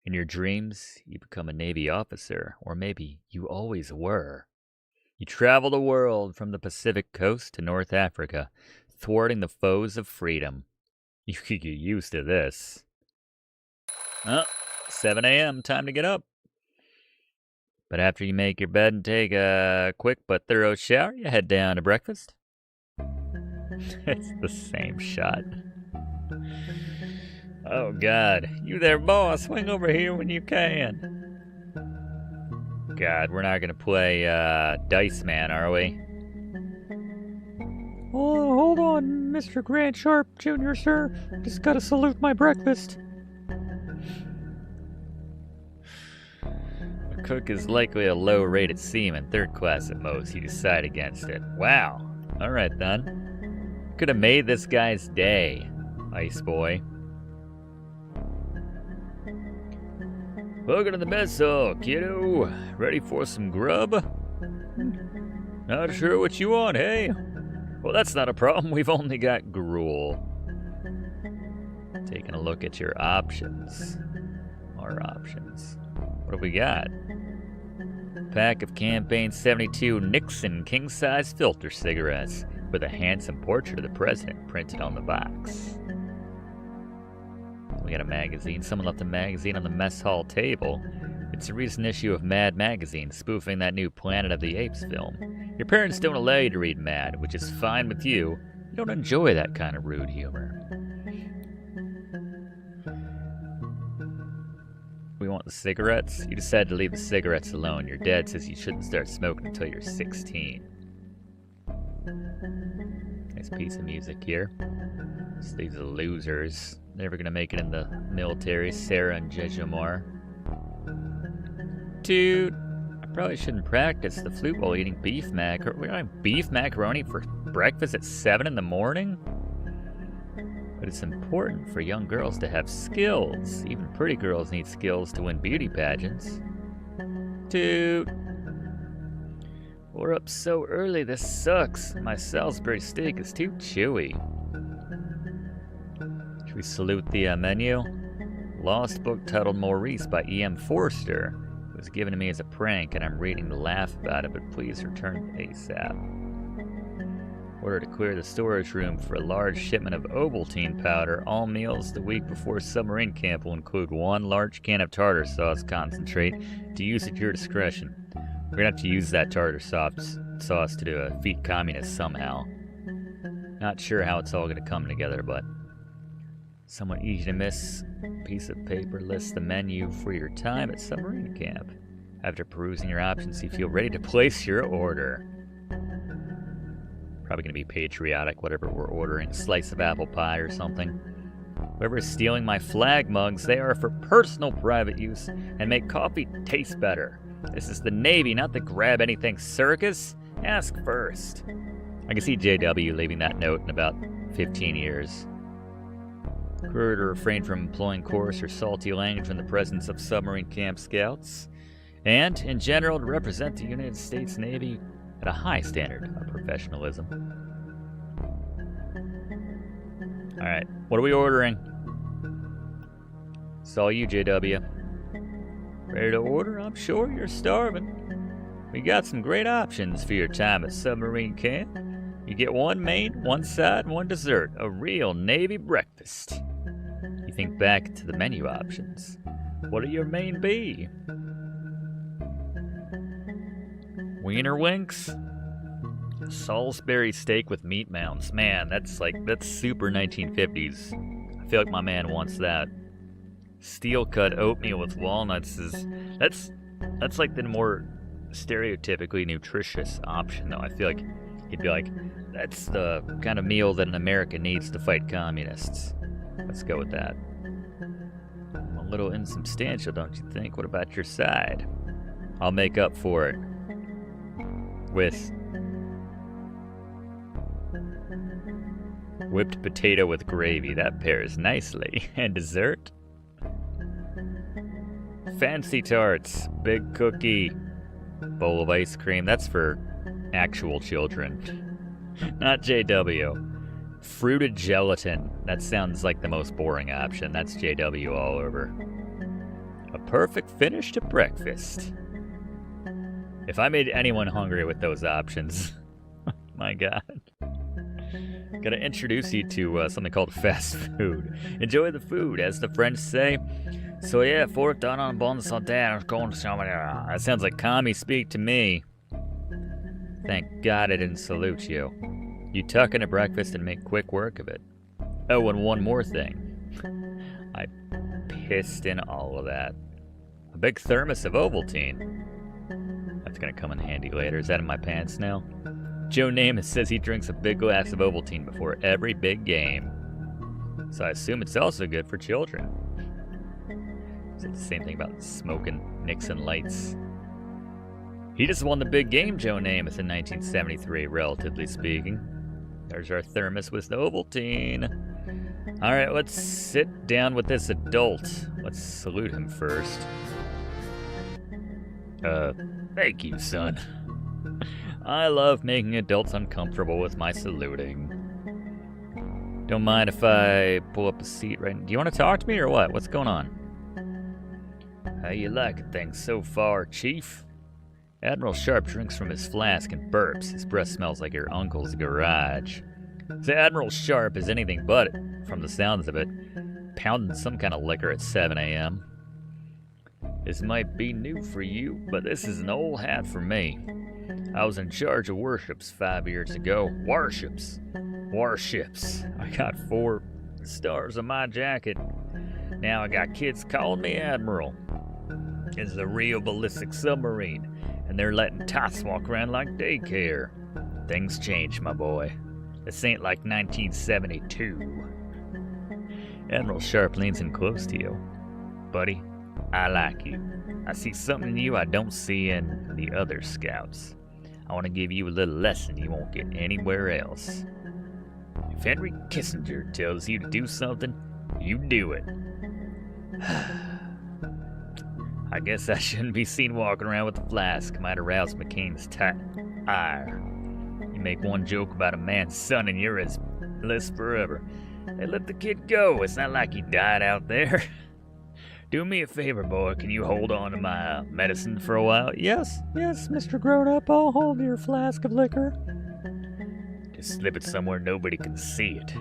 In your dreams, you become a Navy officer, or maybe you always were. You travel the world from the Pacific coast to North Africa, thwarting the foes of freedom. You could get used to this. 7 a.m., time to get up. But after you make your bed and take a quick but thorough shower, you head down to breakfast. It's the same shot. Oh, God. You there, boss. Swing over here when you can. God, we're not going to play Dice Man, are we? Oh, hold on, Mr. Grant Sharp Jr., sir. Just gotta salute my breakfast. The cook is likely a low-rated seaman, third class at most. You decide against it. Wow. All right, then. Could have made this guy's day, Ice Boy. Welcome to the mess hall, kiddo. Ready for some grub? Not sure what you want, hey? Well, that's not a problem. We've only got gruel. Taking a look at your options. Our options. What have we got? Pack of Campaign 72 Nixon king-size filter cigarettes with a handsome portrait of the president printed on the box. We got a magazine. Someone left a magazine on the mess hall table. It's a recent issue of Mad magazine, spoofing that new Planet of the Apes film. Your parents don't allow you to read Mad, which is fine with you. You don't enjoy that kind of rude humor. We want the cigarettes? You decided to leave the cigarettes alone. Your dad says you shouldn't start smoking until you're 16. Nice piece of music here. So these are losers. Never gonna make it in the military. Sarah and Jejomar. Dude, I probably shouldn't practice the flute while eating beef macaroni. We're having beef macaroni for breakfast at 7 in the morning? But it's important for young girls to have skills. Even pretty girls need skills to win beauty pageants. Dude. We're up so early, this sucks. My Salisbury steak is too chewy. Should we salute the menu? Lost book titled Maurice by E.M. Forster. It was given to me as a prank and I'm reading to laugh about it, but please return ASAP. Order to clear the storage room for a large shipment of Ovaltine powder. All meals the week before submarine camp will include 1 large can of tartar sauce concentrate to use at your discretion. We're gonna have to use that tartar sauce to defeat communists somehow. Not sure how it's all gonna come together, but somewhat easy to miss. Piece of paper lists the menu for your time at submarine camp. After perusing your options, you feel ready to place your order. Probably gonna be patriotic, whatever we're ordering. A slice of apple pie or something. Whoever's stealing my flag mugs, they are for personal private use and make coffee taste better. This is the Navy, not the grab anything circus. Ask first. I can see JW leaving that note in about 15 years. Crew to refrain from employing coarse or salty language in the presence of submarine camp scouts. And, in general, to represent the United States Navy at a high standard of professionalism. Alright, what are we ordering? It's all you, JW. Ready to order? I'm sure you're starving. We got some great options for your time at submarine camp. You get 1 main, 1 side, 1 dessert. A real Navy breakfast. You think back to the menu options. What'll your main be? Wiener Winks? Salisbury steak with meat mounds. Man, that's super 1950s. I feel like my man wants that. Steel cut oatmeal with walnuts that's like the more stereotypically nutritious option though. I feel like he'd be like, that's the kind of meal that an America needs to fight communists. Let's go with that. A little insubstantial, don't you think? What about your side? I'll make up for it with whipped potato with gravy. That pairs nicely. And dessert? Fancy tarts, big cookie, bowl of ice cream. That's for actual children, not JW. Fruited gelatin. That sounds like the most boring option. That's JW all over. A perfect finish to breakfast. If I made anyone hungry with those options, my God. Gotta introduce you to something called fast food. Enjoy the food, as the French say. So yeah, fork down on bon santé. That sounds like commie speak to me. Thank God I didn't salute you. You tuck into breakfast and make quick work of it. Oh, and one more thing. I pissed in all of that. A big thermos of Ovaltine. That's gonna come in handy later. Is that in my pants now? Joe Namath says he drinks a big glass of Ovaltine before every big game. So I assume it's also good for children. Is it the same thing about smoking Nixon lights? He just won the big game, Joe Namath, in 1973, relatively speaking. There's our thermos with the Ovaltine. All right, let's sit down with this adult. Let's salute him first. Thank you, son. I love making adults uncomfortable with my saluting. Don't mind if I pull up a seat right. Do you want to talk to me or what? What's going on? How you liking things so far, Chief? Admiral Sharp drinks from his flask and burps. His breath smells like your uncle's garage. So Admiral Sharp is anything but it, from the sounds of it, pounding some kind of liquor at 7 a.m. This might be new for you, but this is an old hat for me. I was in charge of warships 5 years ago. Warships. I got 4 stars on my jacket. Now I got kids calling me Admiral. It's a real ballistic submarine, and they're letting tots walk around like daycare. Things change, my boy. This ain't like 1972. Admiral Sharp leans in close to you. Buddy, I like you. I see something in you I don't see in the other scouts. I want to give you a little lesson you won't get anywhere else. If Henry Kissinger tells you to do something, you do it. I guess I shouldn't be seen walking around with a flask. Might arouse McCain's ire. You make one joke about a man's son and you're his list forever. Hey, let the kid go. It's not like he died out there. Do me a favor, boy. Can you hold on to my medicine for a while? Yes, Mr. Grown-Up. I'll hold your flask of liquor. Just slip it somewhere nobody can see it.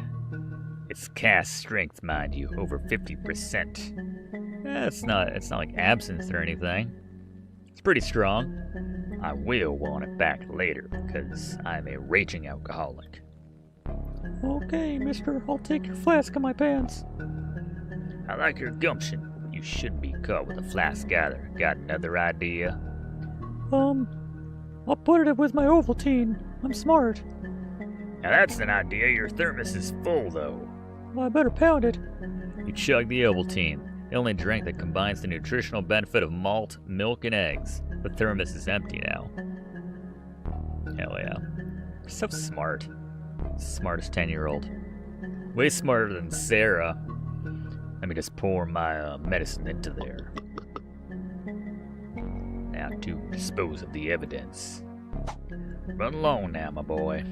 It's cast strength, mind you, over 50%. It's not like absinthe or anything. It's pretty strong. I will want it back later because I'm a raging alcoholic. Okay, mister, I'll take your flask of my pants. I like your gumption. You shouldn't be caught with a flask either. Got another idea? I'll put it with my Ovaltine. I'm smart. Now that's an idea. Your thermos is full, though. Well, I better pound it. You chug the Ovaltine, the only drink that combines the nutritional benefit of malt, milk, and eggs. The thermos is empty now. Hell yeah. You're so smart. Smartest 10-year-old. Way smarter than Sarah. Let me just pour my medicine into there. Now to dispose of the evidence. Run along now, my boy.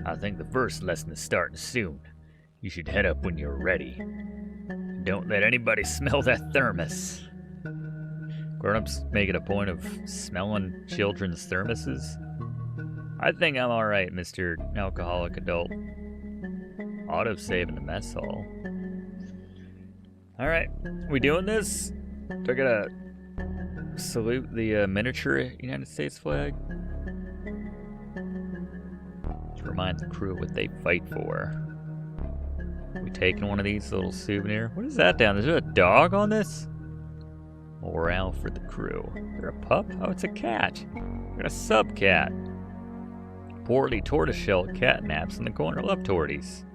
I think the first lesson is starting soon. You should head up when you're ready. Don't let anybody smell that thermos. Grown-ups make it a point of smelling children's thermoses? I think I'm alright, Mr. Alcoholic Adult. Autosave in the mess hall. Alright, we doing this? Do I gotta salute the miniature United States flag? To remind the crew what they fight for. We taking one of these little souvenir? What is that down? Is there a dog on this? Morale for the crew. Is there a pup? Oh, it's a cat. We got a sub cat. Poorly tortoiseshell cat naps in the corner. Love torties.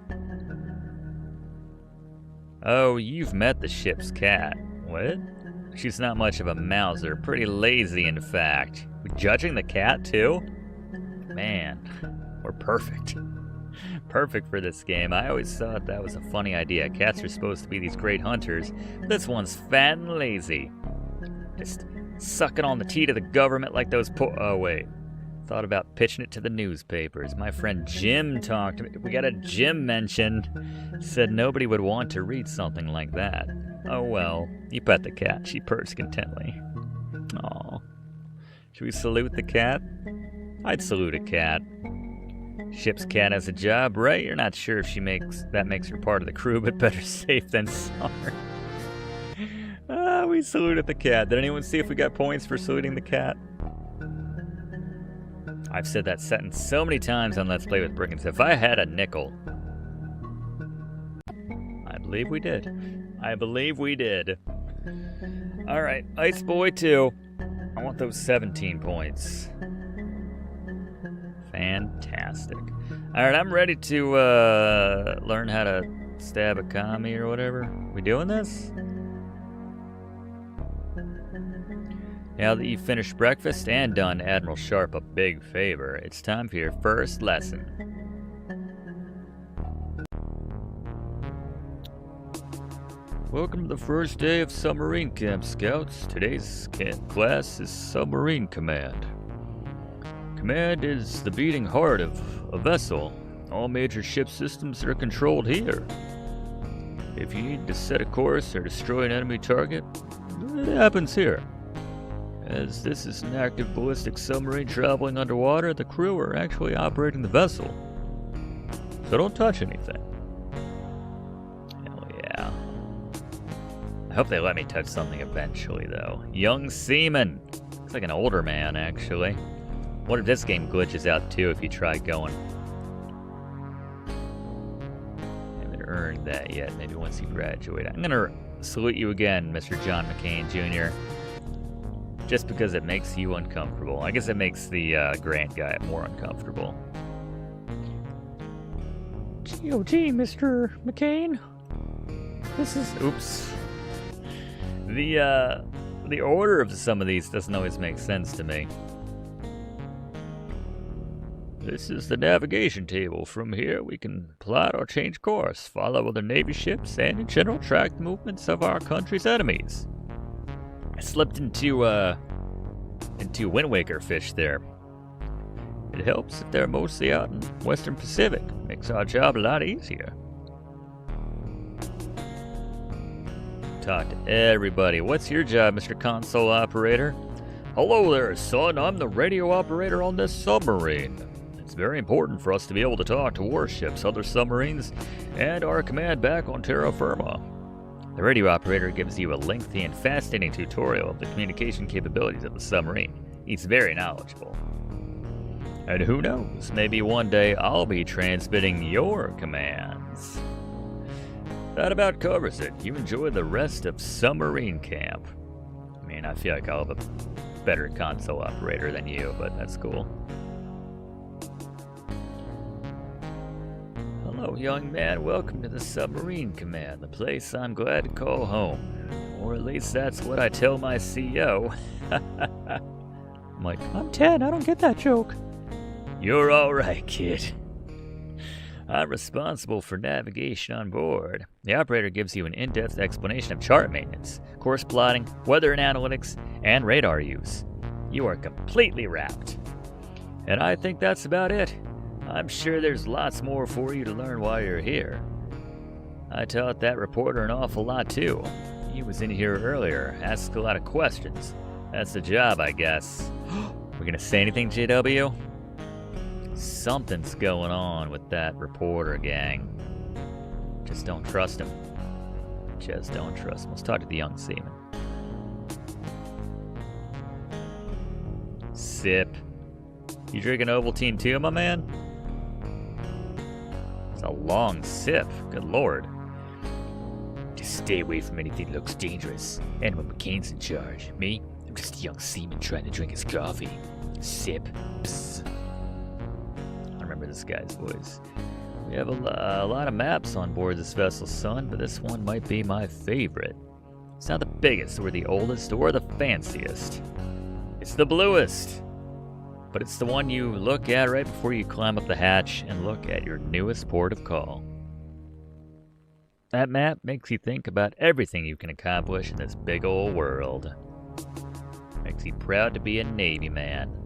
Oh, you've met the ship's cat. What? She's not much of a mouser. Pretty lazy, in fact. We judging the cat, too? Man, we're perfect. Perfect for this game. I always thought that was a funny idea. Cats are supposed to be these great hunters. This one's fat and lazy. Just sucking on the teat of the government like those oh, wait. Thought about pitching it to the newspapers. My friend Jim talked to me. We got a Jim mentioned. Said nobody would want to read something like that. Oh well. You pet the cat. She purrs contently. Aw. Should we salute the cat? I'd salute a cat. Ship's cat has a job, right? You're not sure if that makes her part of the crew, but better safe than sorry. We saluted the cat. Did anyone see if we got points for saluting the cat? I've said that sentence so many times on Let's Play with Brigands. If I had a nickel. I believe we did. Alright, Ice Boy 2. I want those 17 points. Fantastic. Alright, I'm ready to learn how to stab a commie or whatever. We doing this? Now that you've finished breakfast and done Admiral Sharp a big favor, it's time for your first lesson. Welcome to the first day of submarine camp, Scouts. Today's class is Submarine Command. Command is the beating heart of a vessel. All major ship systems are controlled here. If you need to set a course or destroy an enemy target, it happens here. As this is an active ballistic submarine traveling underwater, the crew are actually operating the vessel. So don't touch anything. Hell yeah. I hope they let me touch something eventually, though. Young seaman. Looks like an older man, actually. What if this game glitches out, too, if you try going? I haven't earned that yet. Maybe once you graduate. I'm gonna salute you again, Mr. John McCain, Jr. Just because it makes you uncomfortable. I guess it makes the Grant guy more uncomfortable. GOG, Mr. McCain. This is... Oops. The order of some of these doesn't always make sense to me. This is the navigation table. From here, we can plot or change course, follow other Navy ships, and in general track the movements of our country's enemies. I slipped into Wind Waker fish there. It helps if they're mostly out in Western Pacific. Makes our job a lot easier. Talk to everybody. What's your job, Mr. Console Operator? Hello there, son. I'm the radio operator on this submarine. It's very important for us to be able to talk to warships, other submarines, and our command back on terra firma. The radio operator gives you a lengthy and fascinating tutorial of the communication capabilities of the submarine. He's very knowledgeable. And who knows, maybe one day I'll be transmitting your commands. That about covers it. You enjoy the rest of submarine camp. I mean, I feel like I'll have a better console operator than you, but that's cool. Hello, young man. Welcome to the Submarine Command, the place I'm glad to call home. Or at least that's what I tell my CEO. I'm like, I'm 10, I don't get that joke. you're all right, kid. I'm responsible for navigation on board. The operator gives you an in-depth explanation of chart maintenance, course plotting, weather and analytics, and radar use. You are completely wrapped. And I think that's about it. I'm sure there's lots more for you to learn while you're here. I taught that reporter an awful lot too. He was in here earlier, asked a lot of questions. That's the job, I guess. We gonna say anything, JW? Something's going on with that reporter gang. Just don't trust him. Just don't trust him. Let's talk to the young seaman. Sip. You drinking Ovaltine too, my man? It's a long sip. Good lord. Just stay away from anything that looks dangerous. And when McCain's in charge, me, I'm just a young seaman trying to drink his coffee. Sip. Psst. I remember this guy's voice. We have a lot of maps on board this vessel, son, but this one might be my favorite. It's not the biggest, or the oldest, or the fanciest. It's the bluest. But it's the one you look at right before you climb up the hatch and look at your newest port of call. That map makes you think about everything you can accomplish in this big old world. Makes you proud to be a Navy man.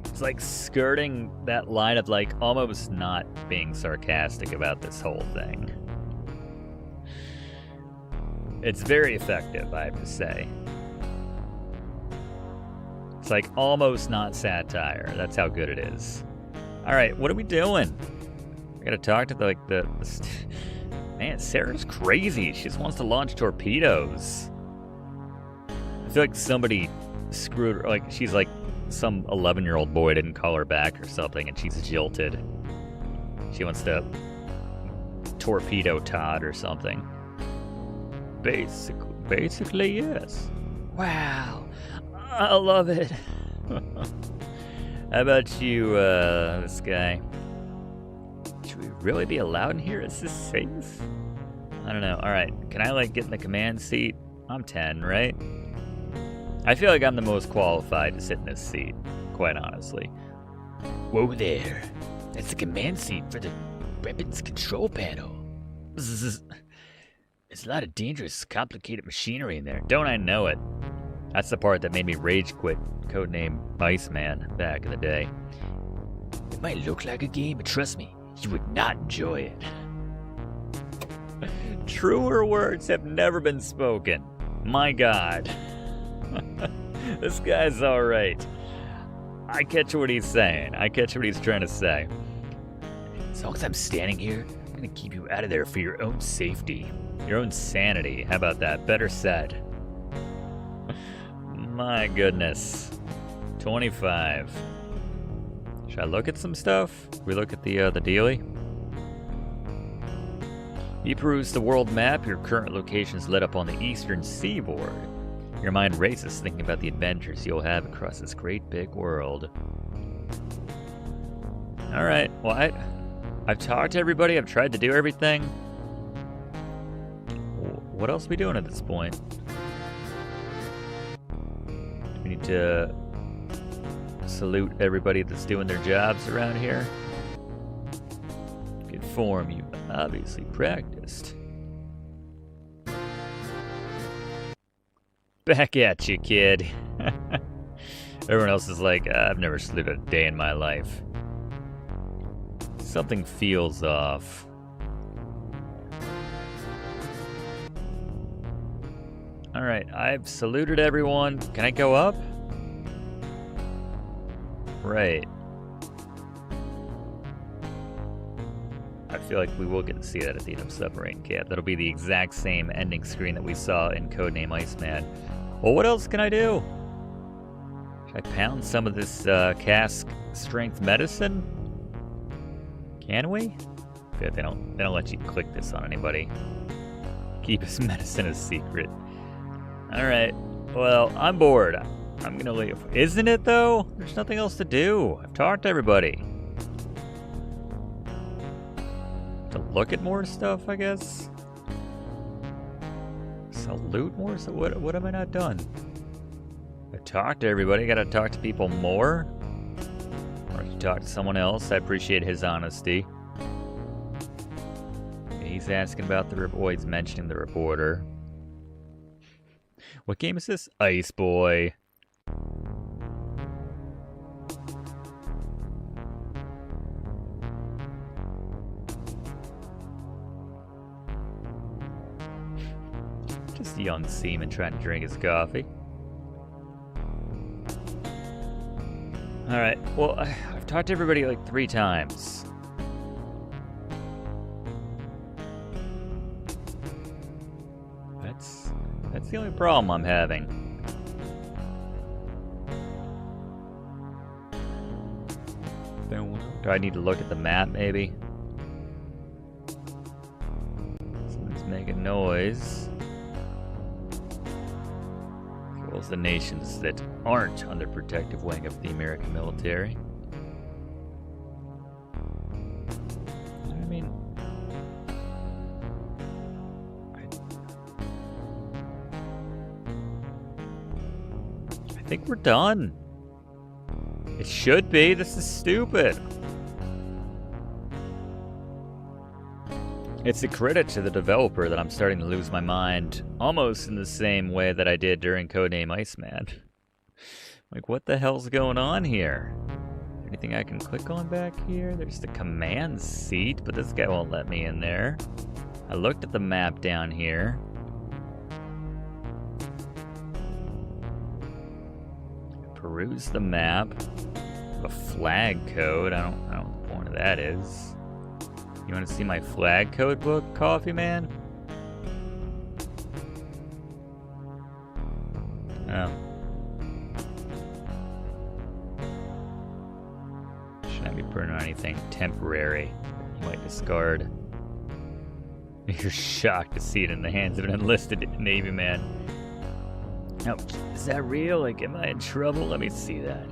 It's like skirting that line of like almost not being sarcastic about this whole thing. It's very effective, I have to say. It's like almost not satire. That's how good it is. All right, what are we doing? We gotta talk to the man, Sarah's crazy. She just wants to launch torpedoes. I feel like somebody screwed her. Like she's like some 11-year-old boy didn't call her back or something, and she's jilted. She wants to torpedo Todd or something. Basically, yes. Wow, I love it. How about you, this guy? Should we really be allowed in here? Is this safe? I don't know. Alright, can I, like, get in the command seat? I'm 10, right? I feel like I'm the most qualified to sit in this seat, quite honestly. Whoa there. That's the command seat for the weapons control panel. There's a lot of dangerous, complicated machinery in there. Don't I know it? That's the part that made me rage quit codename Iceman back in the day. It might look like a game, but trust me, you would not enjoy it. Truer words have never been spoken. My God. This guy's alright. I catch what he's saying. I catch what he's trying to say. As long as I'm standing here, I'm gonna keep you out of there for your own safety. Your own sanity. How about that? Better said. My goodness. 25. Should I look at some stuff? We look at the dealie? You peruse the world map. Your current location is lit up on the eastern seaboard. Your mind races thinking about the adventures you'll have across this great big world. Alright, well, I've talked to everybody. I've tried to do everything. What else are we doing at this point? We need to salute everybody that's doing their jobs around here. Good form, you obviously practiced. Back at you, kid. Everyone else is like, I've never saluted a day in my life. Something feels off. Alright, I've saluted everyone. Can I go up? Right. I feel like we will get to see that at the end of Submarine Camp. That'll be the exact same ending screen that we saw in Codename Iceman. Well, what else can I do? Should I pound some of this cask strength medicine? Can we? Yeah, they don't let you click this on anybody. Keep his medicine a secret. Alright. Well, I'm bored. I'm gonna leave. Isn't it though? There's nothing else to do. I've talked to everybody. To look at more stuff, I guess. Salute more? So what have I not done? I talked to everybody. Gotta talk to people more. Or to talk to someone else. I appreciate his honesty. He's asking about the report. He's mentioning the reporter. What game is this? Ice Boy. Just a young seaman trying to drink his coffee. Alright, well, I've talked to everybody like 3 times. That's the only problem I'm having. Do I need to look at the map, maybe? Someone's making noise. As well as the nations that aren't on the protective wing of the American military. I mean... I think we're done. It should be. This is stupid. It's a credit to the developer that I'm starting to lose my mind almost in the same way that I did during Codename Iceman. Like, what the hell's going on here? Anything I can click on back here? There's the command seat, but this guy won't let me in there. I looked at the map down here. Peruse the map. A flag code. I don't know what the point of that is. You want to see my flag code book, Coffee Man? Oh. Should not be putting on anything temporary. You might discard. You're shocked to see it in the hands of an enlisted Navy man. Oh, is that real? Like, am I in trouble? Let me see that.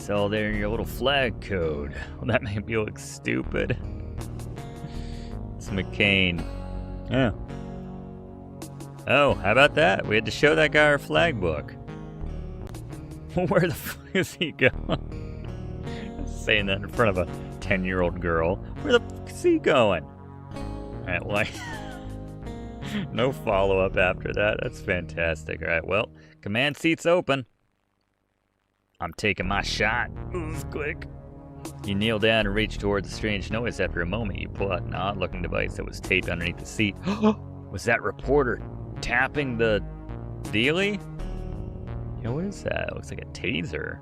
It's all there in your little flag code. Well, that made me look stupid. It's McCain. Yeah. Oh, how about that? We had to show that guy our flag book. Where the fuck is he going? Saying that in front of a 10-year-old girl. Where the fuck is he going? Alright, well, no follow-up after that. That's fantastic. Alright, well, command seat's open. I'm taking my shot. Ooh, this is quick. You kneel down and reach towards the strange noise. After a moment, you pull out an odd-looking device that was taped underneath the seat. Was that reporter tapping the dealie? You know, what is that? It looks like a taser.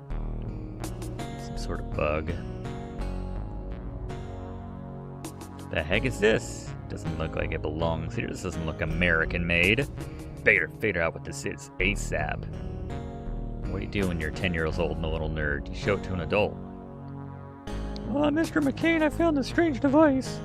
Some sort of bug. The heck is this? Doesn't look like it belongs here. This doesn't look American-made. Better figure out what this is ASAP. What do you do when you're 10 years old and a little nerd? You show it to an adult. Mr. McCain, I found this strange device.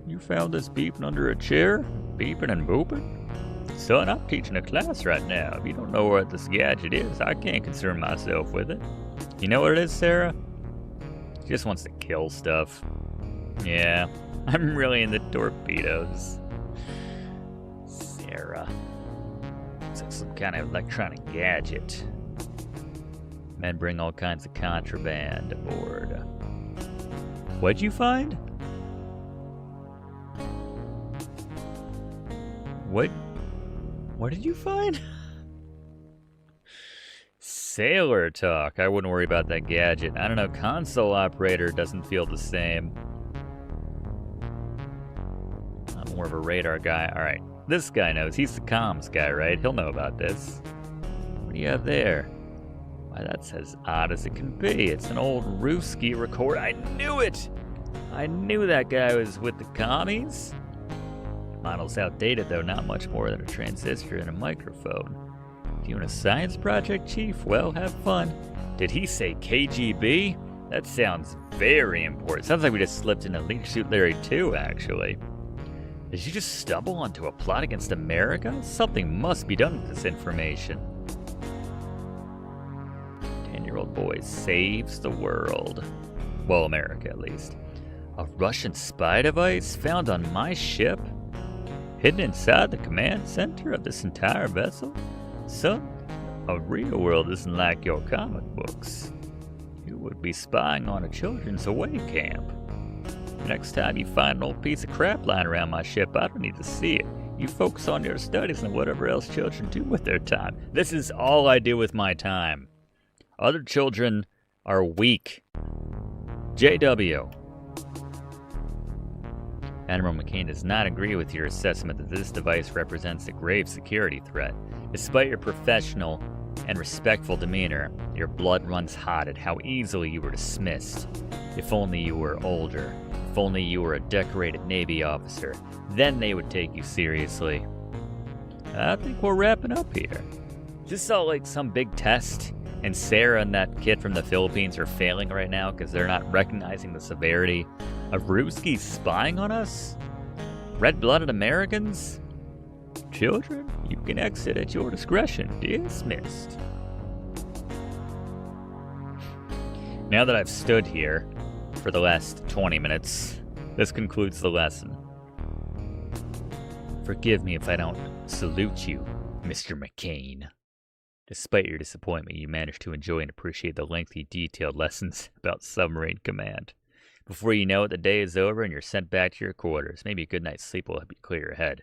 You found this beeping under a chair? Beeping and booping? Son, I'm teaching a class right now. If you don't know what this gadget is, I can't concern myself with it. You know what it is, Sarah? She just wants to kill stuff. Yeah, I'm really into torpedoes. Sarah. It's like some kind of electronic gadget. Men bring all kinds of contraband aboard. What'd you find? What did you find? Sailor talk. I wouldn't worry about that gadget. I don't know, console operator doesn't feel the same. I'm more of a radar guy. Alright, this guy knows. He's the comms guy, right? He'll know about this. What do you have there? Why, that's as odd as it can be. It's an old Ruski recorder. I knew it! I knew that guy was with the commies. Model's outdated, though, not much more than a transistor and a microphone. Doing a science project, Chief? Well, have fun. Did he say KGB? That sounds very important. Sounds like we just slipped into Leisure Suit Larry 2, actually. Did you just stumble onto a plot against America? Something must be done with this information. 10-year-old boy saves the world. Well, America, at least. A Russian spy device found on my ship? Hidden inside the command center of this entire vessel? Son, a real world isn't like your comic books. You would be spying on a children's away camp. Next time you find an old piece of crap lying around my ship, I don't need to see it. You focus on your studies and whatever else children do with their time. This is all I do with my time. Other children are weak. JW. Admiral McCain does not agree with your assessment that this device represents a grave security threat. Despite your professional and respectful demeanor, your blood runs hot at how easily you were dismissed. If only you were older. If only you were a decorated Navy officer. Then they would take you seriously. I think we're wrapping up here. Is this all like some big test? And Sarah and that kid from the Philippines are failing right now because they're not recognizing the severity of Ruski spying on us? Red-blooded Americans? Children, you can exit at your discretion. Dismissed. Now that I've stood here for the last 20 minutes, this concludes the lesson. Forgive me if I don't salute you, Mr. McCain. Despite your disappointment, you managed to enjoy and appreciate the lengthy, detailed lessons about submarine command. Before you know it, the day is over and you're sent back to your quarters. Maybe a good night's sleep will help you clear your head.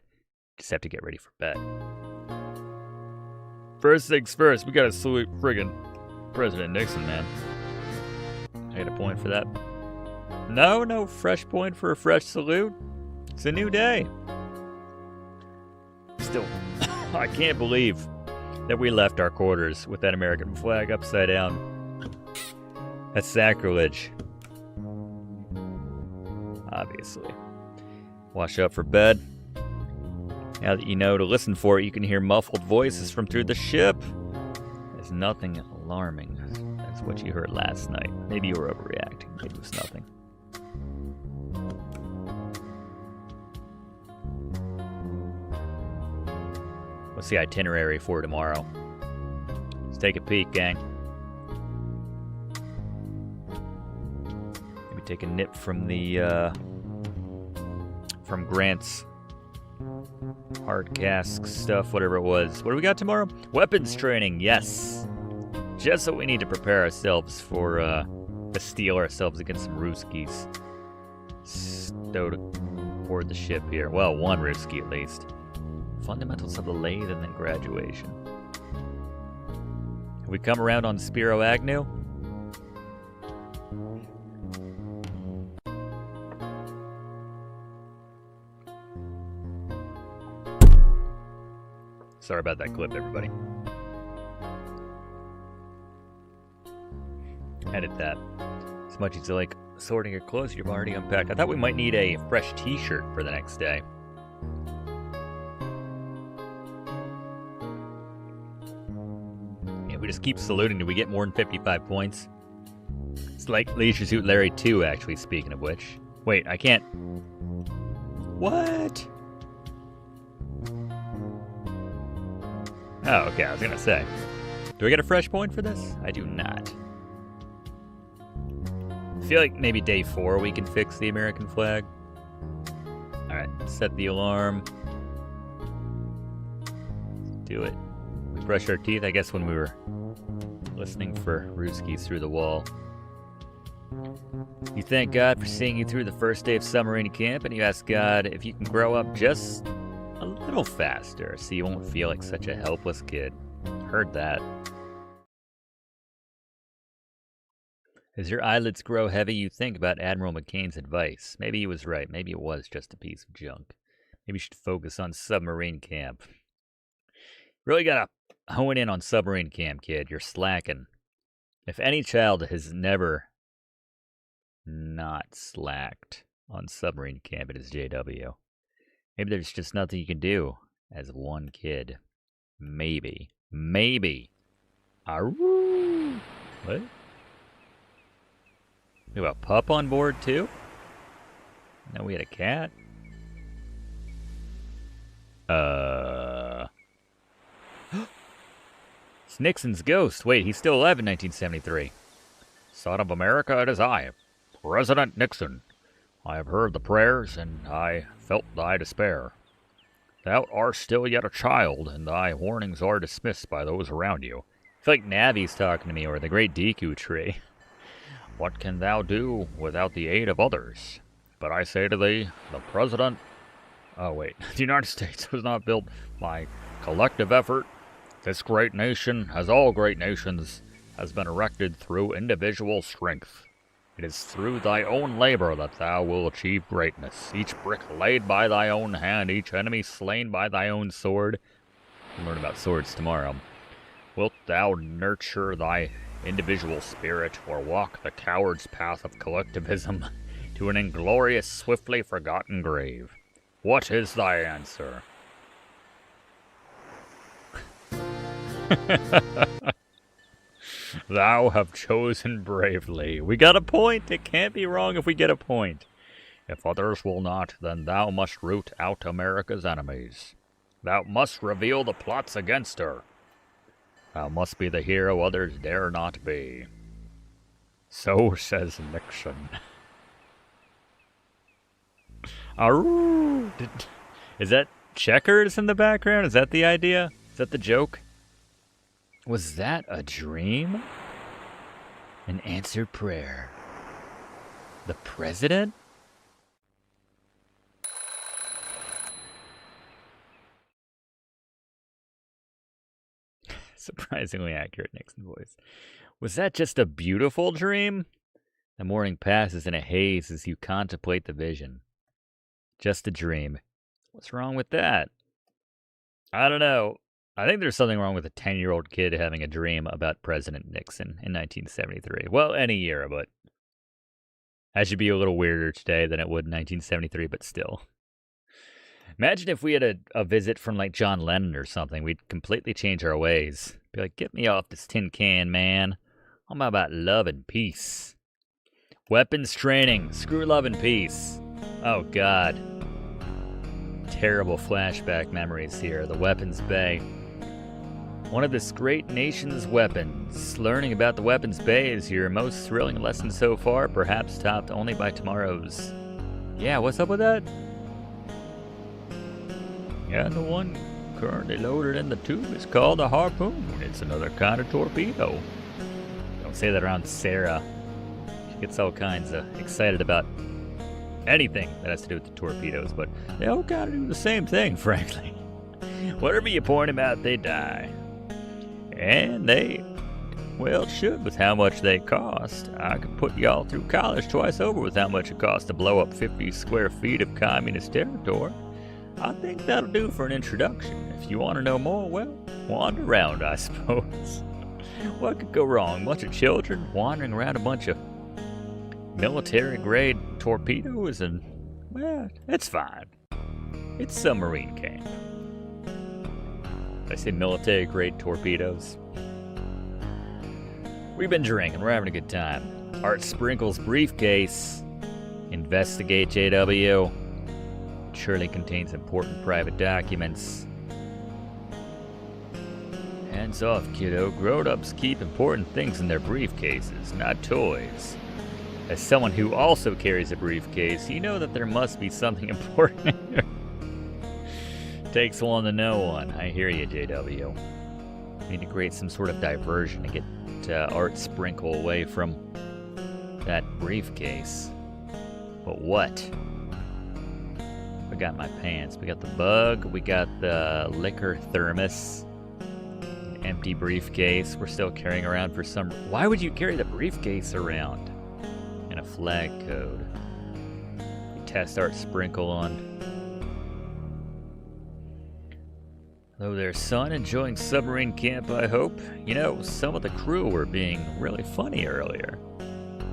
Just have to get ready for bed. First things first, we gotta salute friggin' President Nixon, man. I got a point for that. No fresh point for a fresh salute. It's a new day. Still, I can't believe that we left our quarters with that American flag upside down. That's sacrilege. Obviously. Wash up for bed. Now that you know to listen for it, you can hear muffled voices from through the ship. There's nothing alarming. That's what you heard last night. Maybe you were overreacting. Maybe it was nothing. What's the itinerary for tomorrow? Let's take a peek, gang. take a nip from the, from Grant's hard cask stuff, whatever it was. What do we got tomorrow? Weapons training, yes. Just what we need to prepare ourselves for, to steel ourselves against some Ruskies. Stowed aboard the ship here. Well, one Ruski at least. Fundamentals of the lathe and then graduation. Have we come around on Spiro Agnew? Sorry about that clip, everybody. Edit that. As much as you like sorting your clothes, you've already unpacked. I thought we might need a fresh t-shirt for the next day. Yeah, we just keep saluting. Do we get more than 55 points? It's like Leisure Suit Larry 2, actually, speaking of which. Wait, I can't... What? Oh, okay, I was gonna say. Do I get a fresh point for this? I do not. I feel like maybe day 4 we can fix the American flag. Alright, set the alarm. Do it. We brush our teeth, I guess, when we were listening for Ruskies through the wall. You thank God for seeing you through the first day of submarine camp, and you ask God if you can grow up just a little faster so you won't feel like such a helpless kid. Heard that. As your eyelids grow heavy, you think about Admiral McCain's advice. Maybe he was right. Maybe it was just a piece of junk. Maybe you should focus on submarine camp. Really gotta hone in on submarine camp, kid. You're slacking. If any child has never not slacked on submarine camp, it is JW. Maybe there's just nothing you can do as one kid. Maybe. Maybe. Arroo! What? We have a pup on board, too? No, we had a cat? It's Nixon's ghost. Wait, he's still alive in 1973. Son of America, it is I, President Nixon. I have heard the prayers, and I felt thy despair. Thou art still yet a child, and thy warnings are dismissed by those around you. I feel like Navi's talking to me, or the Great Deku Tree. What can thou do without the aid of others? But I say to thee, the President... Oh, wait. The United States was not built by collective effort. This great nation, as all great nations, has been erected through individual strength. It is through thy own labor that thou wilt achieve greatness. Each brick laid by thy own hand, each enemy slain by thy own sword. We'll learn about swords tomorrow. Wilt thou nurture thy individual spirit, or walk the coward's path of collectivism to an inglorious, swiftly forgotten grave? What is thy answer? Thou have chosen bravely. We got a point. It can't be wrong if we get a point. If others will not, then thou must root out America's enemies. Thou must reveal the plots against her. Thou must be the hero others dare not be. So says Nixon. Arroo! Is that checkers in the background? Is that the idea? Is that the joke? Was that a dream? An answered prayer? The president? Surprisingly accurate Nixon voice. Was that just a beautiful dream? The morning passes in a haze as you contemplate the vision. Just a dream. What's wrong with that? I don't know. I think there's something wrong with a 10-year-old kid having a dream about President Nixon in 1973. Well, any year, but that should be a little weirder today than it would in 1973, but still. Imagine if we had a visit from, like, John Lennon or something. We'd completely change our ways. Be like, get me off this tin can, man. I'm about love and peace. Weapons training. Screw love and peace. Oh, God. Terrible flashback memories here. The weapons bay. One of this great nation's weapons. Learning about the weapons bay is your most thrilling lesson so far, perhaps topped only by tomorrow's. Yeah, what's up with that? Yeah, the one currently loaded in the tube is called a harpoon. It's another kind of torpedo. Don't say that around Sarah. She gets all kinds of excited about anything that has to do with the torpedoes, but they all kind of do the same thing, frankly. Whatever you point them at, they die. And they, well, should with how much they cost. I could put y'all through college twice over with how much it costs to blow up 50 square feet of communist territory. I think that'll do for an introduction. If you want to know more, well, wander around, I suppose. What could go wrong? Bunch of children wandering around a bunch of military-grade torpedoes and, well, it's fine. It's submarine camp. Did I say military-grade torpedoes? We've been drinking. We're having a good time. Art Sprinkle's briefcase. Investigate, JW. Surely contains important private documents. Hands off, kiddo. Grown-ups keep important things in their briefcases, not toys. As someone who also carries a briefcase, you know that there must be something important in there. Takes one to know one. I hear you, JW. Need to create some sort of diversion to get Art Sprinkle away from that briefcase. But what? We got my pants. We got the bug. We got the liquor thermos. An empty briefcase. We're still carrying around for some... Why would you carry the briefcase around? And a flag code. We test Art Sprinkle on... Hello there, son. Enjoying submarine camp, I hope. You know, some of the crew were being really funny earlier.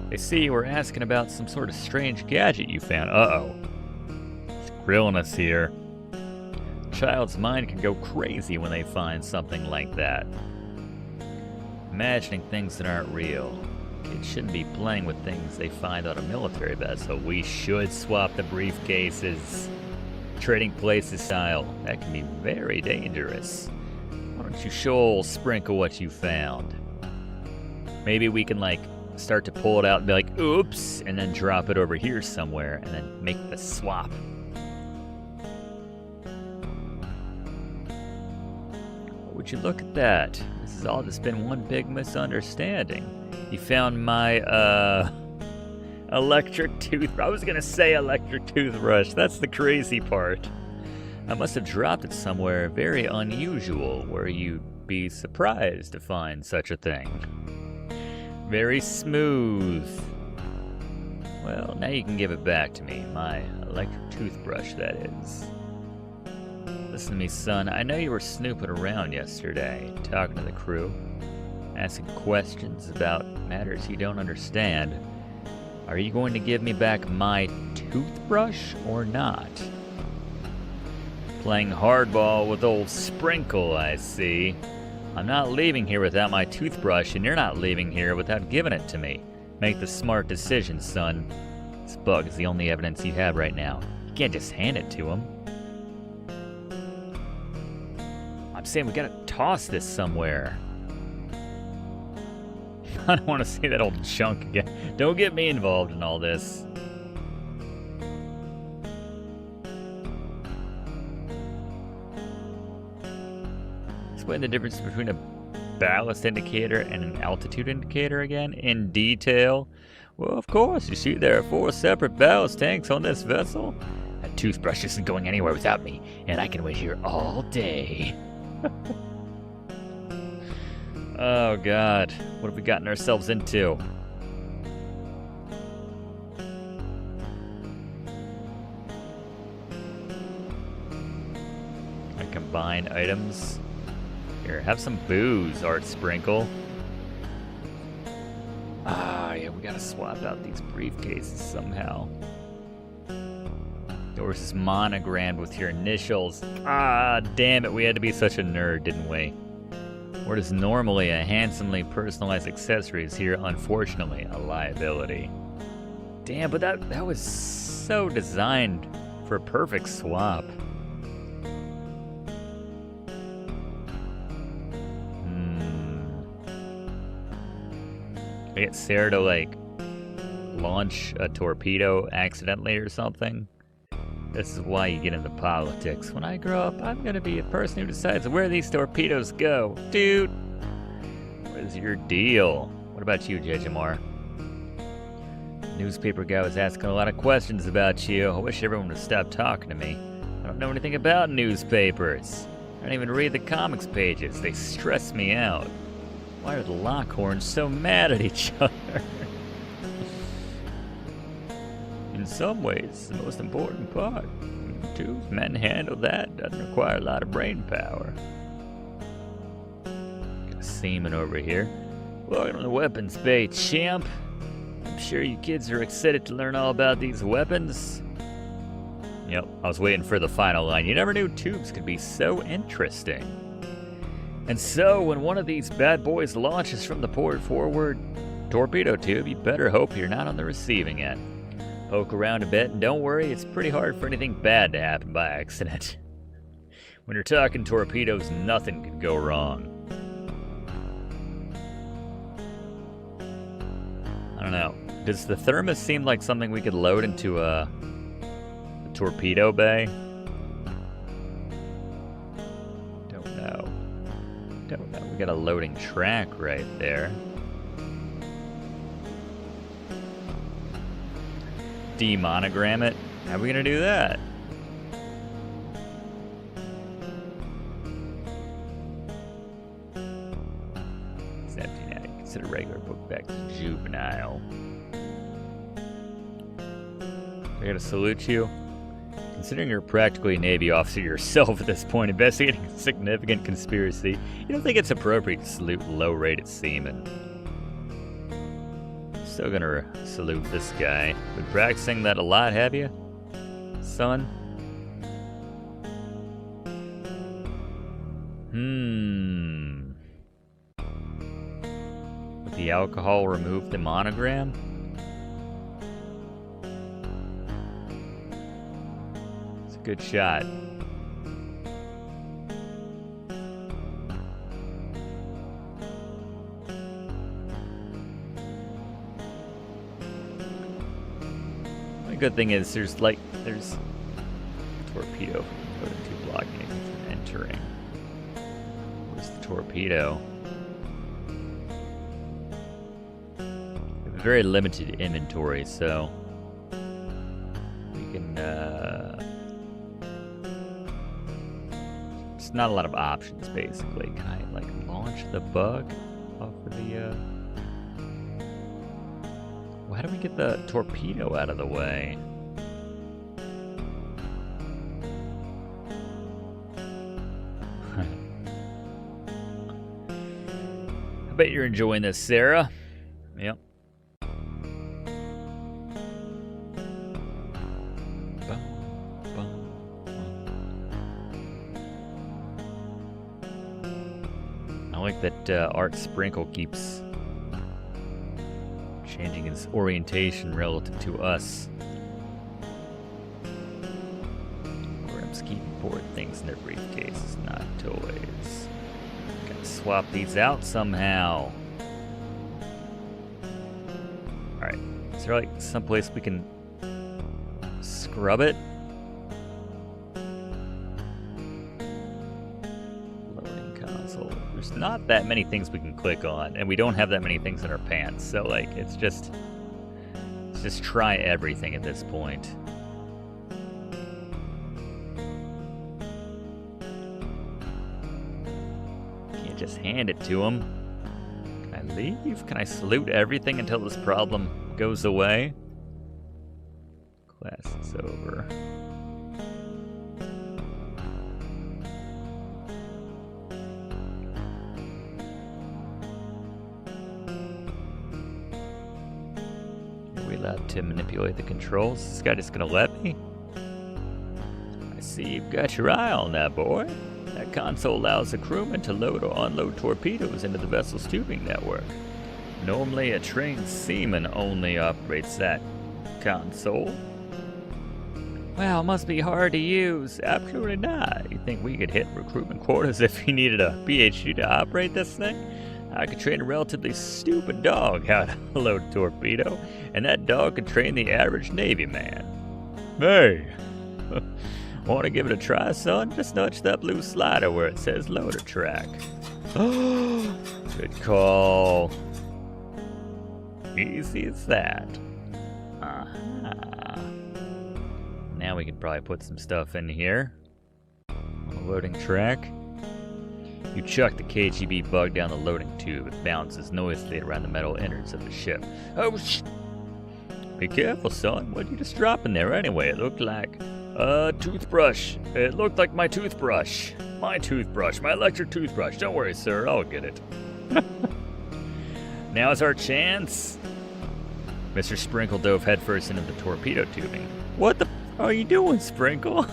They see you were asking about some sort of strange gadget you found. Uh-oh. It's grilling us here. A child's mind can go crazy when they find something like that. Imagining things that aren't real. Kids shouldn't be playing with things they find on a military vessel. We should swap the briefcases. Trading places style. That can be very dangerous. Why don't you show old Sprinkle what you found? Maybe we can, like, start to pull it out and be like, oops, and then drop it over here somewhere, and then make the swap. Would you look at that? This has all just been one big misunderstanding. You found my, electric toothbrush. I was gonna say electric toothbrush. That's the crazy part. I must have dropped it somewhere very unusual where you'd be surprised to find such a thing. Very smooth. Well, now you can give it back to me. My electric toothbrush, that is. Listen to me, son. I know you were snooping around yesterday, talking to the crew, asking questions about matters you don't understand. Are you going to give me back my toothbrush or not? Playing hardball with old Sprinkle, I see. I'm not leaving here without my toothbrush, and you're not leaving here without giving it to me. Make the smart decision, son. This bug is the only evidence you have right now. You can't just hand it to him. I'm saying we gotta toss this somewhere. I don't want to see that old junk again. Don't get me involved in all this. Explain the difference between a ballast indicator and an altitude indicator again in detail. Well, of course. You see, there are 4 separate ballast tanks on this vessel. That toothbrush isn't going anywhere without me, and I can wait here all day. Oh, God. What have we gotten ourselves into? I combine items. Here, have some booze, Art Sprinkle. Ah, yeah, we gotta swap out these briefcases somehow. Yours is monogrammed with your initials. Ah, damn it, we had to be such a nerd, didn't we? What is normally a handsomely personalized accessory is here, unfortunately, a liability. Damn, but that was so designed for a perfect swap. I get Sarah to, like, launch a torpedo accidentally or something. This is why you get into politics. When I grow up, I'm gonna be a person who decides where these torpedoes go. Dude, what is your deal? What about you, Jejamar? Newspaper guy was asking a lot of questions about you. I wish everyone would stop talking to me. I don't know anything about newspapers. I don't even read the comics pages. They stress me out. Why are the Lockhorns so mad at each other? In some ways, the most important part. Two men handle that. Doesn't require a lot of brain power. Got a seaman over here. Welcome to the weapons bay, champ. I'm sure you kids are excited to learn all about these weapons. Yep, I was waiting for the final line. You never knew tubes could be so interesting. And so, when one of these bad boys launches from the port forward torpedo tube, you better hope you're not on the receiving end. Poke around a bit, and don't worry, it's pretty hard for anything bad to happen by accident. When you're talking torpedoes, nothing could go wrong. I don't know. Does the thermos seem like something we could load into a torpedo bay? Don't know. We got a loading track right there. Demonogram it? How are we gonna do that? It's empty now. Consider regular book back to juvenile. I gotta salute you. Considering you're practically a Navy officer yourself at this point, investigating a significant conspiracy, you don't think it's appropriate to salute low-rated seamen. Still gonna salute this guy. Been practicing that a lot, have you, son? Would the alcohol remove the monogram? It's a good shot. Good thing is there's torpedo to block anything from entering. Where's the torpedo? We have a very limited inventory, so we can it's not a lot of options basically. Can I like launch the bug off of the how do we get the torpedo out of the way? I bet you're enjoying this, Sarah. Yep. I like that Art Sprinkle keeps changing his orientation relative to us. Grim's keep important things in their briefcases, not toys. Gotta swap these out somehow. Alright, is there like someplace we can scrub it? Loading console. There's not that many things we can click on, and we don't have that many things in our pants, so like let's just try everything at this point. Can't just hand it to him. Can I leave? Can I salute everything until this problem goes away? Class is over. Allowed to manipulate the controls. Is this guy just gonna let me? I see you've got your eye on that, boy. That console allows the crewman to load or unload torpedoes into the vessel's tubing network. Normally, a trained seaman only operates that console. Wow, it must be hard to use. Absolutely not. You think we could hit recruitment quotas if you needed a PhD to operate this thing? I could train a relatively stupid dog how to load a torpedo, and that dog could train the average Navy man. Hey, want to give it a try, son? Just touch that blue slider where it says loader track. Good call. Easy as that. Now we can probably put some stuff in here. On the loading track. You chuck the KGB bug down the loading tube. It bounces noisily around the metal innards of the ship. Oh, be careful, son. What did you just drop in there anyway? It looked like a toothbrush. It looked like my toothbrush. My toothbrush. My electric toothbrush. Don't worry, sir. I'll get it. Now's our chance. Mr. Sprinkle dove headfirst into the torpedo tubing. What the are you doing, Sprinkle?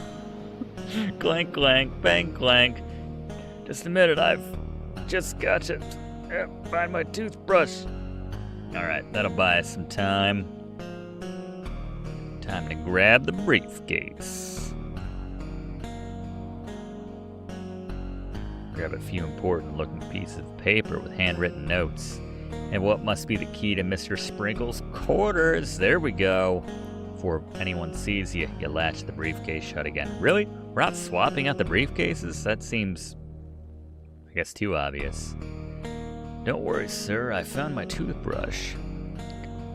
Clank, clank, bang, clank. Just a minute, I've just got to find my toothbrush. Alright, that'll buy us some time. Time to grab the briefcase. Grab a few important looking pieces of paper with handwritten notes. And what must be the key to Mr. Sprinkle's quarters? There we go. Before anyone sees you, you latch the briefcase shut again. Really? We're not swapping out the briefcases? That seems, I guess, too obvious. Don't worry, sir. I found my toothbrush.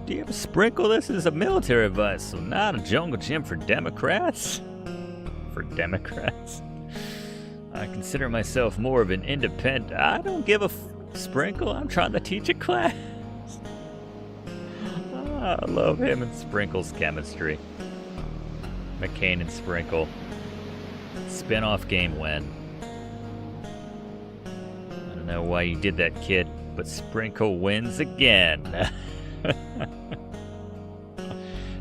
Do you have a Sprinkle? This is a military advice, so not a jungle gym for Democrats? For Democrats? I consider myself more of an independent. I don't give a Sprinkle. I'm trying to teach a class. I love him and Sprinkle's chemistry. McCain and Sprinkle. Spin-off game win. I don't know why you did that, kid, but Sprinkle wins again.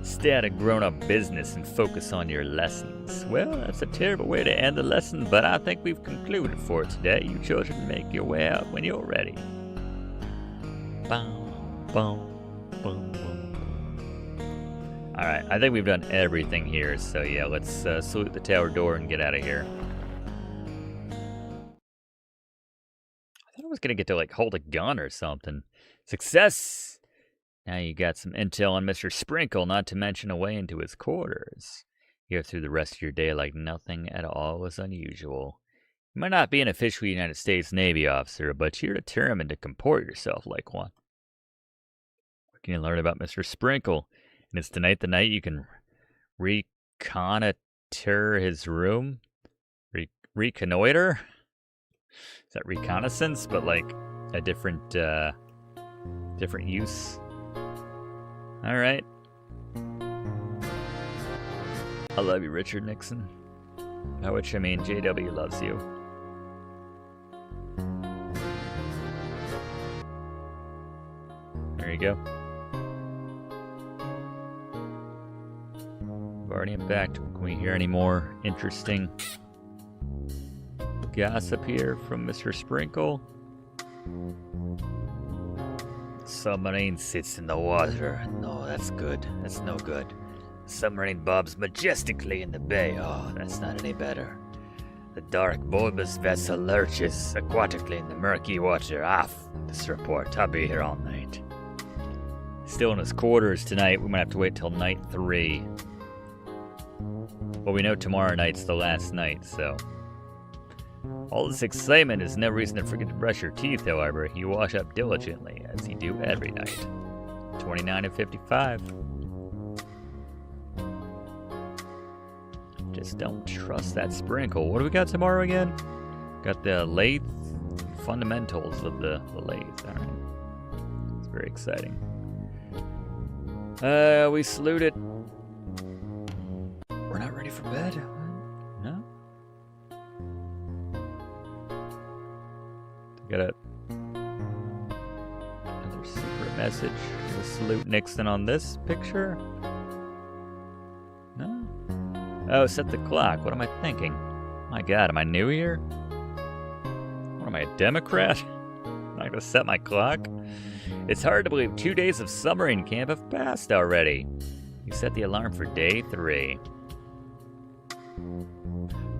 Stay out of grown-up business and focus on your lessons. Well, that's a terrible way to end the lesson, but I think we've concluded for today. You children make your way out when you're ready. Boom, boom, boom, boom. Alright, I think we've done everything here, so yeah, let's salute the tower door and get out of here. I thought I was gonna get to, like, hold a gun or something. Success! Now you got some intel on Mr. Sprinkle, not to mention a way into his quarters. You're through the rest of your day like nothing at all was unusual. You might not be an official United States Navy officer, but you're determined to comport yourself like one. What can you learn about Mr. Sprinkle? And is tonight the night you can reconnoiter his room? Reconnoiter? Is that reconnaissance, but like a different use? All right. I love you, Richard Nixon. By which I mean JW loves you. There you go. We've already unpacked. Can we hear any more interesting gossip here from Mr. Sprinkle? Submarine sits in the water. No, that's good. That's no good. Submarine bobs majestically in the bay. Oh, that's not any better. The dark, bulbous vessel lurches aquatically in the murky water. Off this report. I'll be here all night. Still in his quarters tonight. We might have to wait till night 3. Well, we know tomorrow night's the last night, so... All this excitement is no reason to forget to brush your teeth, however. You wash up diligently, as you do every night. 29 and 55. Just don't trust that Sprinkle. What do we got tomorrow again? Got the lathe fundamentals of the lathe. All right. It's very exciting. We saluted. We're not ready for bed? No? Got another secret message. We'll salute Nixon on this picture. No? Oh, set the clock. What am I thinking? My God, am I new here? What am I, a Democrat? I'm not gonna set my clock? It's hard to believe 2 days of submarine camp have passed already. You set the alarm for day 3.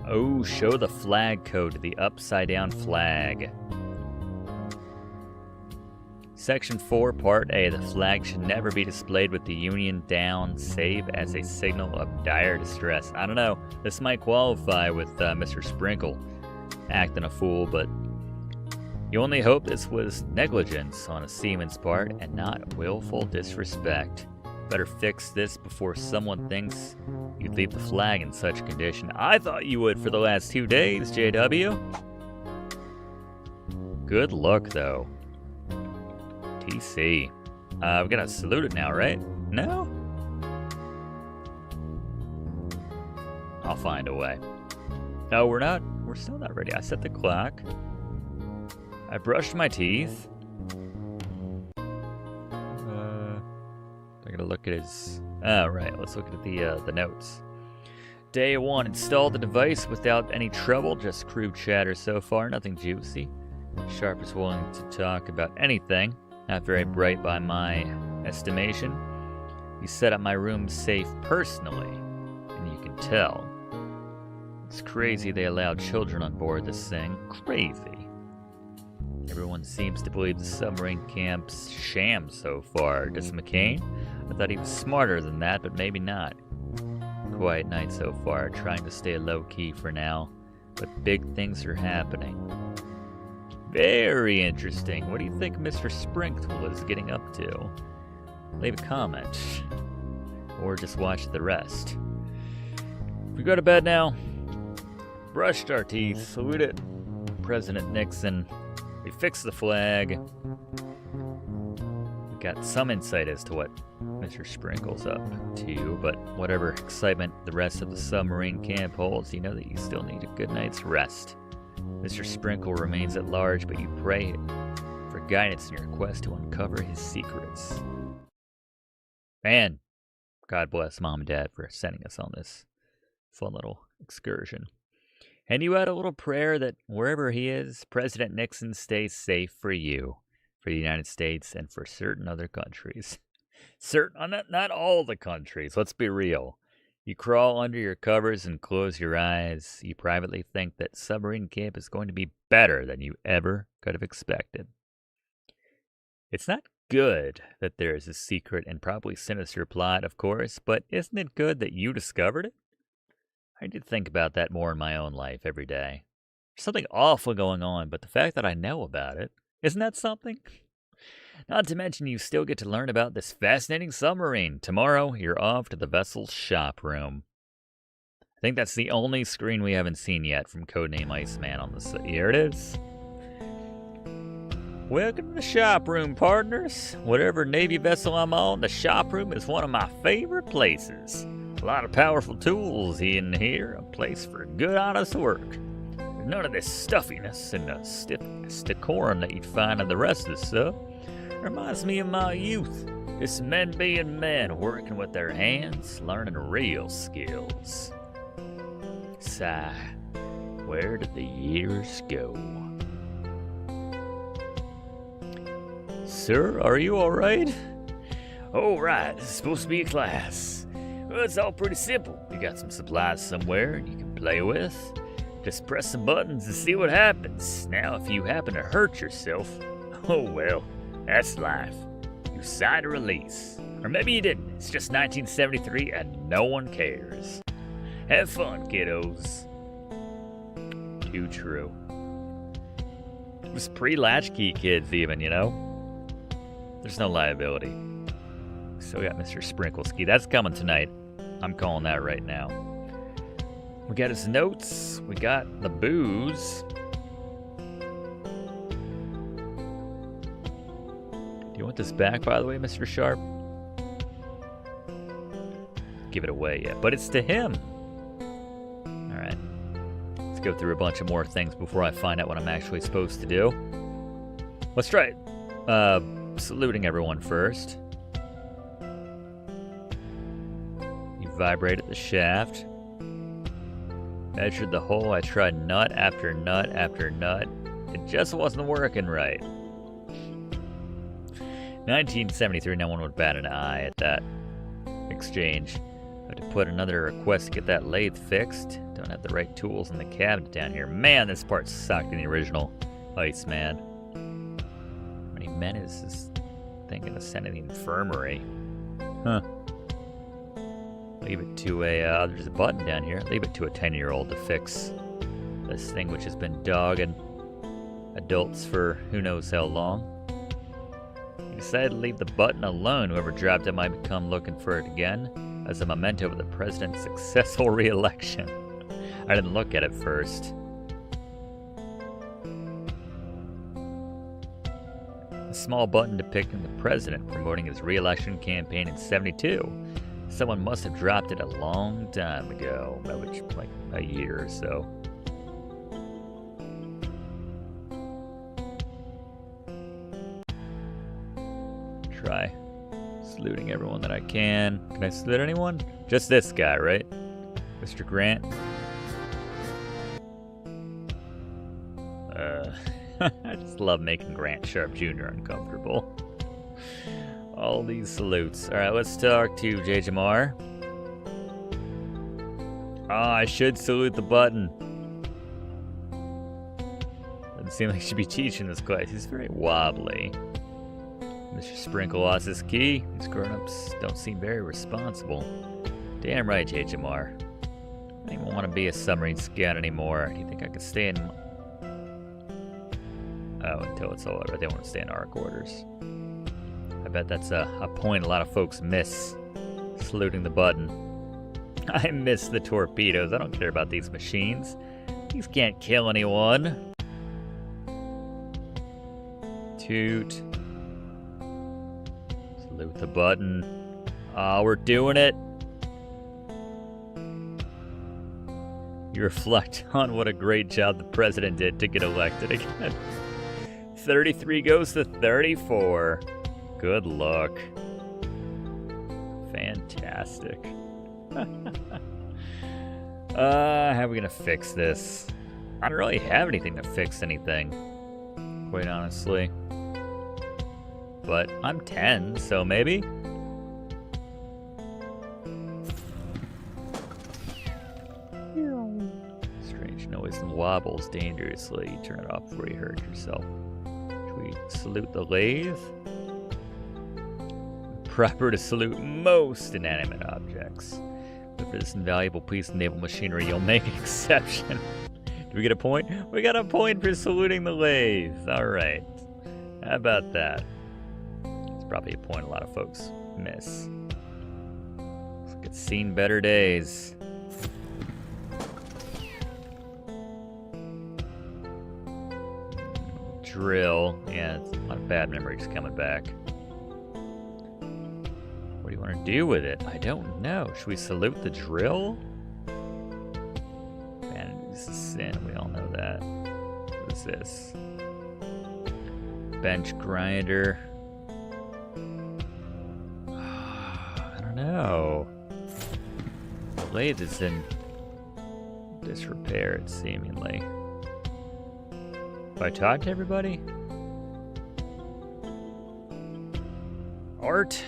Oh, show the flag code to the upside down flag. Section 4, Part A. The flag should never be displayed with the Union down, save as a signal of dire distress. I don't know. This might qualify with Mr. Sprinkle acting a fool, but you only hope this was negligence on a seaman's part and not willful disrespect. Better fix this before someone thinks you'd leave the flag in such condition. I thought you would for the last 2 days, JW. Good luck, though. TC. We're gonna salute it now, right? No? I'll find a way. No, we're not. We're still not ready. I set the clock. I brushed my teeth. I gotta look at his... Oh, right. Let's look at the notes. Day 1. Install the device without any trouble. Just crew chatter so far. Nothing juicy. Sharp is willing to talk about anything. Not very bright by my estimation. He set up my room safe personally, and you can tell. It's crazy they allowed children on board this thing. Crazy. Everyone seems to believe the submarine camp's sham so far. Does McCain? I thought he was smarter than that, but maybe not. Quiet night so far, trying to stay low-key for now, but big things are happening. Very interesting. What do you think Mr. Sprinkle is getting up to? Leave a comment. Or just watch the rest. We go to bed now. Brushed our teeth. Saluted President Nixon. We fixed the flag. We got some insight as to what Mr. Sprinkle's up to, but whatever excitement the rest of the submarine camp holds, you know that you still need a good night's rest. Mr. Sprinkle remains at large, but you pray for guidance in your quest to uncover his secrets. Man, God bless Mom and Dad for sending us on this fun little excursion. And you add a little prayer that wherever he is, President Nixon stays safe for you, for the United States, and for certain other countries. Not all the countries, let's be real. You crawl under your covers and close your eyes. You privately think that submarine camp is going to be better than you ever could have expected. It's not good that there is a secret and probably sinister plot, of course, but isn't it good that you discovered it? I need to think about that more in my own life every day. There's something awful going on, but the fact that I know about it, isn't that something? Not to mention you still get to learn about this fascinating submarine. Tomorrow, you're off to the vessel's shop room. I think that's the only screen we haven't seen yet from Codename Iceman on the... Here it is. Welcome to the shop room, partners. Whatever Navy vessel I'm on, the shop room is one of my favorite places. A lot of powerful tools in here, a place for good, honest work. There's none of this stuffiness and the stiff decorum that you'd find in the rest of the stuff. Reminds me of my youth. Just men being men, working with their hands, learning real skills. Sigh, where did the years go? Sir, are you alright? Oh, right, this is supposed to be a class. Well, it's all pretty simple. You got some supplies somewhere you can play with. Just press some buttons and see what happens. Now, if you happen to hurt yourself, oh well. That's life. You signed a release. Or maybe you didn't. It's just 1973 and no one cares. Have fun, kiddos. Too true. It was pre-latchkey kids even, you know? There's no liability. Still got Mr. Sprinkleski. That's coming tonight. I'm calling that right now. We got his notes. We got the booze. Do you want this back, by the way, Mr. Sharp? Give it away yet, but it's to him. All right. Let's go through a bunch of more things before I find out what I'm actually supposed to do. Let's try it. Saluting everyone first. You vibrated the shaft. Measured the hole. I tried nut after nut after nut. It just wasn't working right. 1973, no one would bat an eye at that exchange. I had to put another request to get that lathe fixed. Don't have the right tools in the cabinet down here. Man, this part sucked in the original Iceman. How many men is this thinking of sending the infirmary. Huh. Leave it to a, there's a button down here. Leave it to a 10-year-old to fix this thing which has been dogging adults for who knows how long. He decided to leave the button alone. Whoever dropped it might come looking for it again as a memento of the president's successful re-election. I didn't look at it first. A small button depicting the president promoting his re-election campaign in '72. Someone must have dropped it a long time ago, which like a year or so. Try saluting everyone that I can. Can I salute anyone? Just this guy, right? Mr. Grant. I just love making Grant Sharp Jr. uncomfortable. All these salutes. Alright, let's talk to JJMR. I should salute the button. Doesn't seem like he should be teaching this class. He's very wobbly. Mr. Sprinkle lost his key. These grown-ups don't seem very responsible. Damn right, JJMR. I don't even want to be a submarine scout anymore. Do you think I could stay in... Oh, until it's all over. They want to stay in our quarters. I bet that's a point a lot of folks miss. Saluting the button. I miss the torpedoes. I don't care about these machines. These can't kill anyone. Toot. Salute the button. Oh, we're doing it. You reflect on what a great job the president did to get elected again. 33 goes to 34. Good luck. Fantastic. How are we gonna fix this? I don't really have anything to fix anything, quite honestly. But I'm 10, so maybe? Strange noise and wobbles dangerously. Turn it off before you hurt yourself. Should we salute the lathe? Proper to salute most inanimate objects. But for this invaluable piece of naval machinery, you'll make an exception. Do we get a point? We got a point for saluting the lathe. Alright. How about that? It's probably a point a lot of folks miss. Looks like it's seen better days. Drill. Yeah, it's a lot of bad memories coming back. What do you want to do with it? I don't know. Should we salute the drill? Vanity is a sin. We all know that. What is this? Bench grinder. I don't know. The lathe is in disrepair, seemingly. Have I talked to everybody? Art?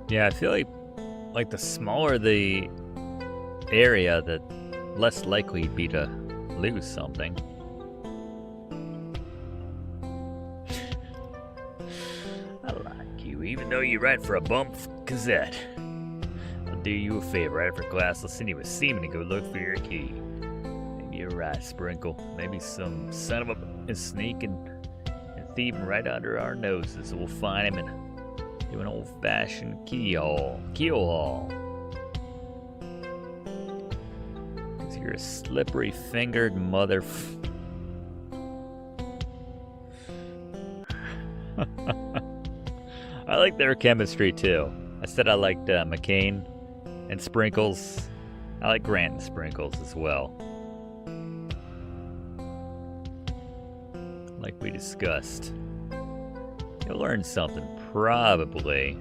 Yeah, I feel like the smaller the area, the less likely you'd be to lose something. I like you, even though you write for a bump gazette. I'll do you a favor. After class, I'll send you a seaman to go look for your key. Maybe you're right, Sprinkle. Maybe some son of a is sneaking and thieving right under our noses, so we'll find him and do an old-fashioned keel haul. Cause you're a slippery-fingered mother. I like their chemistry too. I said I liked McCain and Sprinkles. I like Grant and Sprinkles as well. Like we discussed. You'll learn something, probably.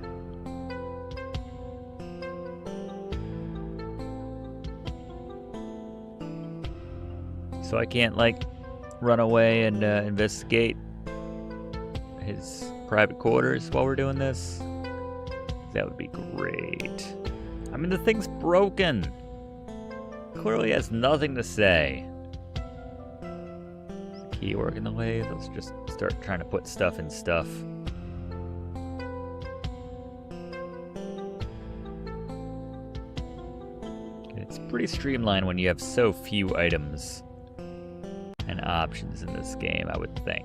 So I can't, like, run away and investigate his private quarters while we're doing this? That would be great. I mean, the thing's broken. Clearly has nothing to say. Is the key working the lathe? Let's just start trying to put stuff in stuff. It's pretty streamlined when you have so few items and options in this game, I would think.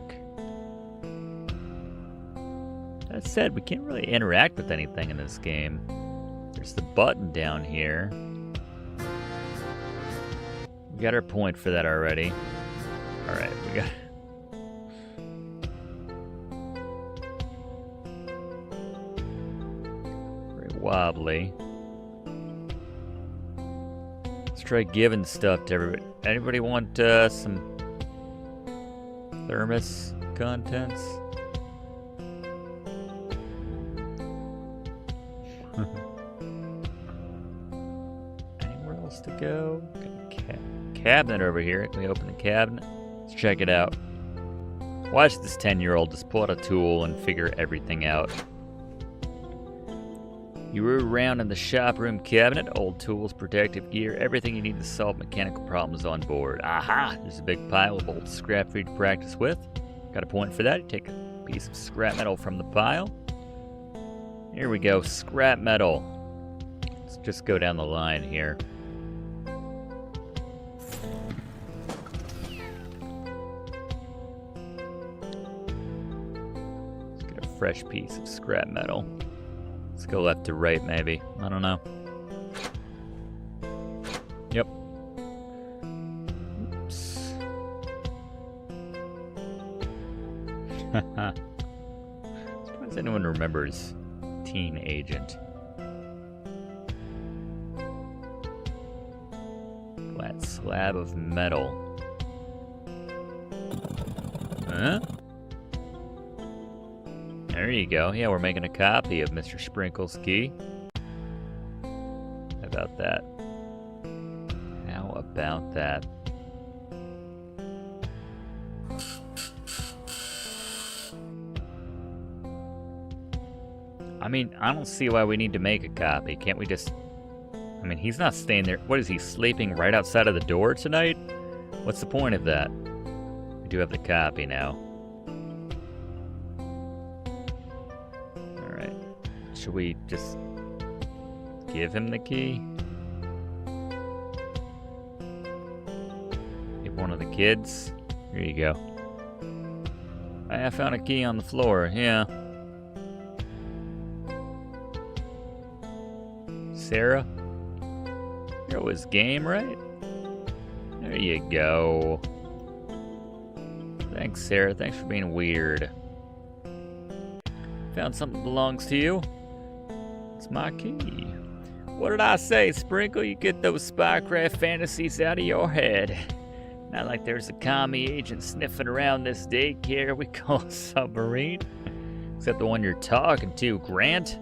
That said, we can't really interact with anything in this game. There's the button down here. We got our point for that already. Alright, we got... Very wobbly. Let's try giving stuff to everybody. Anybody want some thermos contents? Anywhere else to go? Got a cabinet over here. Can we open the cabinet? Let's check it out. Watch this 10-year-old just pull out a tool and figure everything out. You root around in the shop room cabinet, old tools, protective gear, everything you need to solve mechanical problems on board. Aha! There's a big pile of old scrap for you to practice with. Got a point for that. You take a piece of scrap metal from the pile. Here we go, scrap metal. Let's just go down the line here. Let's get a fresh piece of scrap metal. Let's go left to right, maybe. I don't know. Yep. Oops. Surprised anyone remembers Teen Agent. Flat slab of metal. Huh? There you go. Yeah, we're making a copy of Mr. Sprinkle's key. How about that? How about that? I mean, I don't see why we need to make a copy. Can't we just... I mean, he's not staying there. What is he, sleeping right outside of the door tonight? What's the point of that? We do have the copy now. Alright. Should we just give him the key? Give one of the kids? Here you go. I found a key on the floor, yeah. Sarah? You're always game, right? There you go. Thanks, Sarah. Thanks for being weird. Found something that belongs to you. It's my key. What did I say, Sprinkle? You get those spycraft fantasies out of your head. Not like there's a commie agent sniffing around this daycare we call a submarine. Except the one you're talking to, Grant.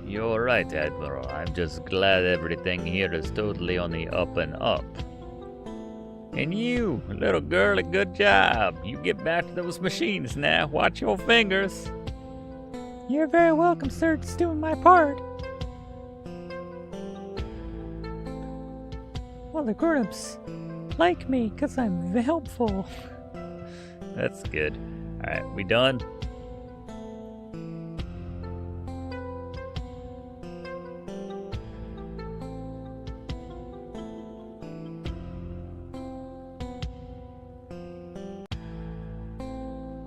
You're right, Admiral. I'm just glad everything here is totally on the up and up. And you, little girlie, good job. You get back to those machines now. Watch your fingers. You're very welcome, sir. Just doing my part. Well, the grown-ups like me because I'm helpful. That's good. Alright, we done?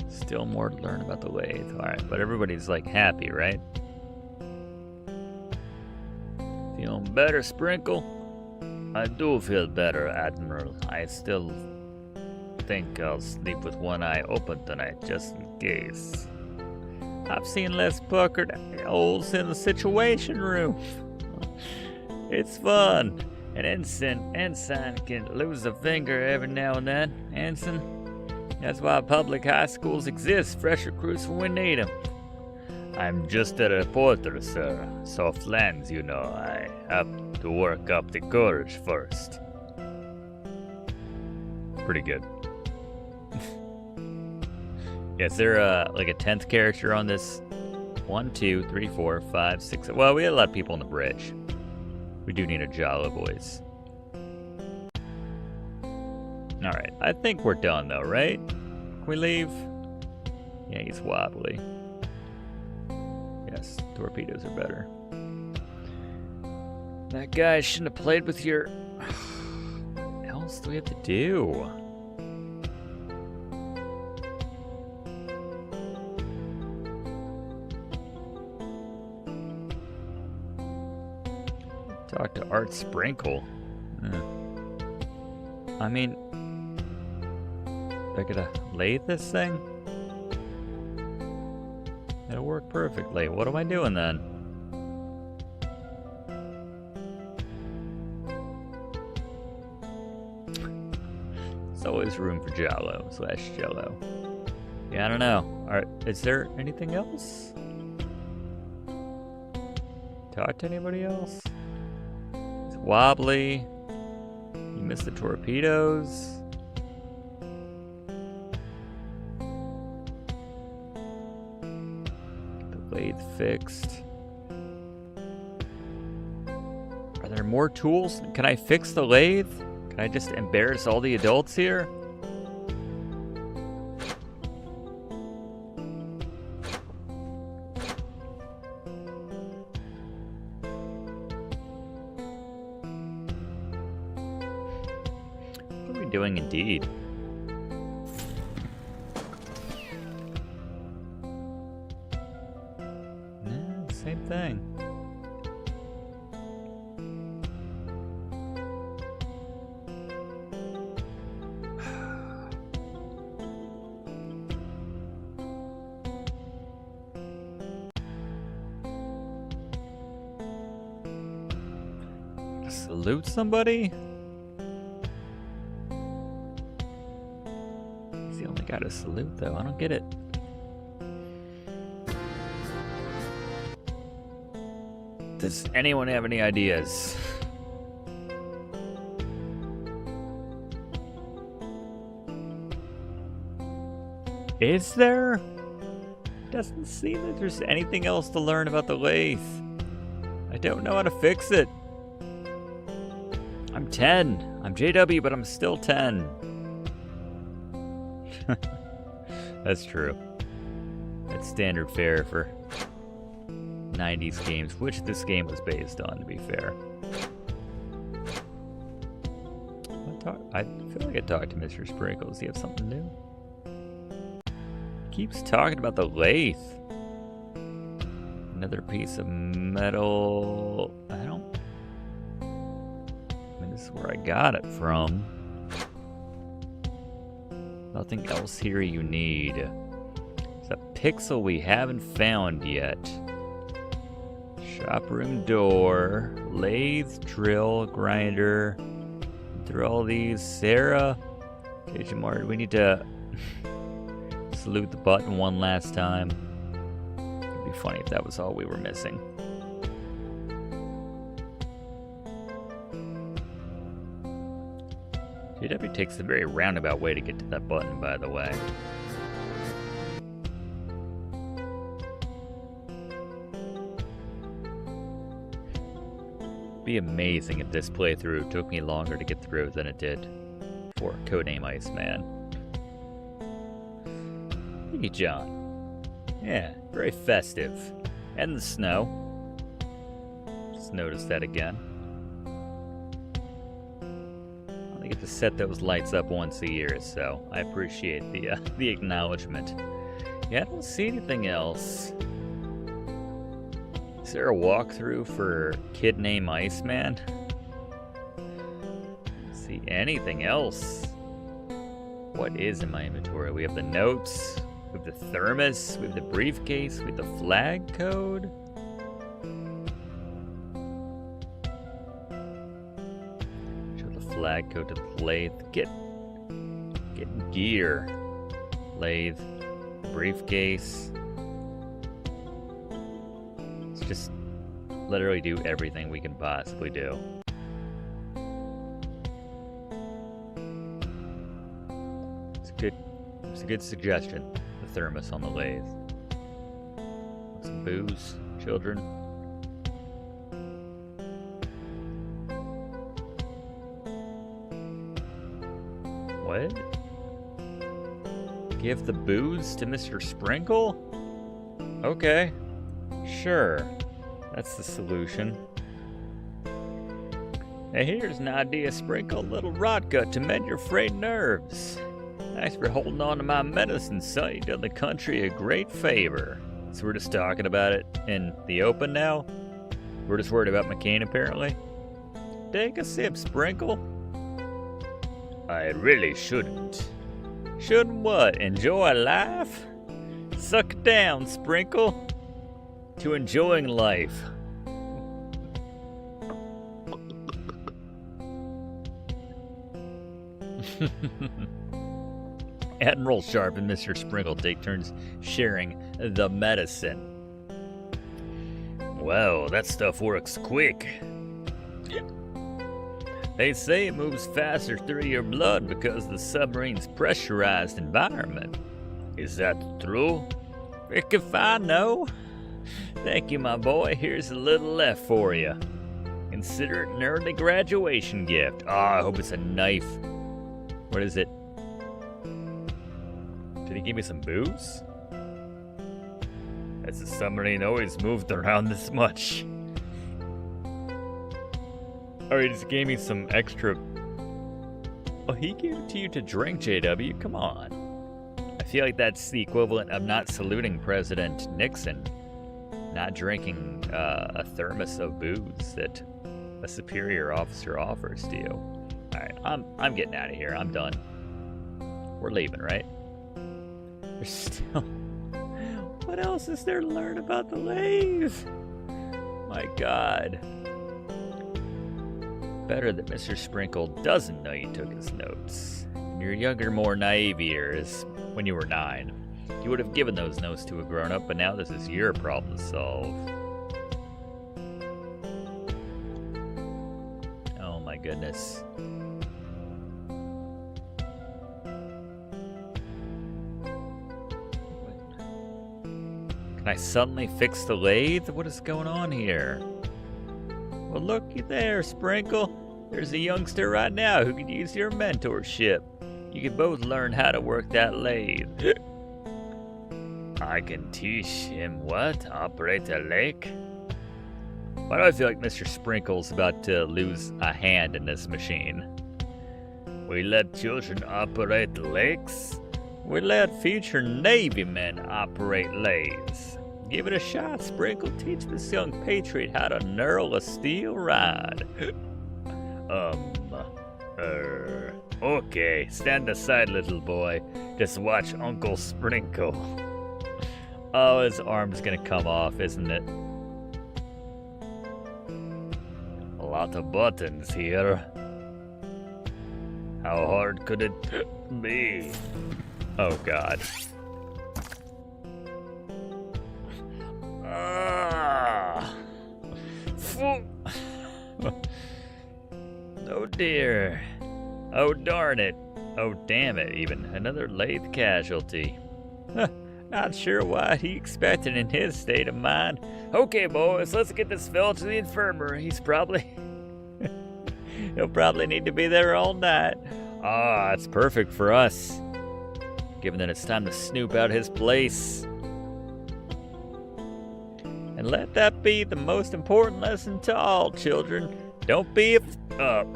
Still more to learn about the lathe. Alright, but everybody's like happy, right? Feeling better, Sprinkle? I do feel better, Admiral. I still think I'll sleep with one eye open tonight, just in case. I've seen less puckered holes in the situation room. It's fun. An ensign can lose a finger every now and then. Ensign. That's why public high schools exist, fresh recruits when we need them. I'm just a reporter, sir. Soft lands, you know. I have to work up the courage first. Pretty good. Is there like a 10th character on this? 1, 2, 3, 4, 5, 6. Well, we had a lot of people on the bridge. We do need a Jalo voice. Alright, I think we're done though, right? Can we leave? Yeah, he's wobbly. Yes, torpedoes are better. That guy shouldn't have played with your... What else do we have to do? Talk to Art Sprinkle. I mean, I gotta lathe this thing? It'll work perfectly. What am I doing then? There's always room for Jalo / Jello. Yeah, I don't know. Alright, is there anything else? Talk to anybody else? It's wobbly. You missed the torpedoes. The lathe fixed. Are there more tools? Can I fix the lathe? Can I just embarrass all the adults here? What are we doing indeed? Nah, same thing. Salute somebody? He's the only guy to salute, though. I don't get it. Does anyone have any ideas? Is there? Doesn't seem that there's anything else to learn about the lathe. I don't know how to fix it. I'm 10. I'm JW, but I'm still 10. That's true. That's standard fare for 90s games, which this game was based on, to be fair. I feel like I talked to Mr. Sprinkle. Does he have something new? Keeps talking about the lathe. Another piece of metal. This is where I got it from. Nothing else here you need. It's a pixel we haven't found yet. Shop room door, lathe, drill, grinder. Through all these, Sarah. Station Mart. We need to salute the button one last time. It'd be funny if that was all we were missing. JW takes a very roundabout way to get to that button, by the way. It'd be amazing if this playthrough took me longer to get through than it did for Codename Iceman. Thank you, John. Yeah, very festive. And the snow. Just noticed that again. I get to set those lights up once a year, so I appreciate the acknowledgement. Yeah, I don't see anything else. Is there a walkthrough for Kid Named Iceman? Don't see anything else. What is in my inventory? We have the notes, we have the thermos, we have the briefcase, we have the flag code. Flag code to the lathe. Get gear. Lathe. Briefcase. Let's just literally do everything we can possibly do. It's a good suggestion. The thermos on the lathe. Some booze, children. What? Give the booze to Mr. Sprinkle? Okay. Sure. That's the solution. Now here's an idea, Sprinkle. A little vodka to mend your frayed nerves. Thanks for holding on to my medicine, son. You've done the country a great favor. So we're just talking about it in the open now? We're just worried about McCain, apparently? Take a sip, Sprinkle. I really shouldn't. Shouldn't what? Enjoy life? Suck it down, Sprinkle. To enjoying life. Admiral Sharp and Mr. Sprinkle take turns sharing the medicine. Wow, that stuff works quick. They say it moves faster through your blood because the submarine's pressurized environment. Is that true? Heck if I know. Thank you, my boy. Here's a little left for you. Consider it an early graduation gift. I hope it's a knife. What is it? Did he give me some booze? Has the submarine always moved around this much? Oh, he just gave me some extra... Oh, he gave it to you to drink, JW? Come on. I feel like that's the equivalent of not saluting President Nixon. Not drinking a thermos of booze that a superior officer offers to you. Alright, I'm getting out of here. I'm done. We're leaving, right? There's still... What else is there to learn about the lathe? My God. Better that Mr. Sprinkle doesn't know you took his notes. In your younger, more naive years, when you were 9, you would have given those notes to a grown-up, but now this is your problem to solve. Oh my goodness. Can I suddenly fix the lathe? What is going on here? Well, looky there, Sprinkle. There's a youngster right now who could use your mentorship. You can both learn how to work that lathe. I can teach him what? Operate a lathe? Why do I feel like Mr. Sprinkle's about to lose a hand in this machine? We let children operate lathes? We let future Navy men operate lathes. Give it a shot, Sprinkle. Teach this young patriot how to knurl a steel rod. Okay, stand aside, little boy. Just watch Uncle Sprinkle. Oh, his arm's gonna come off, isn't it? A lot of buttons here. How hard could it be? Oh, God. Oh dear. Oh darn it. Oh damn it, even. Another lathe casualty. Not sure what he expected in his state of mind. Okay, boys, let's get this fella to the infirmary. He'll probably need to be there all night. Ah, it's perfect for us. Given that it's time to snoop out his place. And let that be the most important lesson to all children. Don't be up.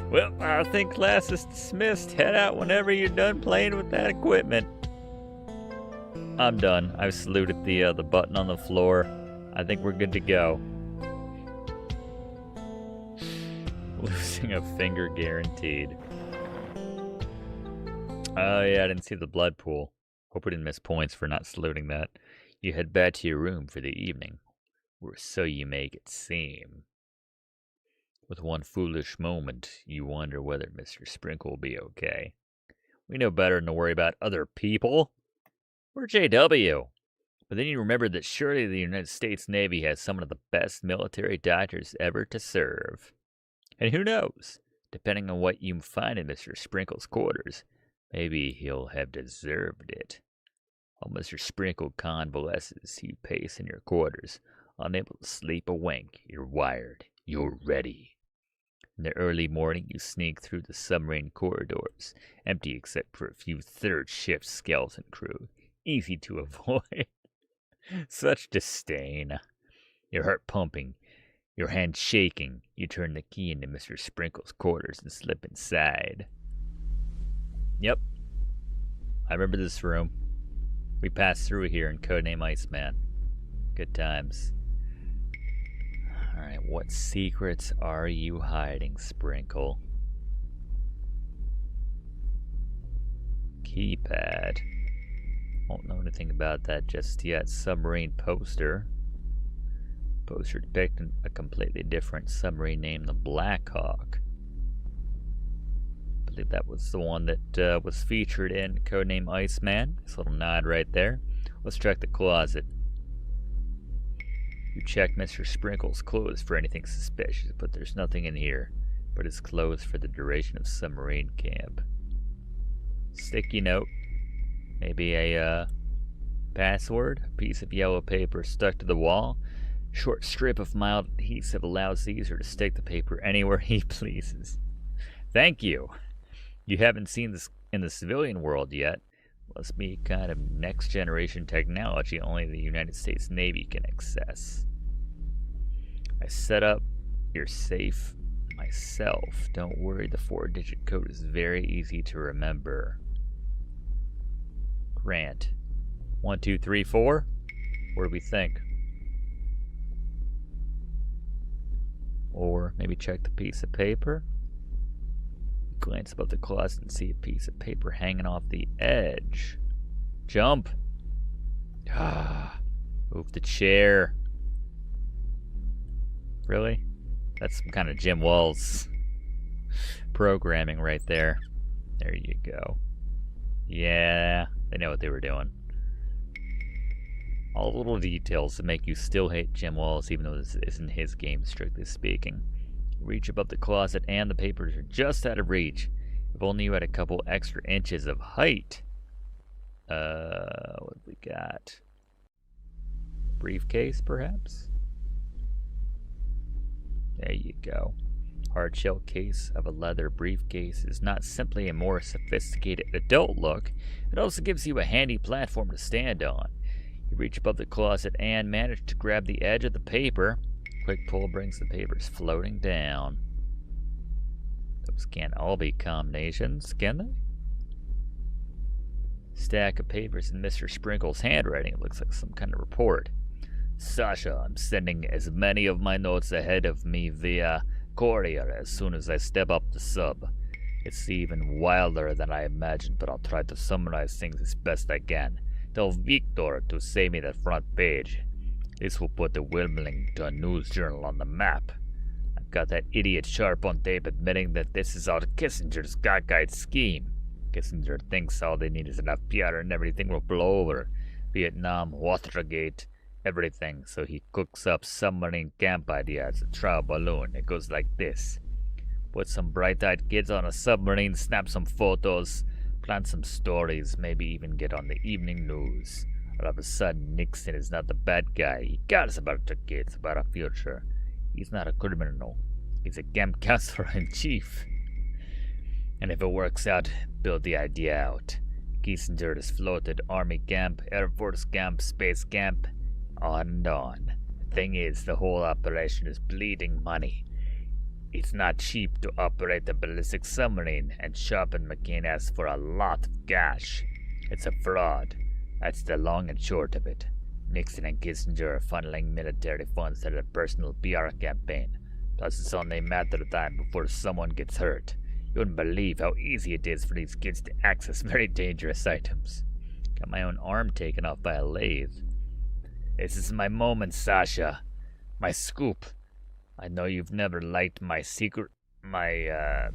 Well, I think class is dismissed. Head out whenever you're done playing with that equipment. I'm done. I've saluted the button on the floor. I think we're good to go. Losing a finger guaranteed. Oh yeah, I didn't see the blood pool. Hope we didn't miss points for not saluting that. You head back to your room for the evening, or so you make it seem. With one foolish moment, you wonder whether Mr. Sprinkle will be okay. We know better than to worry about other people. We're JW. But then you remember that surely the United States Navy has some of the best military doctors ever to serve. And who knows, depending on what you find in Mr. Sprinkle's quarters, Maybe he'll have deserved it. While Mr. Sprinkle convalesces, you pace in your quarters, unable to sleep a wink. You're wired. You're ready. In the early morning, you sneak through the submarine corridors, empty except for a few third-shift skeleton crew. Easy to avoid. Such disdain. Your heart pumping, your hand shaking. You turn the key into Mr. Sprinkle's quarters and slip inside. Yep. I remember this room. We passed through here in Codename Iceman. Good times. Alright, what secrets are you hiding, Sprinkle? Keypad. Won't know anything about that just yet. Submarine poster. Poster depicting a completely different submarine named the Blackhawk. I believe that was the one that was featured in Codename Iceman. This little nod right there. Let's check the closet. You check Mr. Sprinkle's clothes for anything suspicious, but there's nothing in here but his clothes for the duration of submarine camp. Sticky note. Maybe a password. A piece of yellow paper stuck to the wall. Short strip of mild adhesive allows the user to stick the paper anywhere he pleases. Thank you. You haven't seen this in the civilian world yet. Must be kind of next generation technology only the United States Navy can access. I set up your safe myself. Don't worry, the 4-digit code is very easy to remember. Grant. 1, 2, 3, 4? What do we think? Or maybe check the piece of paper? Glance above the closet and see a piece of paper hanging off the edge. Jump! Move the chair. Really? That's some kind of Jim Walls programming right there. There you go. Yeah, they know what they were doing. All the little details that make you still hate Jim Walls, even though this isn't his game, strictly speaking. Reach above the closet and the papers are just out of reach. If only you had a couple extra inches of height. What we got? Briefcase, perhaps? There you go. Hardshell case of a leather briefcase is not simply a more sophisticated adult look, it also gives you a handy platform to stand on. You reach above the closet and manage to grab the edge of the paper. Quick pull brings the papers floating down. Those can't all be combinations, can they? Stack of papers in Mr. Sprinkle's handwriting. It looks like some kind of report. Sasha, I'm sending as many of my notes ahead of me via courier as soon as I step up the sub. It's even wilder than I imagined, but I'll try to summarize things as best I can. Tell Victor to save me the front page. This will put the Wilmington News Journal on the map. I've got that idiot Sharp on tape admitting that this is all Kissinger's cockeyed scheme. Kissinger thinks all they need is enough PR and everything will blow over. Vietnam, Watergate, everything. So he cooks up submarine camp ideas, a trial balloon. It goes like this. Put some bright-eyed kids on a submarine, snap some photos, plant some stories, maybe even get on the evening news. All of a sudden, Nixon is not the bad guy. He cares about the kids, about our future. He's not a criminal. He's a camp counselor-in-chief. And if it works out, build the idea out. Kissinger has floated Army camp, Air Force camp, Space camp, on and on. The thing is, the whole operation is bleeding money. It's not cheap to operate a ballistic submarine, and Sharp and McCain asked for a lot of cash. It's a fraud. That's the long and short of it. Nixon and Kissinger are funneling military funds to their personal PR campaign. Plus, it's only a matter of time before someone gets hurt. You wouldn't believe how easy it is for these kids to access very dangerous items. Got my own arm taken off by a lathe. This is my moment, Sasha. My scoop. I know you've never liked my secret,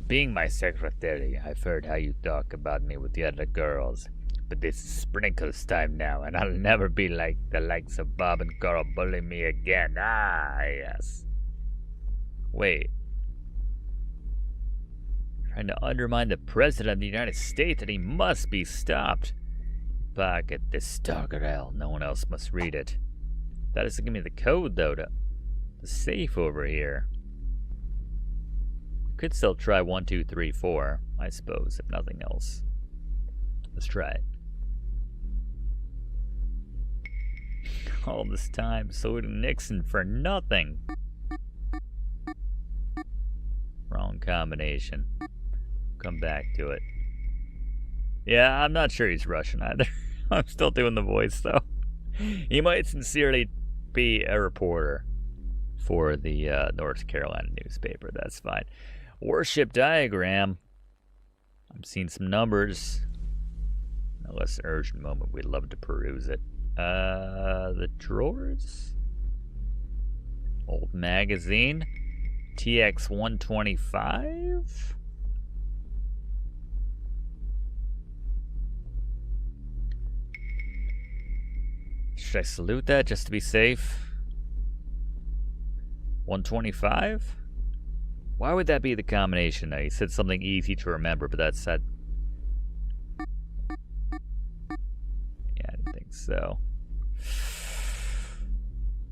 being my secretary. I've heard how you talk about me with the other girls. But this is Sprinkle's time now, and I'll never be like the likes of Bob and Carl bullying me again. Ah, yes. Wait. Trying to undermine the President of the United States, and he must be stopped. Pocket this doggerel. No one else must read it. That doesn't give me the code, though, to the safe over here. We could still try 1, 2, 3, 4, I suppose, if nothing else. Let's try it. All this time saluting Nixon for nothing. Wrong combination. Come back to it. Yeah, I'm not sure he's Russian either. I'm still doing the voice, though. He might sincerely be a reporter for the North Carolina newspaper. That's fine. Warship diagram. I'm seeing some numbers. In a less urgent moment, we'd love to peruse it. The drawers? Old magazine. TX 125? Should I salute that just to be safe? 125? Why would that be the combination? He said something easy to remember, but that's that. Yeah, I didn't think so.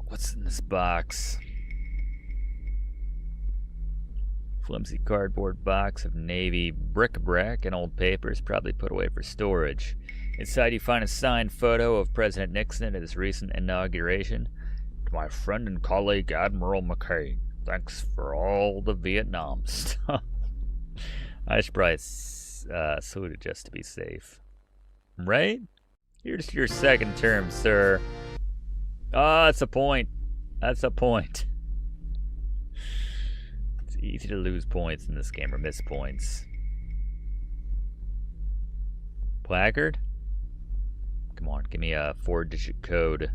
What's in this box? Flimsy cardboard box of navy bric-a-brac and old papers, probably put away for storage. Inside you find a signed photo of President Nixon at his recent inauguration. To my friend and colleague Admiral McKay, thanks for all the Vietnam stuff. I should probably salute it just to be safe. Right? Here's your second term, sir. Ah, that's a point. That's a point. It's easy to lose points in this game or miss points. Placard? Come on, give me a 4-digit code.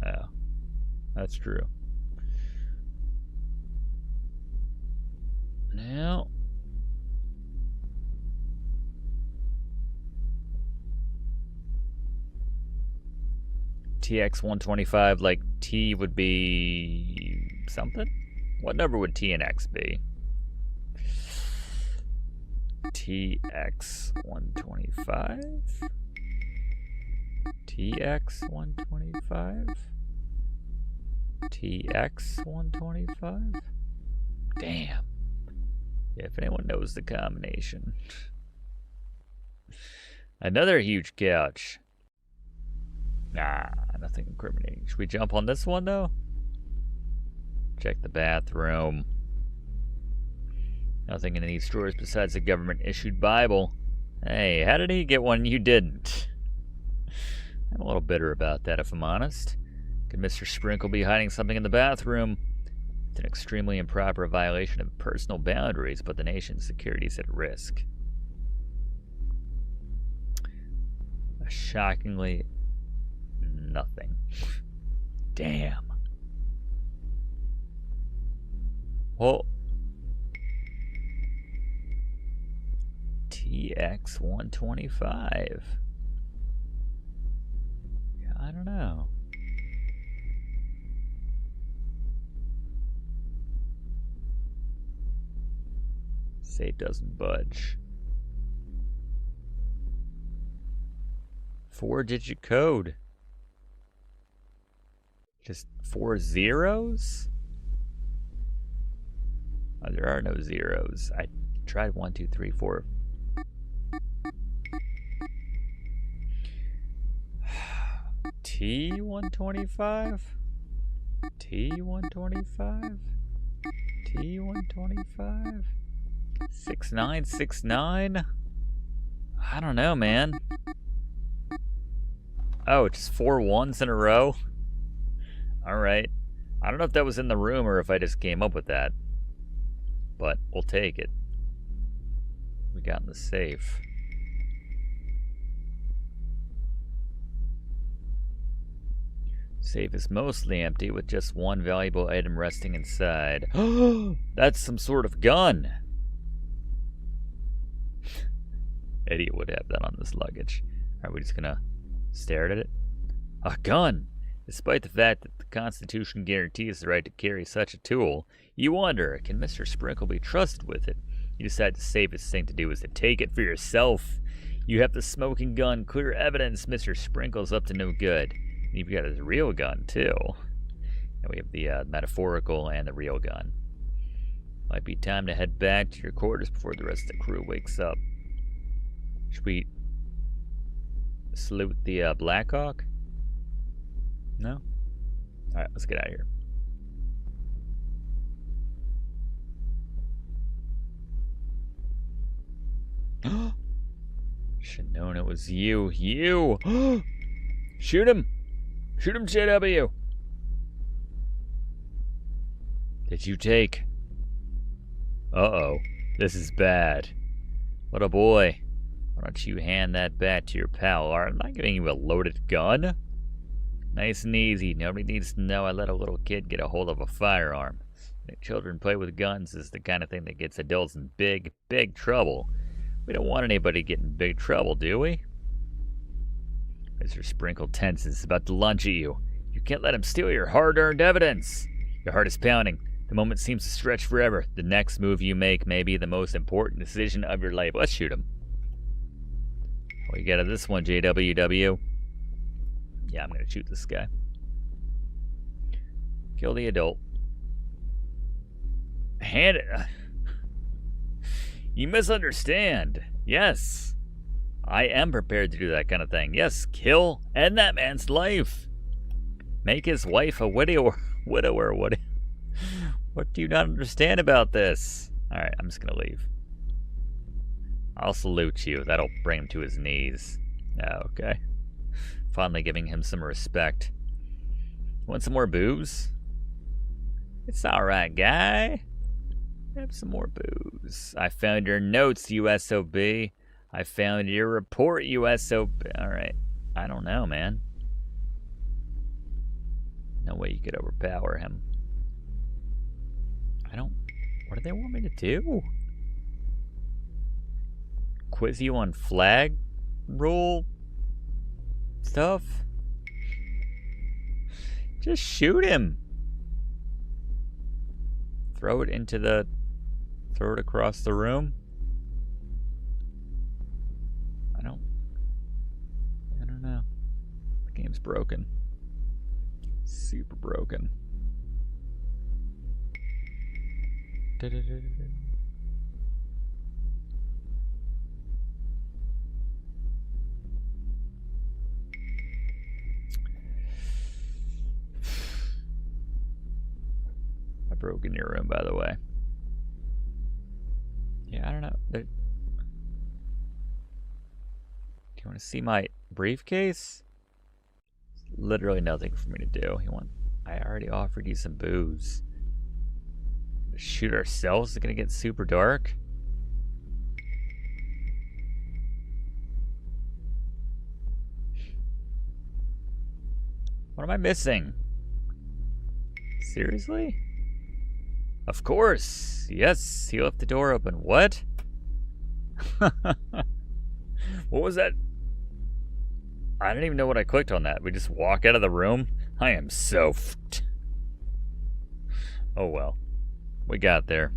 Oh, that's true. Now, TX 125, like T would be something? What number would T and X be? TX 125? TX 125? TX 125? Damn. Yeah, if anyone knows the combination. Another huge couch. Nah, nothing incriminating. Should we jump on this one, though? Check the bathroom. Nothing in these drawers besides a government-issued Bible. Hey, how did he get one you didn't? I'm a little bitter about that, if I'm honest. Could Mr. Sprinkle be hiding something in the bathroom? It's an extremely improper violation of personal boundaries, but the nation's security is at risk. Shockingly, nothing. Damn. Well, TX 125. Yeah, I don't know. Safe doesn't budge. 4-digit code. Just 4 zeros? Oh, there are no zeros. I tried 1, 2, 3, 4. T125? T125? T125? 6969? I don't know, man. Oh, just 4 ones in a row? Alright. I don't know if that was in the room or if I just came up with that. But we'll take it. We got in the safe. Safe is mostly empty with just one valuable item resting inside. That's some sort of gun! Idiot would have that on this luggage. Are we just gonna stare at it? A gun! Despite the fact that the Constitution guarantees the right to carry such a tool, you wonder, can Mr. Sprinkle be trusted with it? You decide the safest thing to do is to take it for yourself. You have the smoking gun, clear evidence Mr. Sprinkle's up to no good. And you've got his real gun, too. And we have the metaphorical and the real gun. Might be time to head back to your quarters before the rest of the crew wakes up. Should we salute the Blackhawk? No? Alright, let's get out of here. Should've known it was you. You! Shoot him! Shoot him, JW! Did you take? Uh-oh. This is bad. What a boy. Why don't you hand that back to your pal? I'm not giving you a loaded gun. Nice and easy. Nobody needs to know I let a little kid get a hold of a firearm. Letting children play with guns is the kind of thing that gets adults in big, big trouble. We don't want anybody getting in big trouble, do we? Mr. Sprinkle tenses, about to lunge at you. You can't let him steal your hard-earned evidence. Your heart is pounding. The moment seems to stretch forever. The next move you make may be the most important decision of your life. Let's shoot him. What you got of this one, JWW? Yeah, I'm gonna shoot this guy. Kill the adult. Hand it. You misunderstand. Yes. I am prepared to do that kind of thing. Yes, kill, end that man's life. Make his wife a widower. What do you not understand about this? Alright, I'm just gonna leave. I'll salute you. That'll bring him to his knees. Yeah, okay. Finally giving him some respect. Want some more booze? It's alright, guy. Have some more booze. I found your notes, USOB. I found your report, USOB. Alright. I don't know, man. No way you could overpower him. What do they want me to do? Quiz you on flag rule stuff? Just shoot him. Throw it across the room. I don't know. The game's broken. Super broken. I broke in your room, by the way. Yeah, I don't know. Do you want to see my briefcase? There's literally nothing for me to do. I already offered you some booze. Shoot ourselves? Is it gonna get super dark? What am I missing? Seriously? Of course. Yes, he left the door open. What? What was that? I didn't even know what I clicked on that. We just walk out of the room? I am so Oh well. We got there.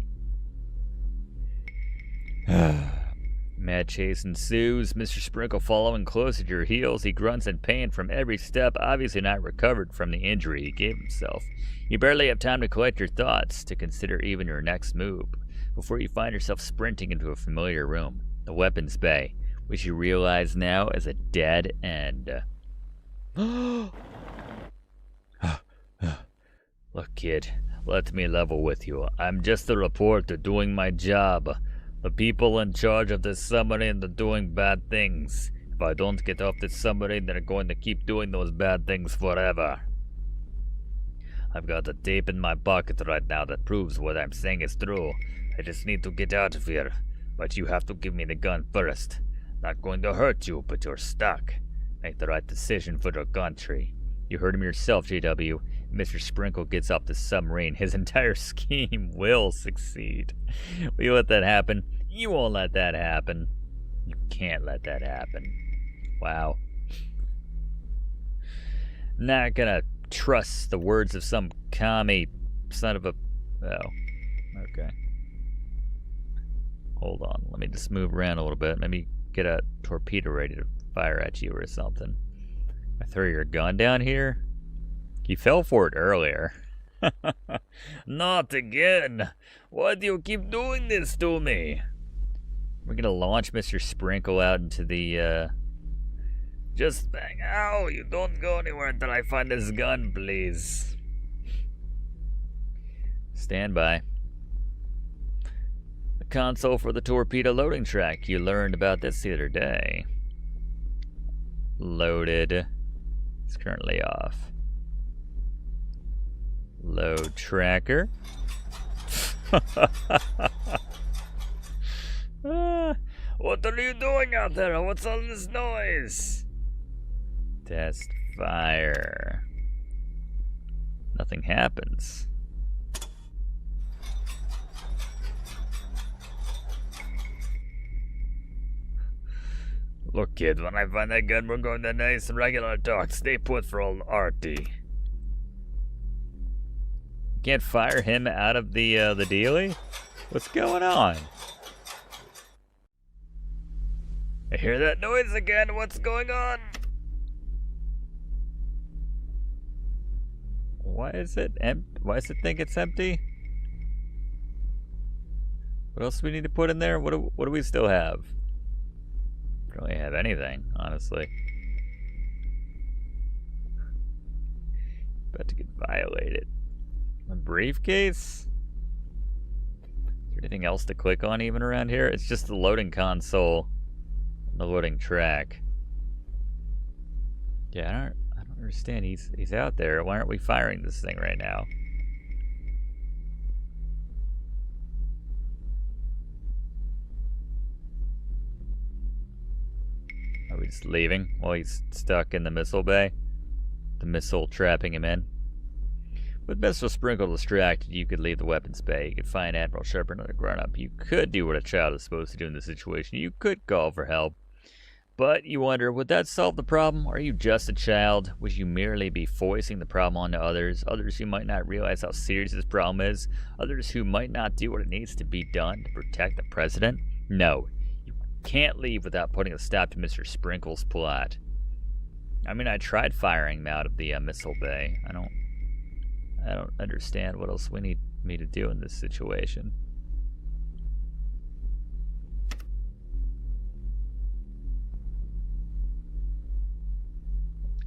Mad chase ensues. Mr. Sprinkle following close at your heels. He grunts in pain from every step, obviously not recovered from the injury he gave himself. You barely have time to collect your thoughts, to consider even your next move, before you find yourself sprinting into a familiar room, the weapons bay, which you realize now is a dead end. Look, kid, let me level with you. I'm just a reporter doing my job. The people in charge of this submarine are doing bad things. If I don't get off this submarine, they're going to keep doing those bad things forever. I've got a tape in my pocket right now that proves what I'm saying is true. I just need to get out of here. But you have to give me the gun first. Not going to hurt you, but you're stuck. Make the right decision for your country. You heard him yourself, JW. Mr. Sprinkle gets off the submarine. His entire scheme will succeed. Will you let that happen? You won't let that happen. You can't let that happen. Wow. Not gonna trust the words of some commie son of a... Oh, okay. Hold on, let me just move around a little bit. Maybe get a torpedo ready to fire at you or something. I throw your gun down here? You fell for it earlier. Not again. Why do you keep doing this to me? We're gonna launch Mr. Sprinkle out into the, Just bang. Ow, you don't go anywhere until I find this gun, please. Stand by. The console for the torpedo loading track. You learned about this the other day. Loaded. It's currently off. Load tracker. What are you doing out there? What's all this noise? Test fire. Nothing happens. Look, kid, when I find that gun, we're going to nice regular talk. Stay put for old Artie. Can't fire him out of the dealie? What's going on? I hear that noise again. What's going on? Why is it empty? Why does it think it's empty? What else do we need to put in there? What do we still have? We don't really have anything, honestly. About to get violated. A briefcase? Is there anything else to click on even around here? It's just the loading console, the loading track. Yeah, I don't understand. He's out there. Why aren't we firing this thing right now? Are we just leaving while he's stuck in the missile bay? The missile trapping him in? With Missile Sprinkle distracted, you could leave the weapons bay. You could find Admiral Shepard and another grown-up. You could do what a child is supposed to do in this situation. You could call for help. But you wonder, would that solve the problem? Are you just a child? Would you merely be foisting the problem onto others? Others who might not realize how serious this problem is? Others who might not do what it needs to be done to protect the president? No. You can't leave without putting a stop to Mr. Sprinkle's plot. I mean, I tried firing him out of the missile bay. I don't understand what else we need me to do in this situation.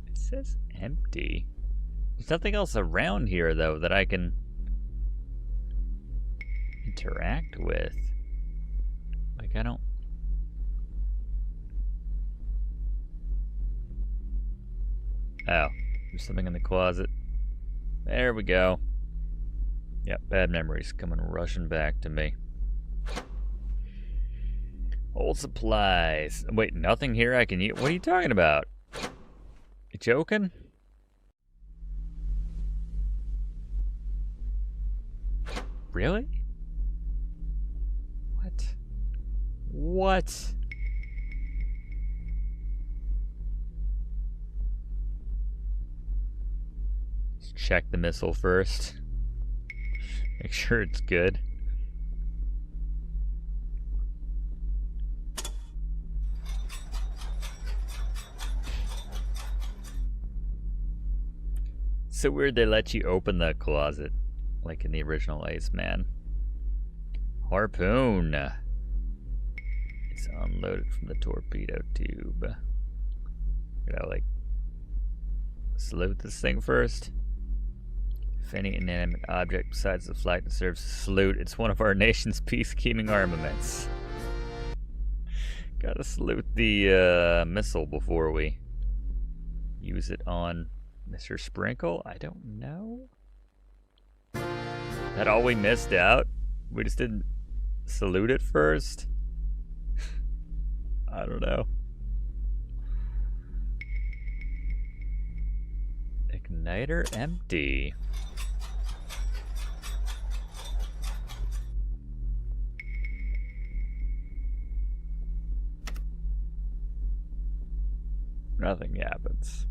It says empty. There's nothing else around here, though, that I can interact with. Like, I don't... Oh, there's something in the closet. There we go. Yep, bad memories coming rushing back to me. Old supplies. Wait, nothing here I can use? What are you talking about? You joking? Really? What? What? Check the missile first. Make sure it's good. So weird they let you open the closet, like in the original Iceman. Harpoon. It's unloaded from the torpedo tube. Gotta like salute this thing first. If any inanimate object besides the flag deserves a salute, it's one of our nation's peacekeeping armaments. Gotta salute the missile before we use it on Mr. Sprinkle? I don't know. That all we missed out? We just didn't salute it first? I don't know. Igniter empty. Nothing happens.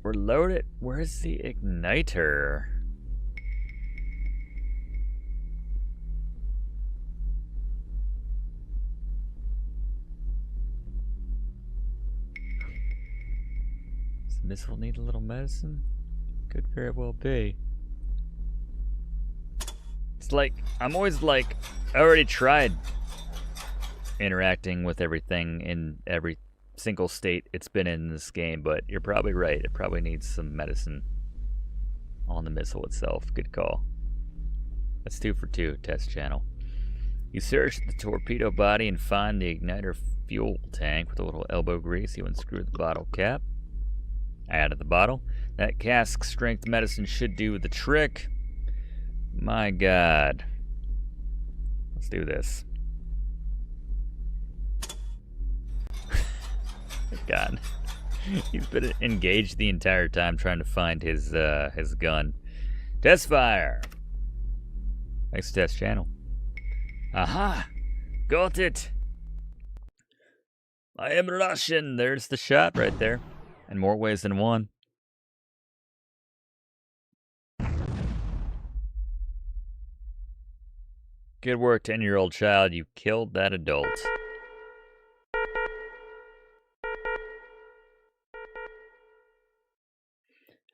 We're loaded. Where's the igniter? Does the missile need a little medicine? Could very well be. It's like, I'm always like, I already tried interacting with everything in every single state it's been in this game, but you're probably right. It probably needs some medicine on the missile itself. Good call. That's 2 for 2, test channel. You search the torpedo body and find the igniter fuel tank with a little elbow grease. You unscrew the bottle cap. Added the bottle. That cask strength medicine should do the trick. My God. Let's do this. God. He's been engaged the entire time trying to find his gun. Test fire. Next test channel. Aha! Got it! I am Russian. There's the shot right there. In more ways than one. Good work, 10-year-old child. You killed that adult.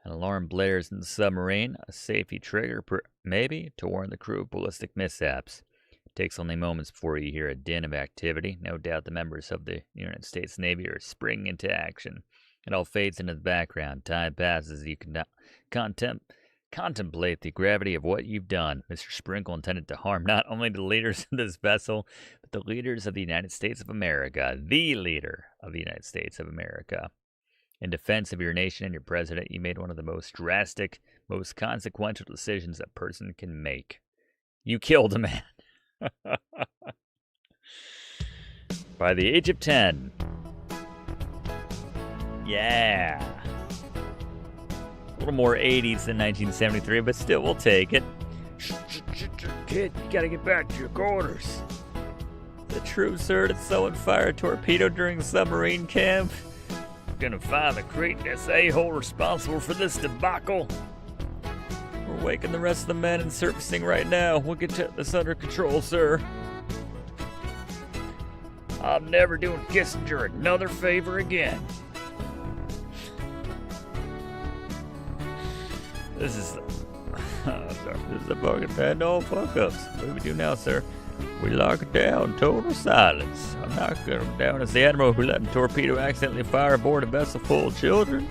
An alarm blares in the submarine. A safety trigger, maybe, to warn the crew of ballistic mishaps. It takes only moments before you hear a din of activity. No doubt the members of the United States Navy are springing into action. It all fades into the background. Time passes. You can contemplate the gravity of what you've done. Mr. Sprinkle intended to harm not only the leaders of this vessel, but the leaders of the United States of America. The leader of the United States of America. In defense of your nation and your president, you made one of the most drastic, most consequential decisions a person can make. You killed a man. By the age of 10. Yeah. A little more 80s than 1973, but still, we'll take it. Kid, you gotta get back to your quarters. The troops heard that someone fired a torpedo during submarine camp. Gonna find the cretinous a-hole responsible for this debacle. We're waking the rest of the men and surfacing right now. We'll get this under control, sir. I'm never doing Kissinger another favor again. This is the fucking bad old fuck-ups. What do we do now, sir? We lock it down, total silence. I'm not going down as the admiral who let a torpedo accidentally fire aboard a vessel full of children.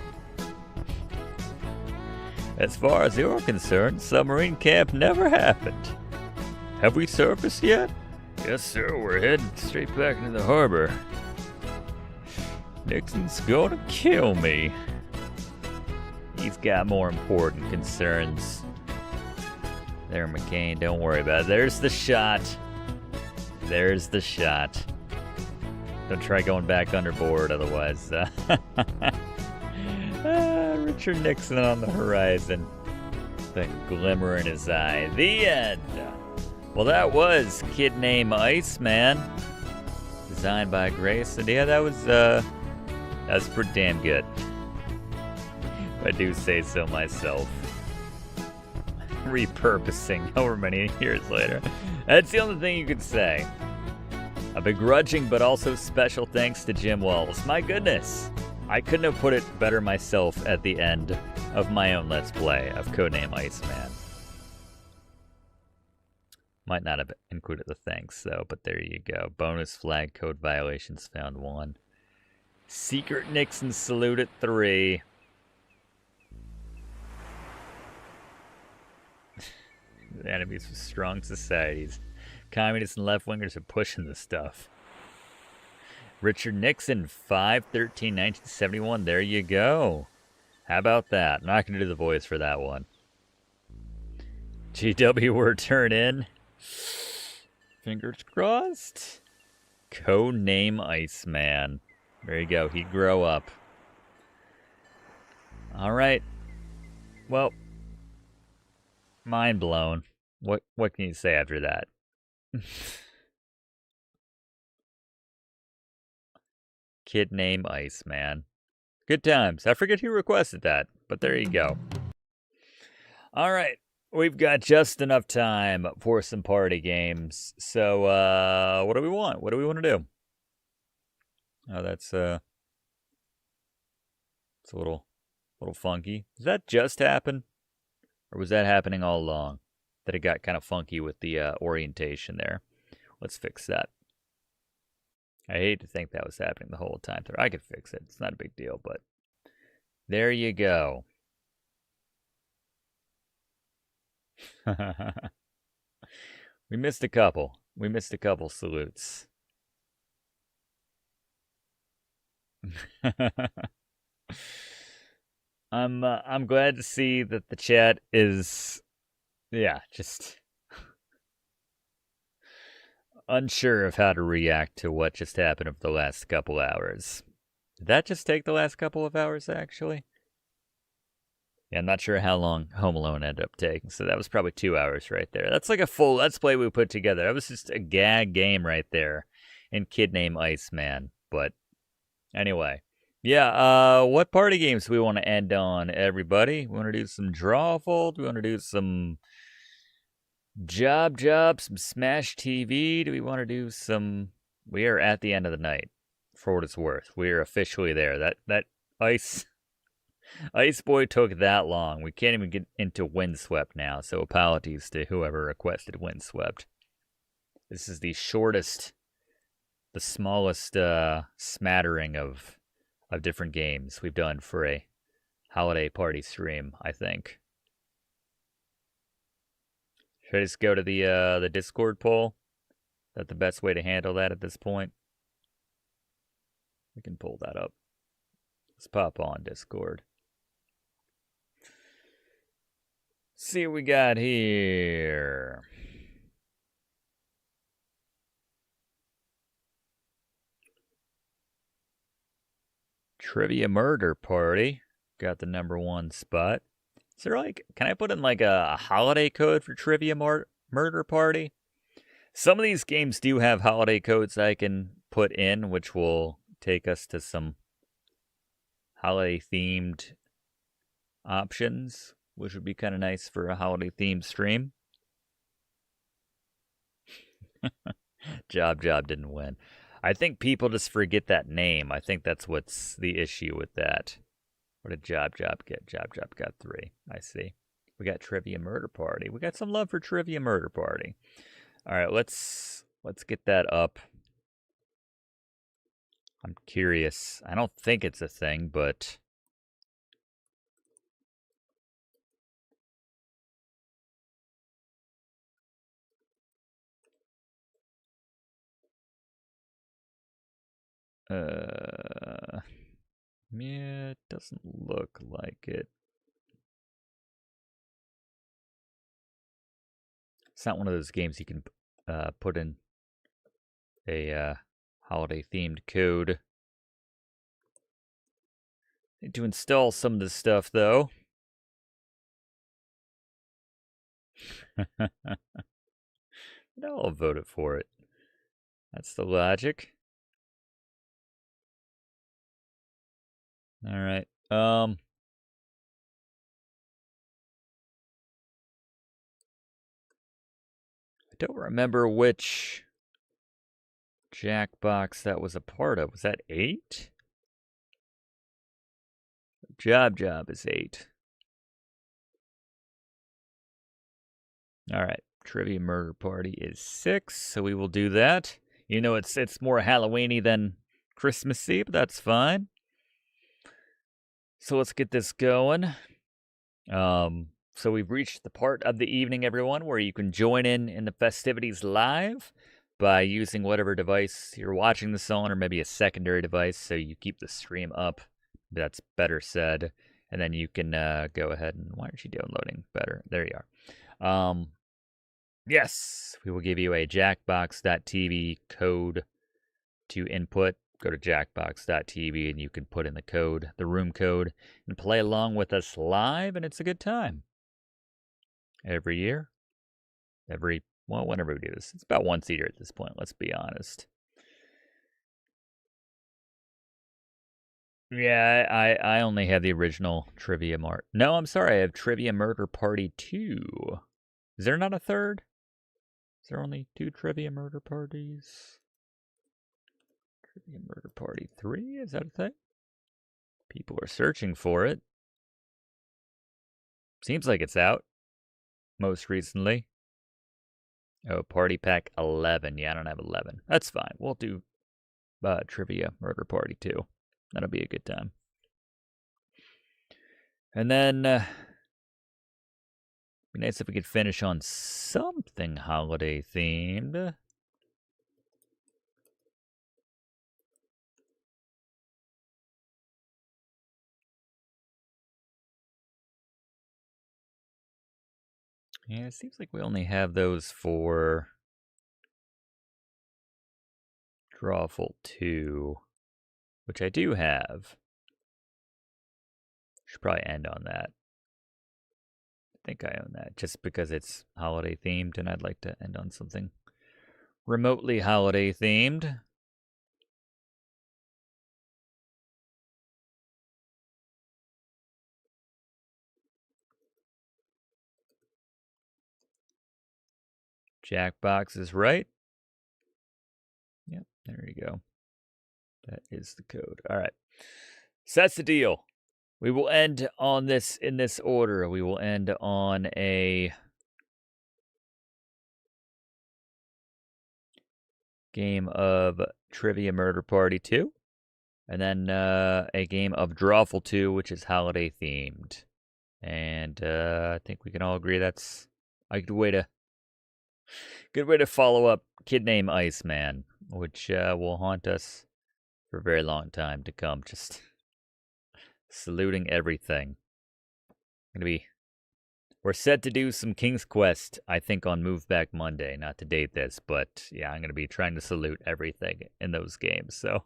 As far as you're concerned, submarine camp never happened. Have we surfaced yet? Yes, sir. We're heading straight back into the harbor. Nixon's gonna kill me. He's got more important concerns. There, McCain, don't worry about it. There's the shot. There's the shot. Don't try going back underboard, otherwise. Richard Nixon on the horizon. The glimmer in his eye. The end. Well, that was Kid Named Iceman. Designed by Grace. And yeah, that was pretty damn good. If I do say so myself. Repurposing however many years later. That's the only thing you could say. A begrudging but also special thanks to Jim Walls. My goodness, I couldn't have put it better myself at the end of my own Let's Play of Codename Iceman. Might not have included the thanks though, but there you go. Bonus flag code violations found 1. Secret Nixon salute at 3. The enemies of strong societies. Communists and left-wingers are pushing this stuff. Richard Nixon, 5/13/1971. There you go. How about that? I'm not going to do the voice for that one. GW were turn in. Fingers crossed. Codename Iceman. There you go. He'd grow up. All right. Well, mind blown. What can you say after that? Kid Named Iceman. Good times. I forget who requested that, but there you go. All right. We've got just enough time for some party games. So, what do we want? What do we want to do? Oh, it's a little funky. Did that just happen? Or was that happening all along? That it got kind of funky with the orientation there. Let's fix that. I hate to think that was happening the whole time through. I could fix it. It's not a big deal, but there you go. We missed a couple. We missed a couple salutes. I'm glad to see that the chat is, just unsure of how to react to what just happened over the last couple hours. Did that just take the last couple of hours, actually? Yeah, I'm not sure how long Home Alone ended up taking, so that was probably 2 hours right there. That's like a full Let's Play we put together. That was just a gag game right there. And Kid Named Iceman. But anyway. Yeah, what party games do we want to end on, everybody? We want to do some Drawfold? We want to do some Job, some Smash TV? Do we want to do some... We are at the end of the night, for what it's worth. We are officially there. That Ice Boy took that long. We can't even get into Windswept now, so apologies to whoever requested Windswept. This is the shortest, the smallest smattering of different games we've done for a holiday party stream, I think. Should I just go to the Discord poll? Is that the best way to handle that at this point? We can pull that up. Let's pop on Discord. See what we got here. Trivia Murder Party got the #1 spot. Is there can I put in a holiday code for Trivia Murder Party? Some of these games do have holiday codes I can put in, which will take us to some holiday themed options, which would be kind of nice for a holiday themed stream. Job didn't win. I think people just forget that name. I think that's what's the issue with that. What did Job get? Job got 3. I see. We got Trivia Murder Party. We got some love for Trivia Murder Party. All right, let's get that up. I'm curious. I don't think it's a thing, but yeah, it doesn't look like it. It's not one of those games you can put in a holiday-themed code. Need to install some of this stuff, though. No, I'll vote it for it. That's the logic. All right. I don't remember which Jackbox that was a part of. Was that 8? Job is 8. All right. Trivia Murder Party is 6, so we will do that. You know, it's more Halloween-y than Christmassy, but that's fine. So let's get this going. So we've reached the part of the evening, everyone, where you can join in the festivities live by using whatever device you're watching this on, or maybe a secondary device, so you keep the stream up. That's better said. And then you can go ahead and... Why aren't you downloading better? There you are. Yes, we will give you a jackbox.tv code to input. Go to jackbox.tv and you can put in the code, the room code, and play along with us live, and it's a good time. Every year. Whenever we do this. It's about once a year at this point, let's be honest. Yeah, I only have the original Trivia Mart. No, I'm sorry, I have Trivia Murder Party 2. Is there not a third? Is there only 2 Trivia Murder Parties? Trivia Murder Party 3? Is that a thing? People are searching for it. Seems like it's out. Most recently. Oh, Party Pack 11. Yeah, I don't have 11. That's fine. We'll do Trivia Murder Party 2. That'll be a good time. And then, be nice if we could finish on something holiday themed. Yeah, it seems like we only have those for Drawful 2, which I do have. Should probably end on that. I think I own that just because it's holiday themed and I'd like to end on something remotely holiday themed. Jackbox is right. Yep, there you go. That is the code. All right. So that's the deal. We will end on this in this order. We will end on a game of Trivia Murder Party 2. And then a game of Drawful 2, which is holiday themed. And I think we can all agree that's a good way to follow up Kid Named Iceman, which will haunt us for a very long time to come. Just saluting everything. We're set to do some King's Quest, I think, on Move Back Monday. Not to date this, but yeah, I'm gonna be trying to salute everything in those games. So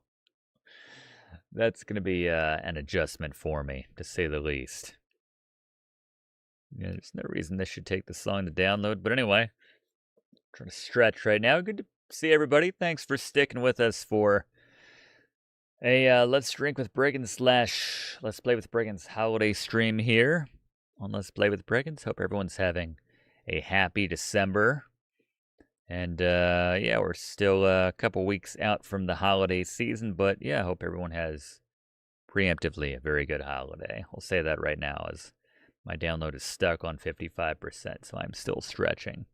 that's gonna be an adjustment for me, to say the least. Yeah, there's no reason this should take this long to download, but anyway, trying to stretch right now. Good to see everybody. Thanks for sticking with us for a Let's Drink with Brigands / Let's Play with Brigands holiday stream here on Let's Play with Brigands. Hope everyone's having a happy December. And yeah, we're still a couple weeks out from the holiday season, but yeah, I hope everyone has preemptively a very good holiday. I'll say that right now as my download is stuck on 55%, so I'm still stretching.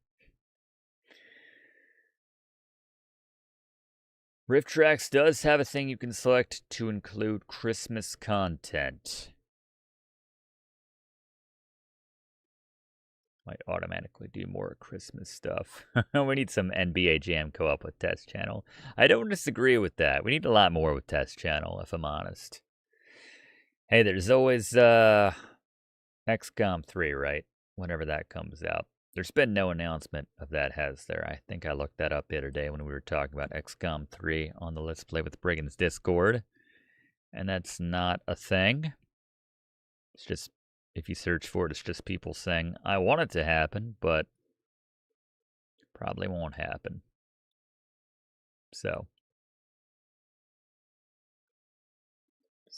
Rift Tracks does have a thing you can select to include Christmas content. Might automatically do more Christmas stuff. We need some NBA Jam co-op with Test Channel. I don't disagree with that. We need a lot more with Test Channel, if I'm honest. Hey, there's always XCOM 3, right? Whenever that comes out. There's been no announcement of that, has there? I think I looked that up the other day when we were talking about XCOM 3 on the Let's Play with Brigands Discord. And that's not a thing. It's just, if you search for it, it's just people saying, I want it to happen, but probably won't happen. So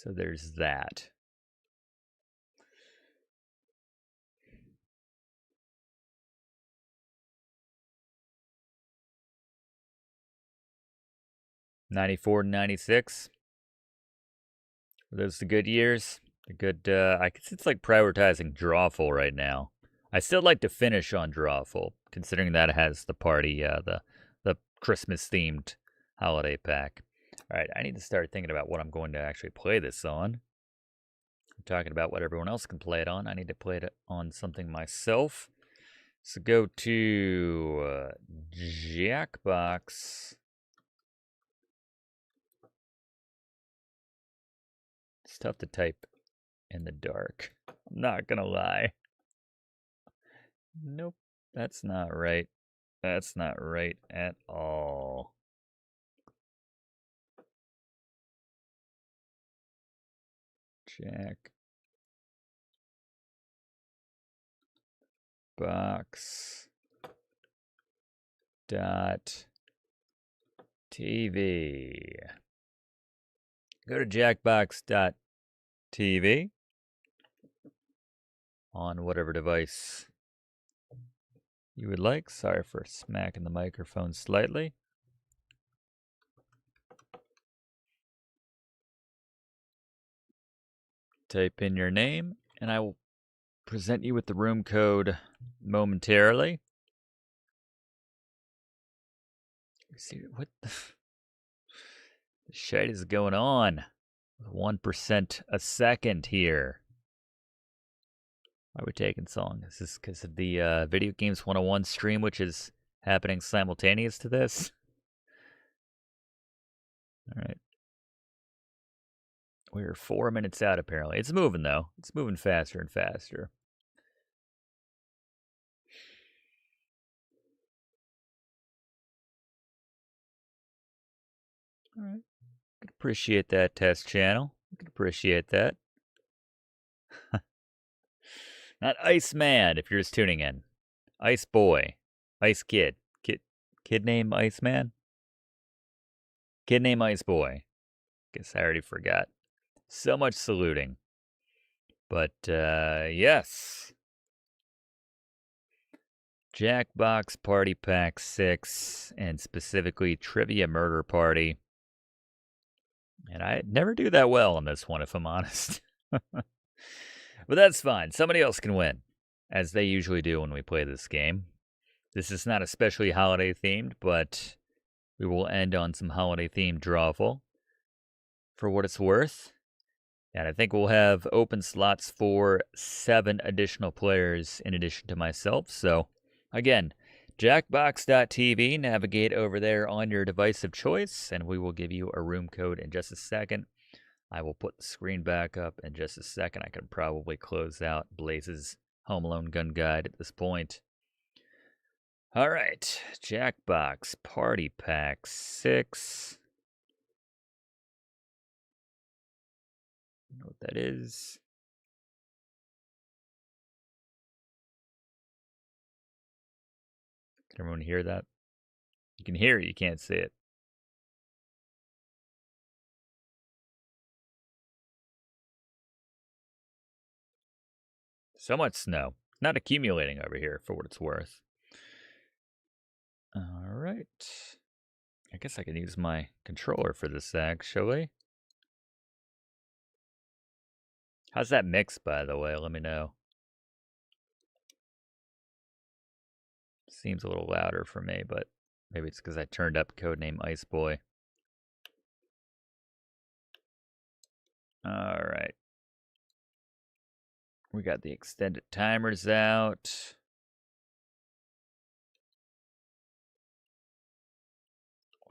there's that. '94 and '96. Were those the good years? The good. I guess it's like prioritizing Drawful right now. I still like to finish on Drawful, considering that it has the party, the Christmas themed holiday pack. All right, I need to start thinking about what I'm going to actually play this on. I'm talking about what everyone else can play it on. I need to play it on something myself. So go to Jackbox. It's tough to type in the dark. I'm not gonna lie. Nope, that's not right. That's not right at all. Jackbox dot TV. Go to Jackbox dot TV on whatever device you would like. Sorry for smacking the microphone slightly. Type in your name, and I will present you with the room code momentarily. Let's see what the shit is going on. 1% a second here. Why are we taking so long? Is this because of the Video Games 101 stream, which is happening simultaneous to this? All right. We're 4 minutes out, apparently. It's moving, though. It's moving faster and faster. All right. I could appreciate that, test channel. I could appreciate that. Not Ice Man, if you're just tuning in. Ice Boy. Ice Kid. Kid name Ice Man? Kid name Ice Boy. Guess I already forgot. So much saluting. But, yes. Jackbox Party Pack 6, and specifically Trivia Murder Party. And I never do that well on this one, if I'm honest. But that's fine. Somebody else can win, as they usually do when we play this game. This is not especially holiday-themed, but we will end on some holiday-themed drawful for what it's worth. And I think we'll have open slots for 7 additional players in addition to myself. So, again, jackbox.tv, navigate over there on your device of choice, and we will give you a room code in just a second. I will put the screen back up in just a second. I can probably close out Blaze's Home Alone gun guide at this point. All right, Jackbox Party Pack 6. You know what that is? Can everyone hear that? You can hear it, you can't see it. So much snow. Not accumulating over here for what it's worth. All right. I guess I can use my controller for this, actually. How's that mix, by the way? Let me know. Seems a little louder for me, but maybe it's because I turned up codename Ice Boy. All right. We got the extended timers out.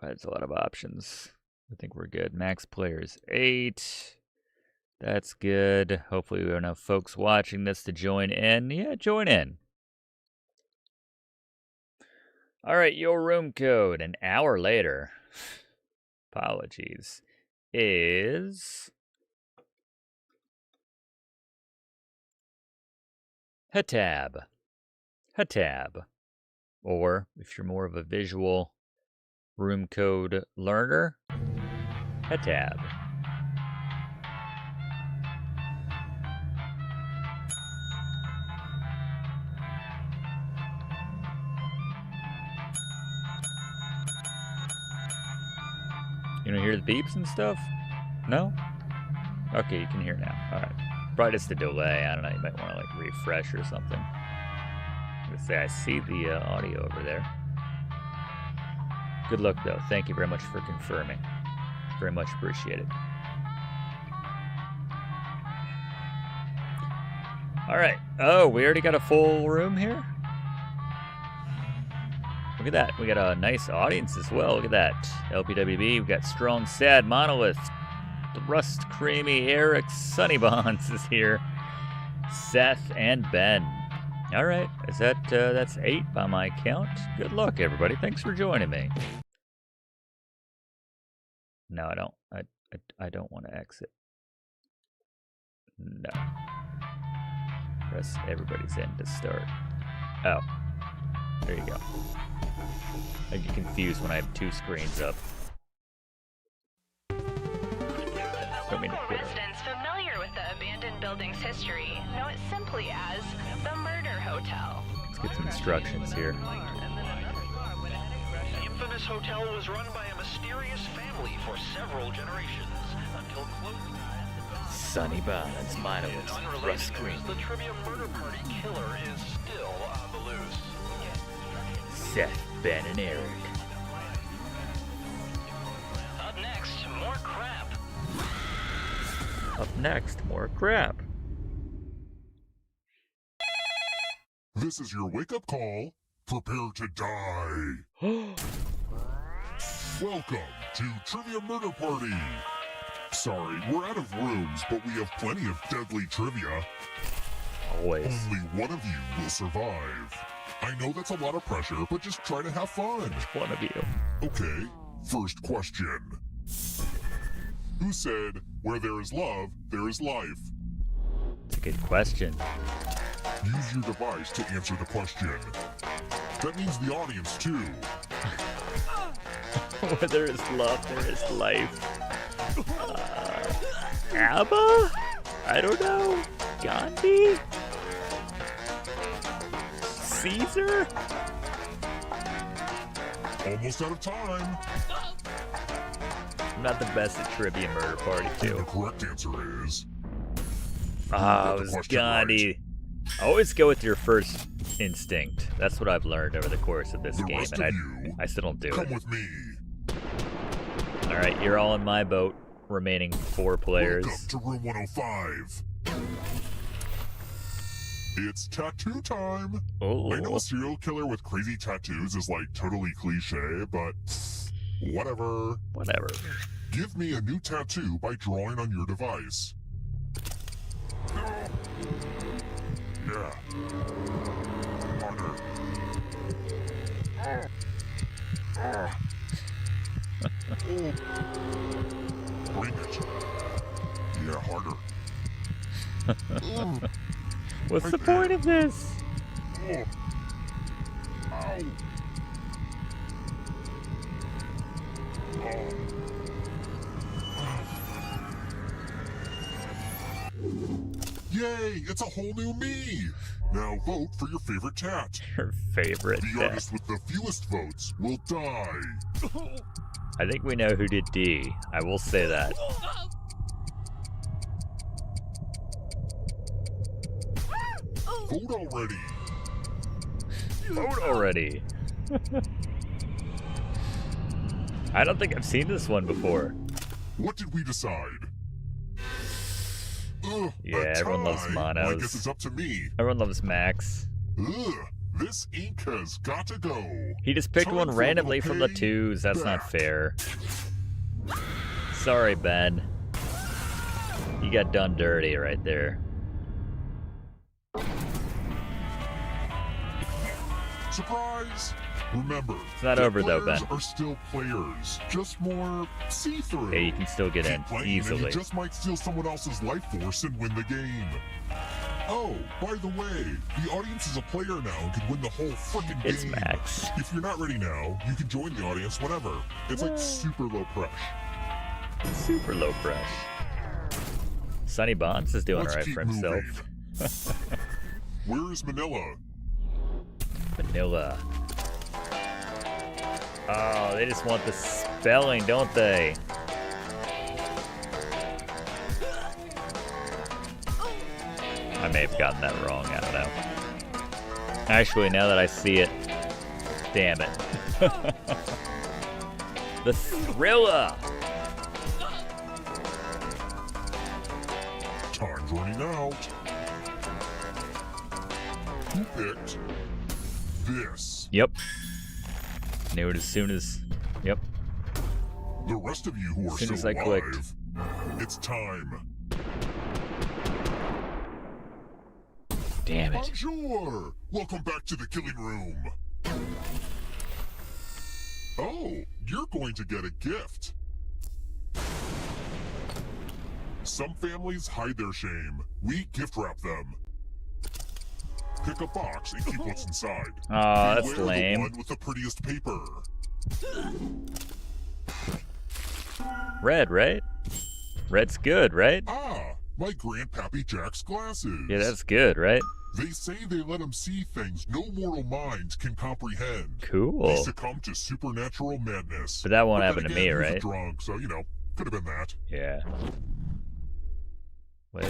That's a lot of options. I think we're good. Max players 8. That's good. Hopefully we have enough folks watching this to join in. Yeah, join in. All right, your room code an hour later. Apologies. Is Hatab. Hatab. Or, if you're more of a visual room code learner, Hatab. You don't hear the beeps and stuff? No? Okay, you can hear now. Alright. Probably just a delay. I don't know. You might want to like refresh or something. I'm gonna say I see the audio over there. Good luck though. Thank you very much for confirming. Very much appreciated. Alright. Oh, we already got a full room here? Look at that. We got a nice audience as well. Look at that. LPWB. We've got Strong Sad Monolith. Rust Creamy Eric Sunny Bonds is here. Seth and Ben. All right. Is that that's 8 by my count? Good luck, everybody. Thanks for joining me. No, I don't. I don't want to exit. No. Press everybody's in to start. Oh. There you go. I get confused when I have 2 screens up. Don't mean to quit. Residents familiar with with the abandoned building's history, know it simply as the Murder Hotel. Let's get some instructions here. The infamous hotel was run by a mysterious family for several generations until close. Sunny Balance, mindless, Unrelated Russ Green, news, the Trivia Murder Party killer is still on the loose. Seth, Ben, and Eric. Up next, more crap. Up next, more crap. This is your wake-up call. Prepare to die. Welcome to Trivia Murder Party. Sorry, we're out of rooms, but we have plenty of deadly trivia. Always. Only one of you will survive. I know that's a lot of pressure, but just try to have fun. One of you. Okay, first question. Who said, where there is love, there is life? It's a good question. Use your device to answer the question. That means the audience, too. Where there is love, there is life. ABBA? I don't know. Gandhi? Caesar? Almost out of time. I'm not the best at Trivia Murder Party, The too. correct answer is... Ah, got it the was question Gandhi. Always go with your first instinct. That's what I've learned over the course of this The game, rest and of you, I still don't do come it. with me. Alright, you're all in my boat. Remaining 4 players. Welcome to room 105. It's tattoo time. I know Oh, a serial killer with crazy tattoos is like totally cliche, but whatever. whatever. Give me a new tattoo by drawing on your device. Yeah. Harder. Oh. Bring it. Yeah, harder. What's the Right there. point of this? Oh. Ow. Oh. Yay! It's a whole new me! Now vote for your favorite tat. Your favorite The death. artist with the fewest votes will die. I think we know who did D. I will say that. Vote already! Vote already. I don't think I've seen this one before. What did we decide? Ugh, Yeah, a everyone loves tie. Well, I monos. guess it's up to me. Everyone loves Max. Ugh, this ink has got to go. He just picked Time one for a randomly little from the pay 2s. That's not back. fair. Sorry, Ben. You got done dirty right there. Surprise! Remember, It's not that over though, players Ben. are still players, just more see-through. Hey, you can still get in Keep playing and easily. you just might steal someone else's life force and win the game. Oh, by the way, the audience is a player now and can win the whole frickin' It's game. Max. If you're not ready now, you can join the audience whenever. It's like super low pressure. Super low press. Sonny Bonds is doing Let's alright keep for himself. moving. Where is Manila? Vanilla. Oh, they just want the spelling, don't they? I may have gotten that wrong, I don't know. Actually, now that I see it, damn it. The Thriller! Time's running out. Who picked this? Yep. Knew it as soon as... Yep. The rest of you who are As soon still as I alive, clicked. it's time. Damn it. Bonjour! Welcome back to the killing room. Oh, you're going to get a gift. Some families hide their shame. We gift wrap them. Pick a box and keep what's inside. Aw, that's Beware lame. The one with the prettiest paper. Red, right? Red's good, right? Ah, My Grandpappy Jack's glasses. Yeah, that's good, right? They say they let him see things no mortal mind can comprehend. He Cool. succumbed to supernatural madness. But that won't then happen to me, again, he was a right? drunk, so, you know, could have been that. Yeah. Wait.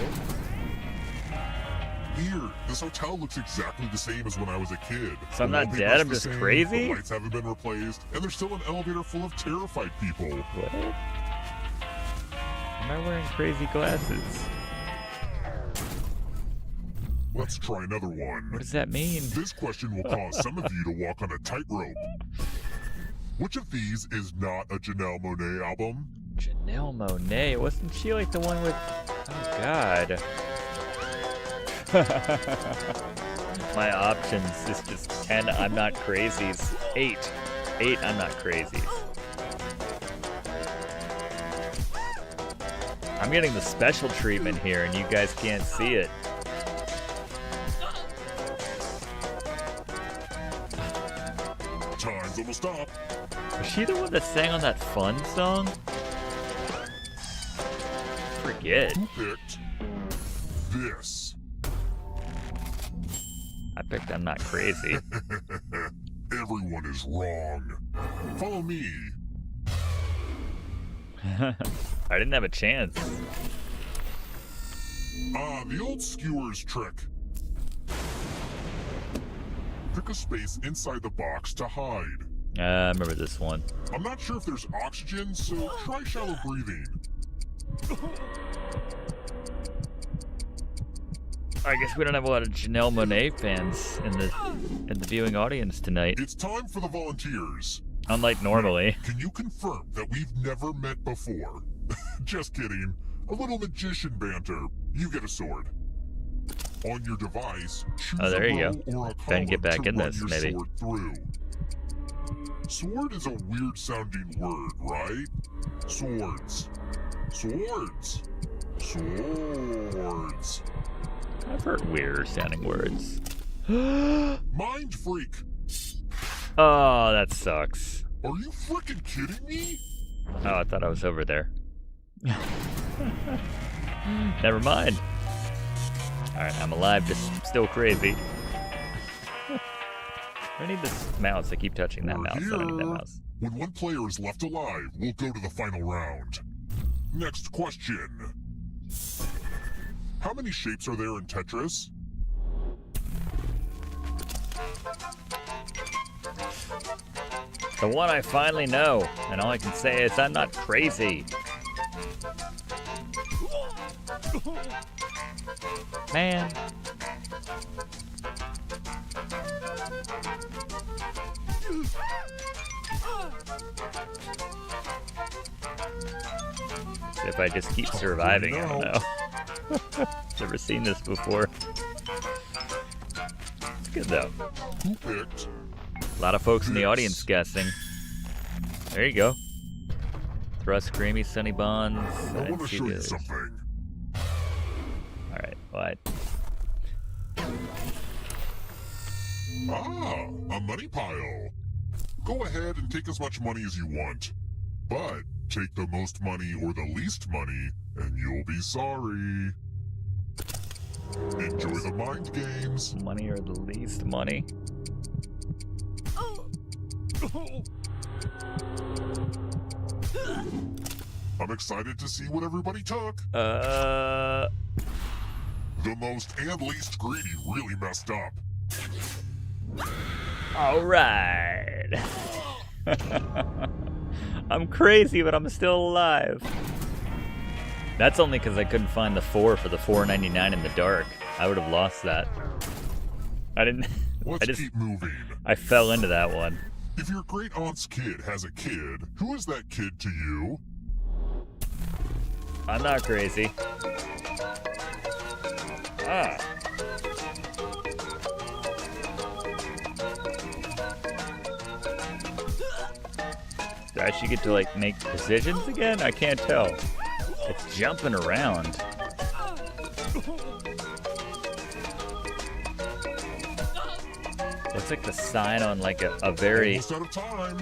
Here, this hotel looks exactly the same as when I was a kid. So I'm The not wallpaper's dead, I'm the just same, crazy? The lights haven't been replaced, and there's still an elevator full of terrified people. What? Am I wearing crazy glasses? Let's try another one. What does that mean? This question will cause some of you to walk on a tightrope. Which of these is not a Janelle Monáe album? Janelle Monáe? Wasn't she like the one with... Oh, God. My options is just 10 I'm not crazies. 8 I'm not crazies. I'm getting the special treatment here and you guys can't see it. Time's almost up. Was she the one that sang on that Fun song? Forget. Who picked this? I picked I'm not crazy. Everyone is wrong. Follow me. I didn't have a chance. Ah, the old skewers trick. Pick a space inside the box to hide. I remember this one. I'm not sure if there's oxygen, so try shallow breathing. I guess we don't have a lot of Janelle Monáe fans in the viewing audience tonight, It's time for the volunteers. unlike normally. Can you confirm that we've never met before? Just kidding. A little magician banter. You get a sword. On your device, choose Oh, there a you row go. or a Try and get column back to in run this, your maybe. sword through. Sword is a weird sounding word, right? Swords. Swords. Swords. I've heard weirder sounding words. Mind freak. Oh, that sucks. Are you freaking kidding me? Oh, I thought I was over there. Never mind. Alright, I'm alive, just still crazy. I need this mouse. I keep touching that We're mouse. I don't need that here. mouse. When one player is left alive, we'll go to the final round. Next question. How many shapes are there in Tetris? The one I finally know, and all I can say is I'm not crazy. Man. If I just keep surviving, I don't know. Never seen this before. It's good though. Who picked? A lot of folks in the audience guessing. There you go. Thrust, Creamy, Sunny Bonds. I want to show you something. Alright, what? Ah, a money pile. Go ahead and take as much money as you want. But take the most money or the least money, and you'll be sorry. Enjoy the mind games. Money or the least money? I'm excited to see what everybody took. Uh, The most and least greedy really messed up. alright. I'm crazy, but I'm still alive. That's only because I couldn't find the 4 for the $4.99 in the dark. I would have lost that. I didn't. Let's keep moving. I fell into that one. If your great aunt's kid has a kid, who is that kid to you? I'm not crazy. Ah. Do I actually get to like make decisions again? I can't tell. It's jumping around. Looks like the sign on like a very... Almost out of time.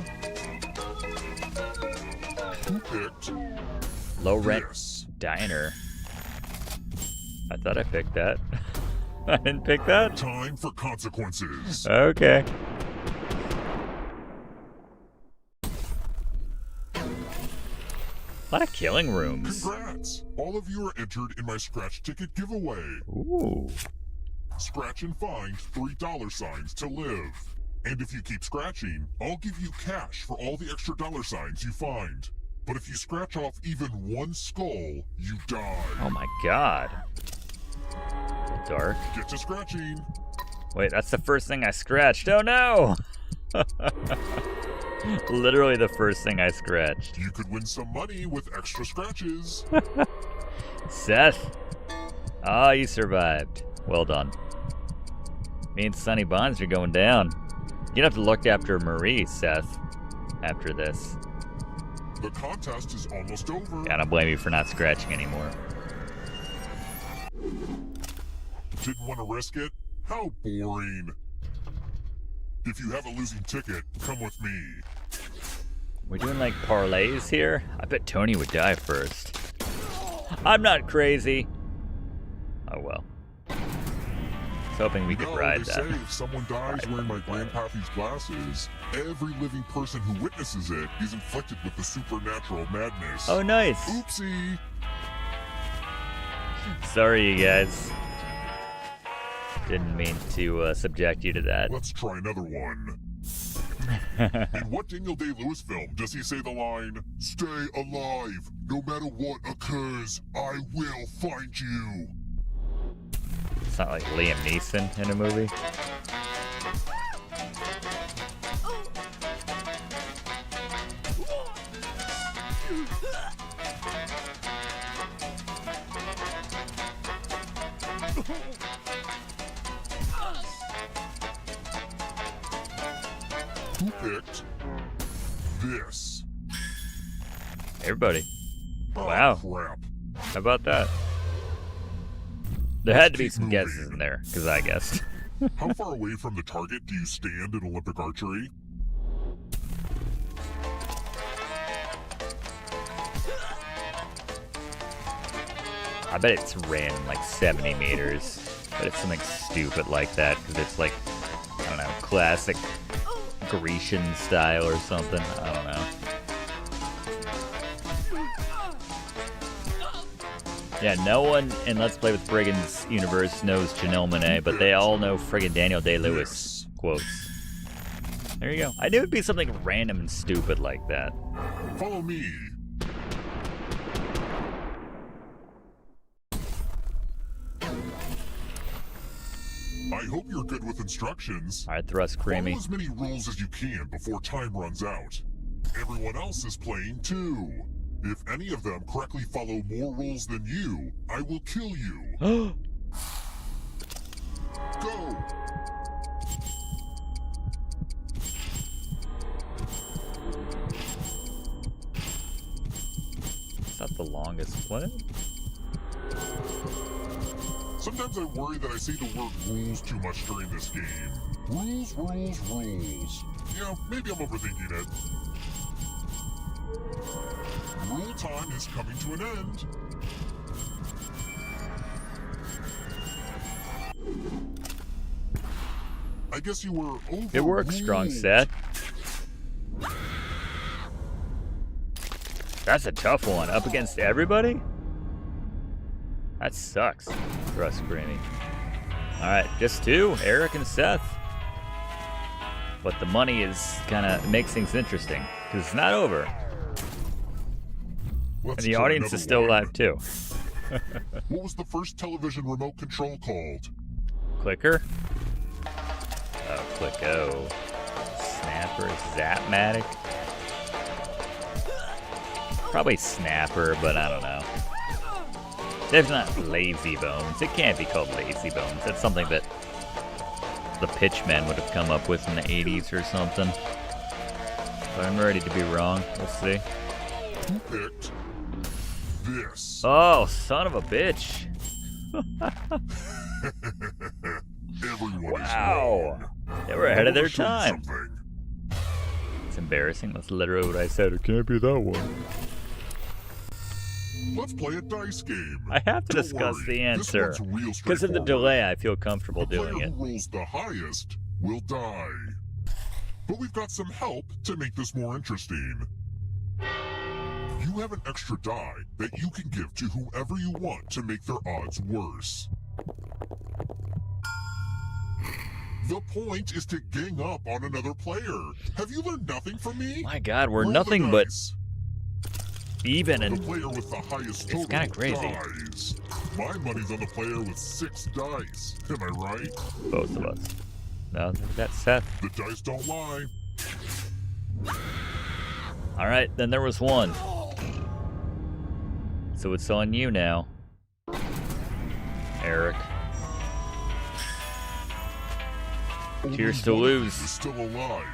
Who picked low rent this? diner. thought I picked that. I didn't pick that? Time for consequences. Okay. A lot of killing rooms. Congrats! All of you are entered in my scratch ticket giveaway. Ooh. Scratch and find $3 to live. And if you keep scratching, I'll give you cash for all the extra $signs you find. But if you scratch off even one skull, you die. Oh my god. Dark. Get to scratching. Wait, that's the first thing I scratched. Oh no! Literally the first thing I scratched. You could win some money with extra scratches. Seth. Oh, you survived. Well done. Me and Sonny Bonds are going down. You'd have to look after Marie, Seth, after this. The contest is almost over. I don't blame you for not scratching anymore. Didn't want to risk it? How boring. If you have a losing ticket, come with me. We're doing like parlays here? I bet Tony would die first. I'm not crazy. Oh well. I was hoping we could ride they that. say if someone dies wearing my grandpappy's glasses, every living person who witnesses it is inflicted with the supernatural madness. Oh nice. Oopsie. Sorry you guys. Didn't mean to subject you to that. Let's try another one. In what Daniel Day-Lewis film does he say the line, "Stay alive, no matter what occurs, I will find you"? It's not like Liam Neeson in a movie. Who picked this? Everybody. Oh, Wow. crap. How about that? There had to be keep some moving. guesses in there, because I guessed. How far away from the target do you stand in Olympic archery? I bet it's random, like 70 meters. But it's something stupid like that, because it's like, I don't know, classic Grecian style or something. I don't know. Yeah, no one in Let's Play with Brigands universe knows Janelle Monáe, but they all know friggin' Daniel Day-Lewis quotes. There you go. I knew it'd be something random and stupid like that. Follow me. I hope you're good with instructions. Alright, thrust creamy. Follow as many rules as you can before time runs out. Everyone else is playing too. If any of them correctly follow more rules than you, I will kill you. Go! Is that the longest? What? Sometimes I worry that I say the word rules too much during this game. Rules, rules, rules. Yeah, maybe I'm overthinking it. Rule time is coming to an end. I guess you were over. It works, strong set. That's a tough one. Up against everybody? That sucks. Thrust creamy. Alright, just two. Eric and Seth. But the money is kind of makes things interesting. Because it's not over. Let's And the try audience another is still one. alive too. What was the first television remote control called? Clicker? Oh, Clicko. Snapper? Zapmatic? Probably Snapper, but I don't know. There's not Lazy Bones. It can't be called Lazy Bones. That's something that the Pitchmen would have come up with in the 80s or something. But I'm ready to be wrong. We'll see. Who picked this? Oh, son of a bitch. Everyone is Wow. wrong. They were ahead of their I wanna show you time. something. It's embarrassing. That's literally what I said. It can't be that one. Let's play a dice game. I have to Don't discuss worry, the answer. This one's real Because of the straightforward. delay, I feel comfortable The doing player it. who rolls the highest will die. But we've got some help to make this more interesting. You have an extra die that you can give to whoever you want to make their odds worse. The point is to gang up on another player. Have you learned nothing from me? My God, we're Roll nothing the but dice. even The and player with the highest It's total kinda crazy. dies. My money's on the player with 6 dice. Am I right? both of us. No, that's Seth. The dice don't lie. All right, then there was one. So it's on you now, Eric. Cheers to Only one of lose. you is still alive.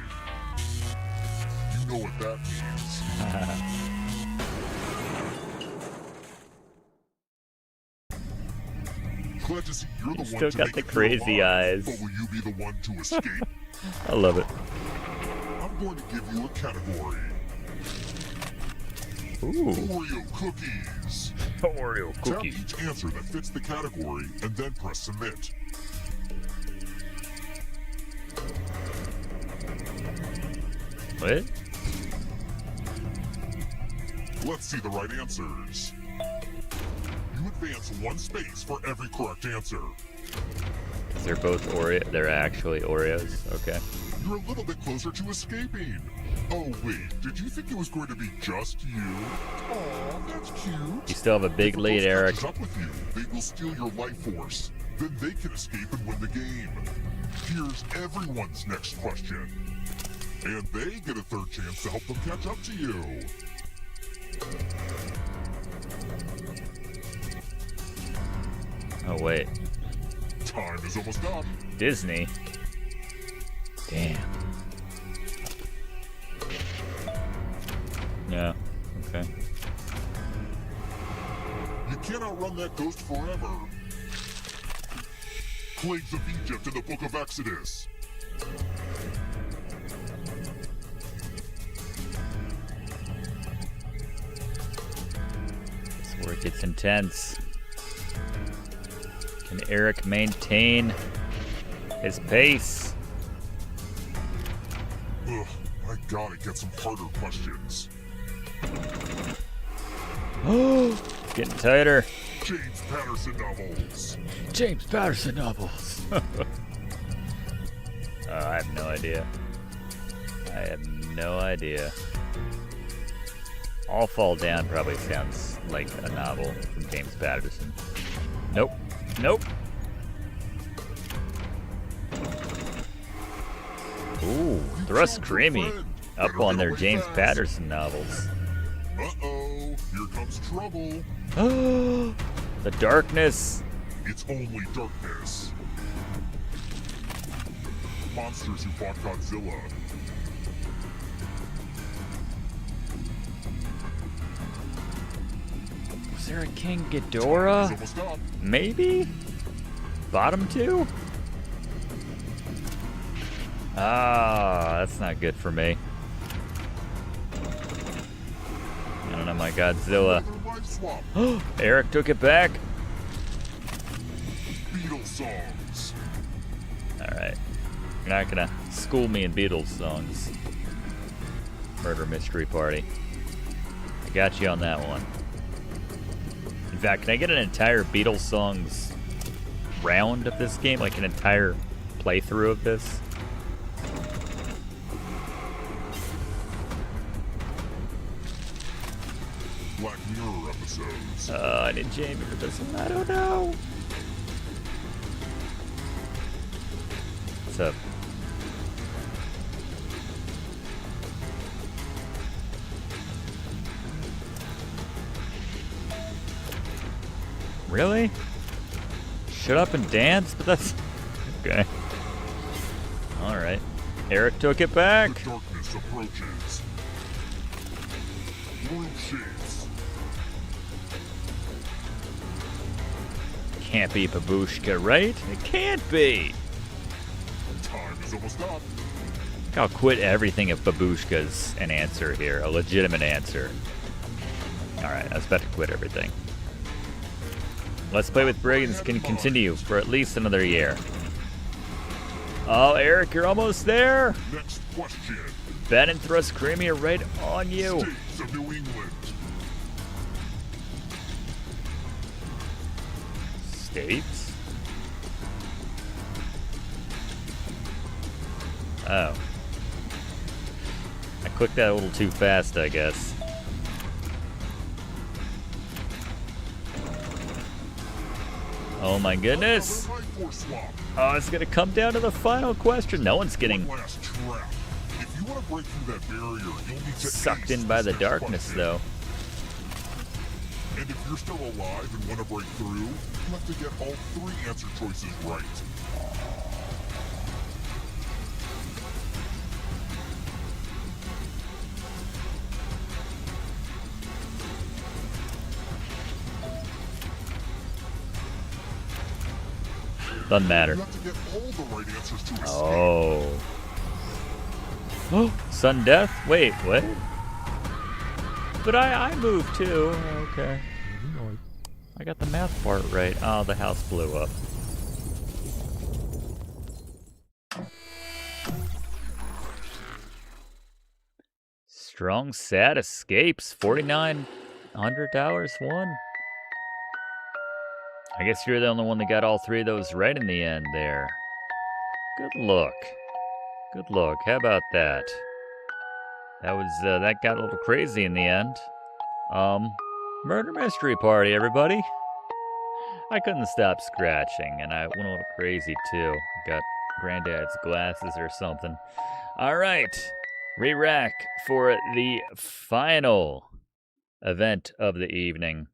You know what that means. Glad to see you're the Still one to got make the it feel crazy alive, eyes. But will you be the one to escape? I love it. I'm going to give you a category. Ooh, Oreo cookies. Oreo Tap cookie. each answer that fits the category and then press submit. What? Let's see the right answers. You advance 1 space for every correct answer. They're both Oreo. They're actually Oreos. Okay. You're a little bit closer to escaping. Oh wait, did you think it was going to be just you? Aw, that's cute. You still have a big If a lead, ghost Eric. catches up with you, they will steal your life force. Then they can escape and win the game. Here's everyone's next question. And they get a 3rd chance to help them catch up to you. Oh wait, Time is almost up. Disney. Damn. Yeah. Okay. You can't outrun that ghost forever. Plagues of Egypt in the Book of Exodus. This is where it gets intense. Can Eric maintain his pace? Ugh, I gotta get some harder questions. Getting tighter. James Patterson novels. James Patterson novels. I have no idea. I have no idea. All Fall Down probably sounds like a novel from James Patterson. Nope. Nope. Ooh, Thrust Creamy. Up on their James Patterson novels. Uh-oh, here comes trouble. The darkness. It's only darkness. Monsters who fought Godzilla. Was there a King Time is Ghidorah? almost up. Maybe? Bottom 2? Ah, that's not good for me. I don't know, my Godzilla. Another life swap. Eric took it back. Beatles songs. Alright. You're not gonna school me in Beatles songs. Murder Mystery Party. I got you on that one. In fact, can I get an entire Beatles songs round of this game? Like an entire playthrough of this? Black Mirror episodes. I didn't jam it or this one. I don't know. What's up? Really? Shut up and dance? But that's... Okay. Alright. Eric took it back. The darkness approaches. World shapes. Can't be Babushka, right? It can't be. Time is almost up. I'll quit everything if Babushka's an answer here, a legitimate answer. Alright, I was about to quit everything. Let's Play with Brigands can continue for at least another year. Oh, Eric, you're almost there. Next question. Ben and Thrust Creamy are right on you. States of New England. States? Oh. I clicked that a little too fast, I guess. Oh my goodness. Oh, it's gonna come down to the final question. No one's getting Last trap. If you want to break through that barrier, you'll need to sucked ace in by the this darkness, question. though. And if you're still alive and want to break through, you have to get all 3 answer choices right. Doesn't matter. You have to get all the right answers to escape. Oh. Oh, sudden death? Wait, what? But I moved too. Okay. I got the math part right. Oh, the house blew up. Strong Sad escapes. $4,900 won. I guess you're the only one that got all 3 of those right in the end there. Good look. Good look. How about that? That got a little crazy in the end. Murder mystery party, everybody. I couldn't stop scratching, and I went a little crazy too. Got Granddad's glasses or something. All right, re-rack for the final event of the evening.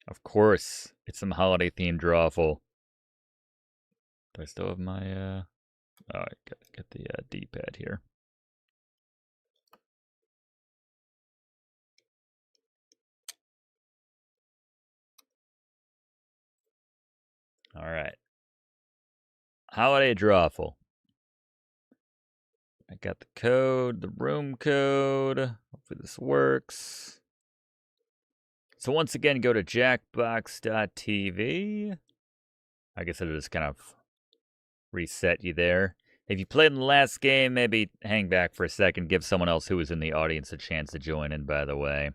Of course, it's some holiday-themed drawful. Do I still have my, Oh, I gotta get the D-pad here. All right. Holiday drawful. I got the code, the room code. Hopefully this works. So once again, go to jackbox.tv. I guess it'll just kind of reset you there. If you played in the last game, maybe hang back for a second. Give someone else who was in the audience a chance to join in, by the way.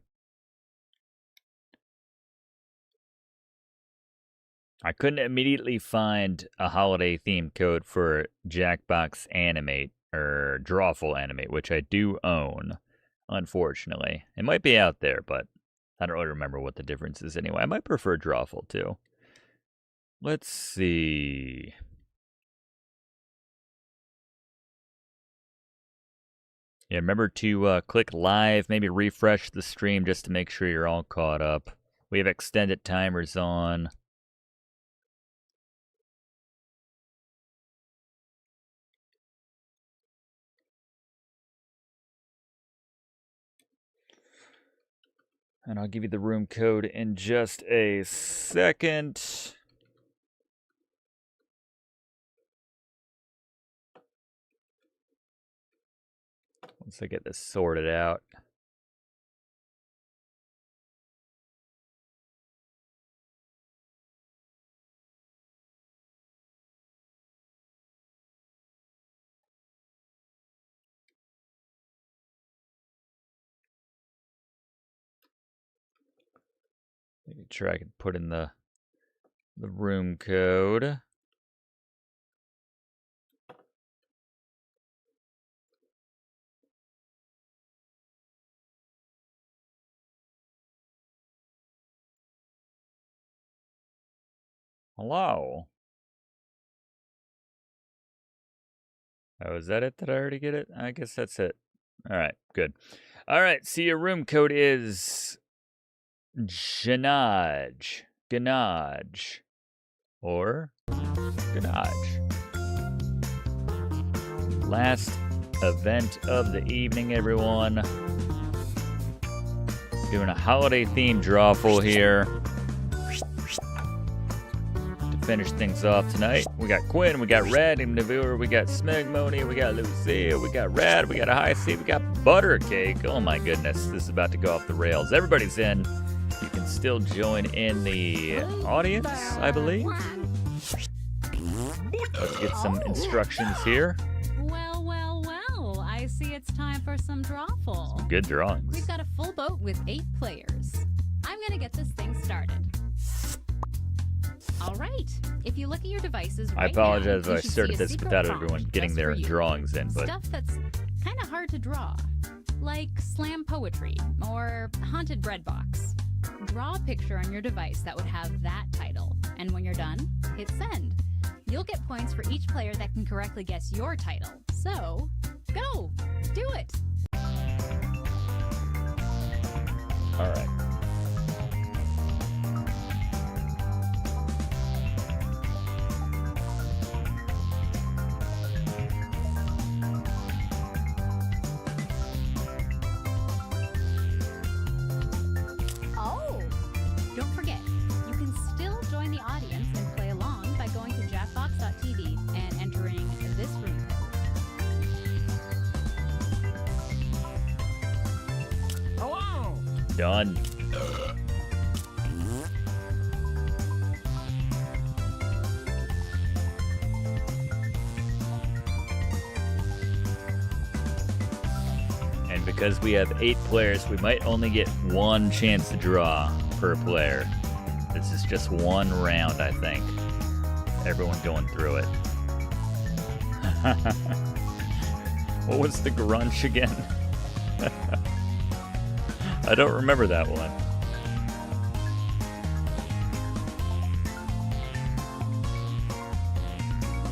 I couldn't immediately find a holiday-themed code for Jackbox Animate, or Drawful Animate, which I do own, unfortunately. It might be out there, but I don't really remember what the difference is anyway. I might prefer Drawful, too. Let's see. Yeah, remember to click live, maybe refresh the stream just to make sure you're all caught up. We have extended timers on. And I'll give you the room code in just a second. Once I get this sorted out. Maybe try I can put in the room code. Hello. Oh, is that it? Did I already get it? I guess that's it. All right, good. All right, so your room code is Ganage, or Ganage. Last event of the evening, everyone. Doing a holiday-themed drawful here. finish things off tonight. We got Quinn, we got Red, and Navur, we got Smegmoni, we got Lucia, we got Red, we got a High C, we got Buttercake. Oh my goodness, this is about to go off the rails. Everybody's in. You can still join in the audience, I believe. Let's get some instructions here. Well, I see it's time for some drawful. Good drawings. We've got a full boat with 8 players. I'm gonna get this thing started. All right, if you look at your devices I right apologize now, if I started this without everyone getting their drawings in, but stuff that's kind of hard to draw, like slam poetry or haunted bread box. Draw a picture on your device that would have that title, and when you're done, hit send. You'll get points for each player that can correctly guess your title. So, go! Do it! all right. Oh! Don't forget, you can still join the audience and play along by going to jackbox.tv and entering this room code. Done. And because we have 8 players, we might only get 1 chance to draw per player. This is just 1 round, I think. Everyone going through it. What was the grunge again? I don't remember that one.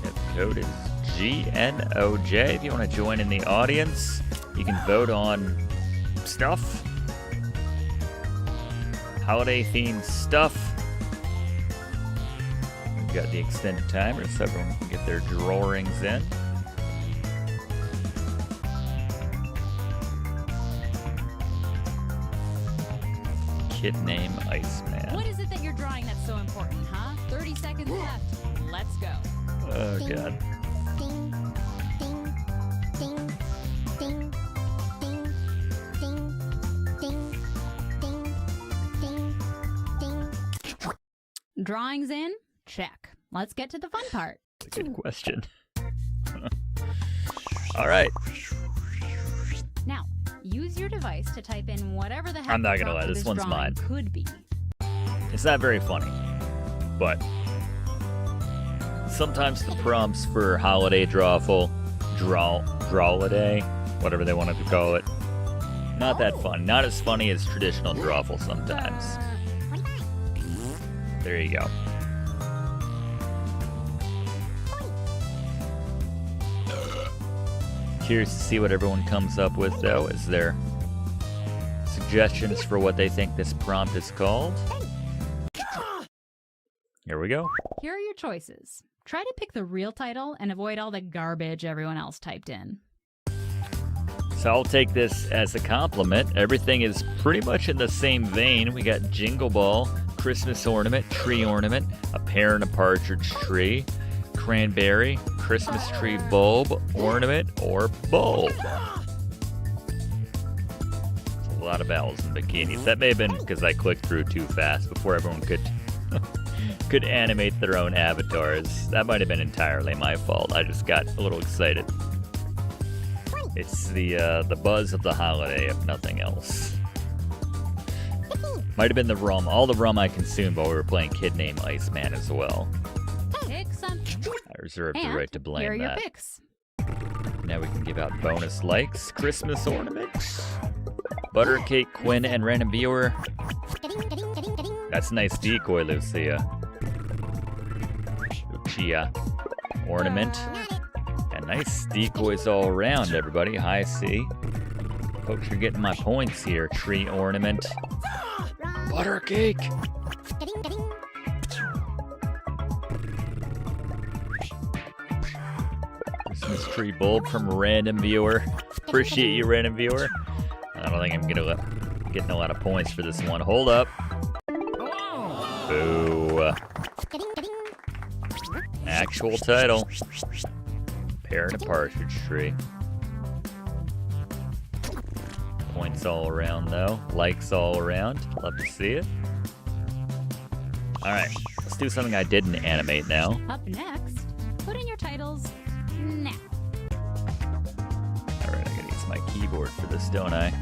The code is GNOJ. If you want to join in the audience, you can vote on stuff. Holiday themed stuff. We've got the extended timer so everyone can get their drawings in. Kid name Iceman. What is it that you're drawing that's so important, huh? 30 seconds left. Let's go. Oh god. Drawings in? Check. Let's get to the fun part. That's a good question. All right. Now, use your device to type in whatever the heck I'm not the gonna prompt lie, of this this one's drawing mine. could be. It's not very funny, but sometimes the prompts for holiday drawful, drawliday, whatever they wanted to call it, not that fun. Not as funny as traditional drawful sometimes. There you go. Curious to see what everyone comes up with, though. Is there suggestions for what they think this prompt is called? Here we go. Here are your choices. Try to pick the real title and avoid all the garbage everyone else typed in. So I'll take this as a compliment. Everything is pretty much in the same vein. We got Jingle Ball, Christmas ornament, tree ornament, a pear and a partridge tree, cranberry, Christmas tree bulb, ornament, or bulb. There's a lot of owls and bikinis. That may have been because I clicked through too fast before everyone could animate their own avatars. That might have been entirely my fault. I just got a little excited. It's the buzz of the holiday, if nothing else. Might have been the rum. All the rum I consumed while we were playing Kid Name Iceman as well. Pick something. I reserve the And right to blame here are your that. picks. Now we can give out bonus likes, Christmas ornaments, Buttercake, Quinn, and random viewer. That's a nice decoy, Lucia. Lucia. Ornament. And nice decoys all around, everybody. High C. Folks, you're getting my points here. Tree ornament. Buttercake. Christmas tree bulb from a random viewer. Appreciate you, random viewer. I don't think I'm getting a lot of points for this one. Hold up. Boo. actual title. Pear in a partridge tree. Points all around though. Likes all around. Love to see it. Alright, let's do something I didn't animate now. Up next, put in your titles now. Alright, I gotta use my keyboard for this, don't I?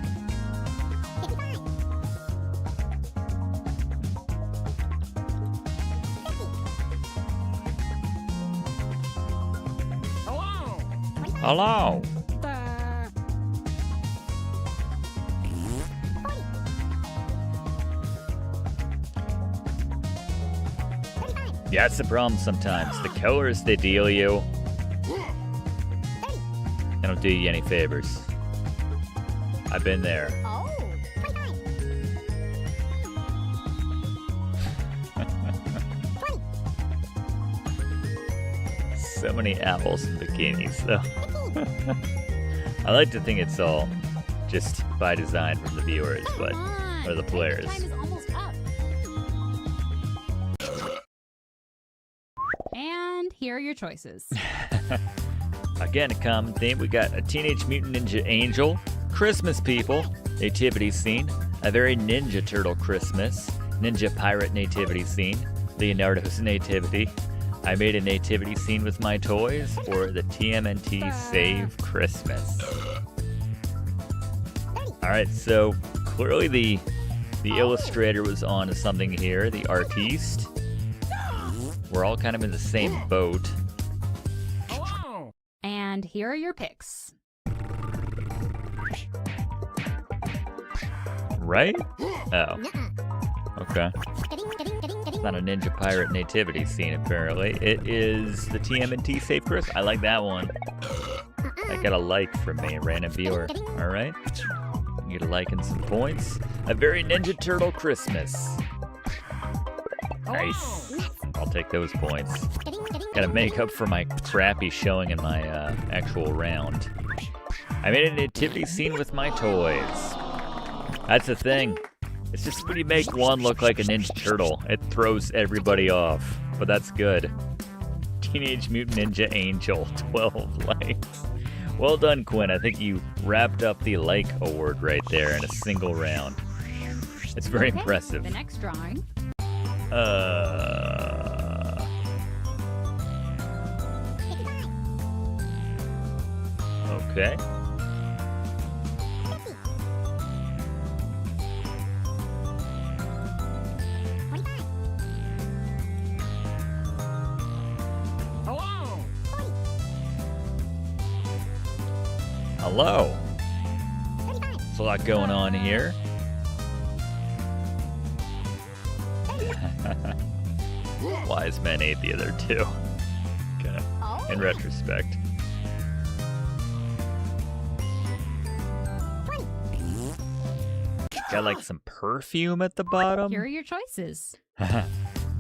Hello! Yeah, it's the problem sometimes. The colors they deal you, they don't do you any favors. I've been there. So many apples and bikinis, though. I like to think it's all just by design from the viewers, but or the players. Time is almost up. And here are your choices. Again, a common theme. We got a Teenage Mutant Ninja Angel, Christmas People, Nativity Scene, a very Ninja Turtle Christmas, Ninja Pirate Nativity Scene, Leonardo's Nativity, I made a nativity scene with my toys, or the TMNT Save Christmas. Alright, so clearly the illustrator was on to something here, the artiste. We're all kind of in the same boat. And here are your picks. Right? Oh. Okay. It's not a Ninja Pirate nativity scene, apparently. It is the TMNT Save Christmas. I like that one. I got a like from me, random viewer. Alright. Get a like and some points. A very Ninja Turtle Christmas. Nice. I'll take those points. Gotta make up for my crappy showing in my actual round. I made a nativity scene with my toys. That's the thing. It's just when you make one look like a Ninja Turtle, it throws everybody off. But that's good. Teenage Mutant Ninja Angel, 12 likes. Well done, Quinn. I think you wrapped up the like award right there in a single round. It's very impressive. The next drawing. Okay. Hello. There's a lot going on here. Wise men ate the other two. Kind of, in retrospect. Got like some perfume at the bottom. Here are your choices.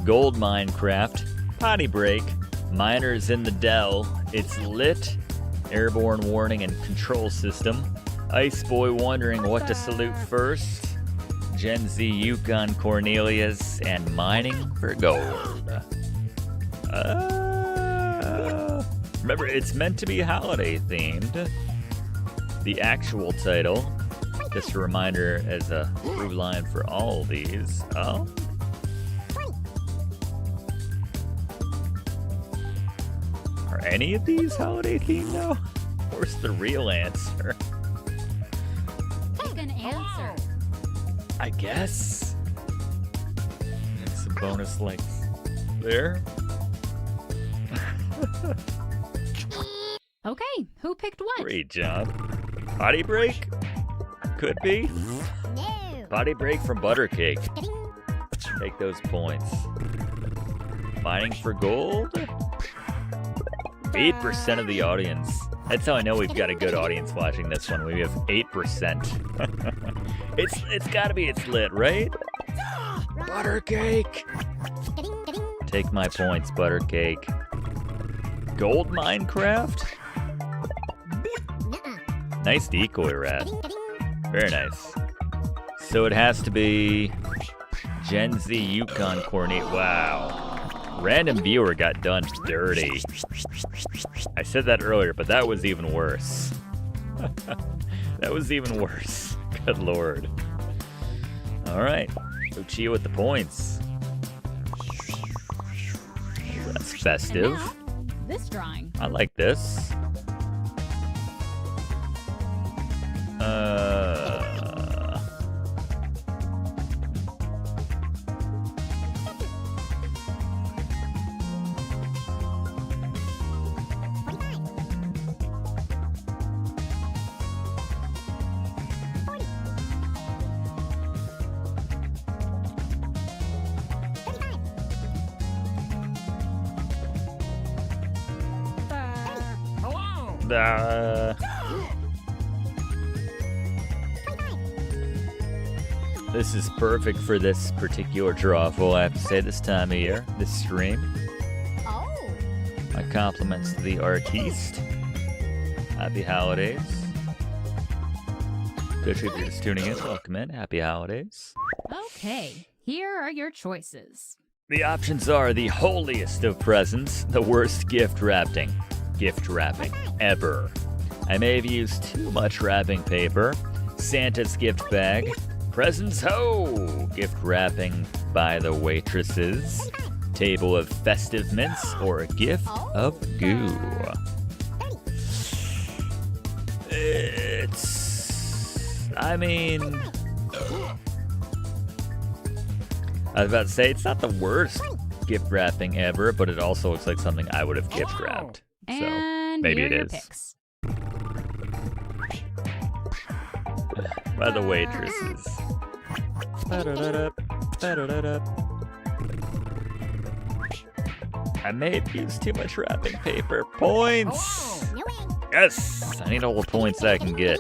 Gold Minecraft, Potty Break, Miners in the Dell, It's Lit, Airborne Warning and Control System, Ice Boy wondering what to salute first, Gen Z Yukon Cornelius, and Mining for Gold. Remember, it's meant to be holiday themed. The actual title, just a reminder as a through line for all of these. Are any of these holiday themed though? Where's the real answer? Pick an answer. I guess. And some bonus links there. Okay, who picked what? Great job. Potty Break? Could be. No. Potty Break from Buttercake. Take those points. Mining for Gold? 8% of the audience. That's how I know we've got a good audience watching this one. We have 8%. It's gotta be It's Lit, right? Buttercake! Take my points, Buttercake. Gold Minecraft? Nice decoy rat. Very nice. So it has to be Gen Z Yukon Cornet. Wow. Random viewer got done dirty. I said that earlier, but that was even worse. That was even worse. Good lord. Alright, Lucia with the points. That's festive. And now, this drawing. I like this. This is perfect for this particular drawful, I have to say, this time of year, this stream. Oh. My compliments to the artiste. Happy holidays. Especially if you're just tuning in, welcome in. Happy holidays. Okay, here are your choices. The options are the holiest of presents, the worst gift wrapping ever. I may have used too much wrapping paper, Santa's gift bag, presents ho! Gift wrapping by the waitresses, table of festive mints, or a gift of goo. I was about to say, it's not the worst gift wrapping ever, but it also looks like something I would have gift wrapped. So And maybe here it are your is. picks. By the waitresses. I may have used too much wrapping paper. Points! Yes! I need all the points I can get.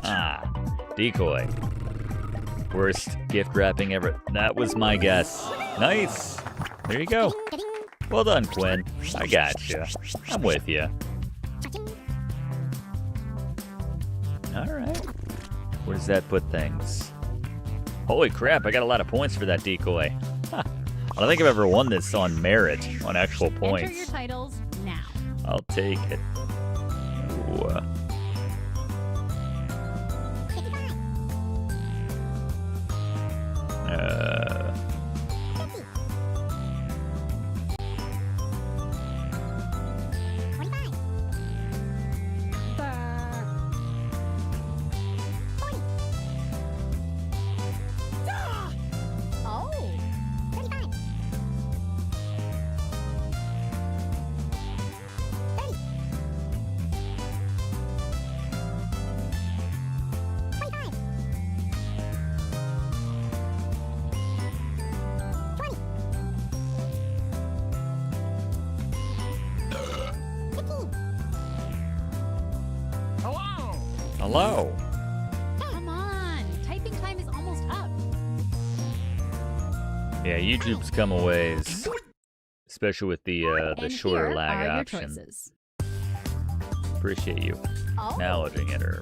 Ah, decoy. Worst gift wrapping ever. That was my guess. Nice! There you go. Well done, Quinn. I gotcha. I'm with you. Alright. Where does that put things? Holy crap, I got a lot of points for that decoy. I don't think I've ever won this on merit, on actual points. Enter your titles now. I'll take it. Ooh. Hello. Come on, typing time is almost up. Yeah, YouTube's come a ways, especially with the And shorter here lag are option. your choices. Appreciate you acknowledging it, or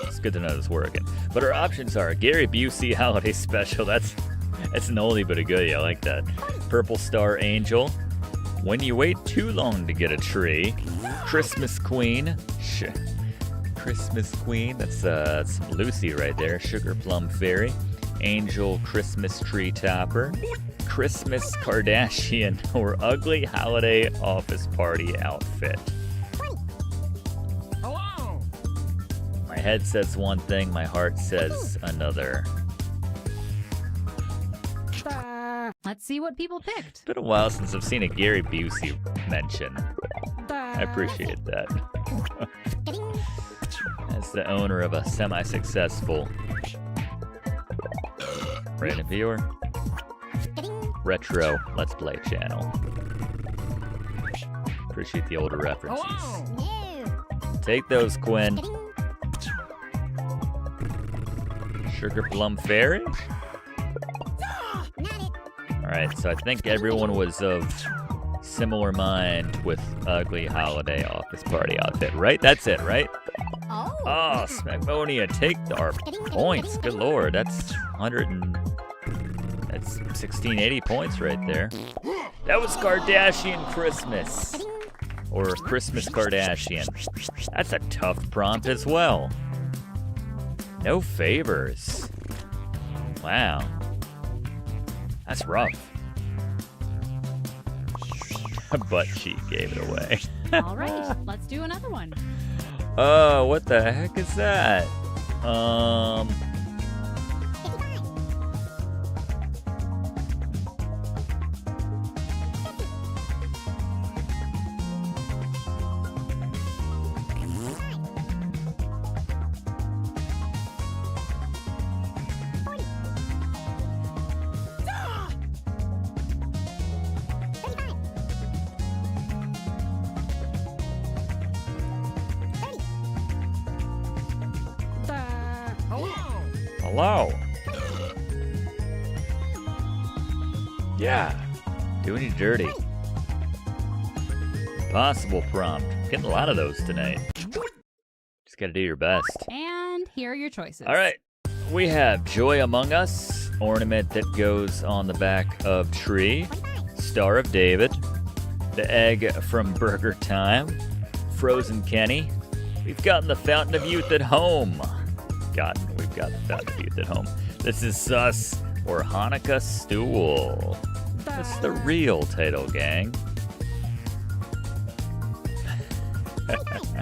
it's good to know it's working. But our options are Gary Busey Holiday Special. That's an oldie but a goodie. I like that. Purple Star Angel. When You Wait Too Long to Get a Tree. Christmas Queen. Christmas Queen. That's Lucy right there. Sugar Plum Fairy. Angel Christmas Tree Topper. Christmas Kardashian, or Ugly Holiday Office Party Outfit. My head says one thing, my heart says another. Let's see what people picked. It's been a while since I've seen a Gary Busey mention. I appreciate that. As the owner of a semi-successful random viewer, retro Let's Play channel. Appreciate the older references. Take those, Quinn. Sugar Plum Fairy? Alright, so I think everyone was of similar mind with Ugly Holiday Office Party Outfit, right? That's it, right? Oh, Smegmonia, take our points. Good lord, that's 1680 points right there. That was Kardashian Christmas. Or Christmas Kardashian. That's a tough prompt as well. No favors. Wow. That's rough. Butt cheek gave it away. All right, let's do another one. Oh, what the heck is that? Hello. Yeah. Doing you dirty. Impossible prompt. Getting a lot of those tonight. Just gotta do your best. And here are your choices. All right. We have Joy Among Us, ornament that goes on the back of tree, Star of David, the egg from Burger Time, Frozen Kenny. We've gotten the Fountain of Youth at home. We've got the Fountain of Youth at home. This is Sus or Hanukkah Stool. That's the real title, gang.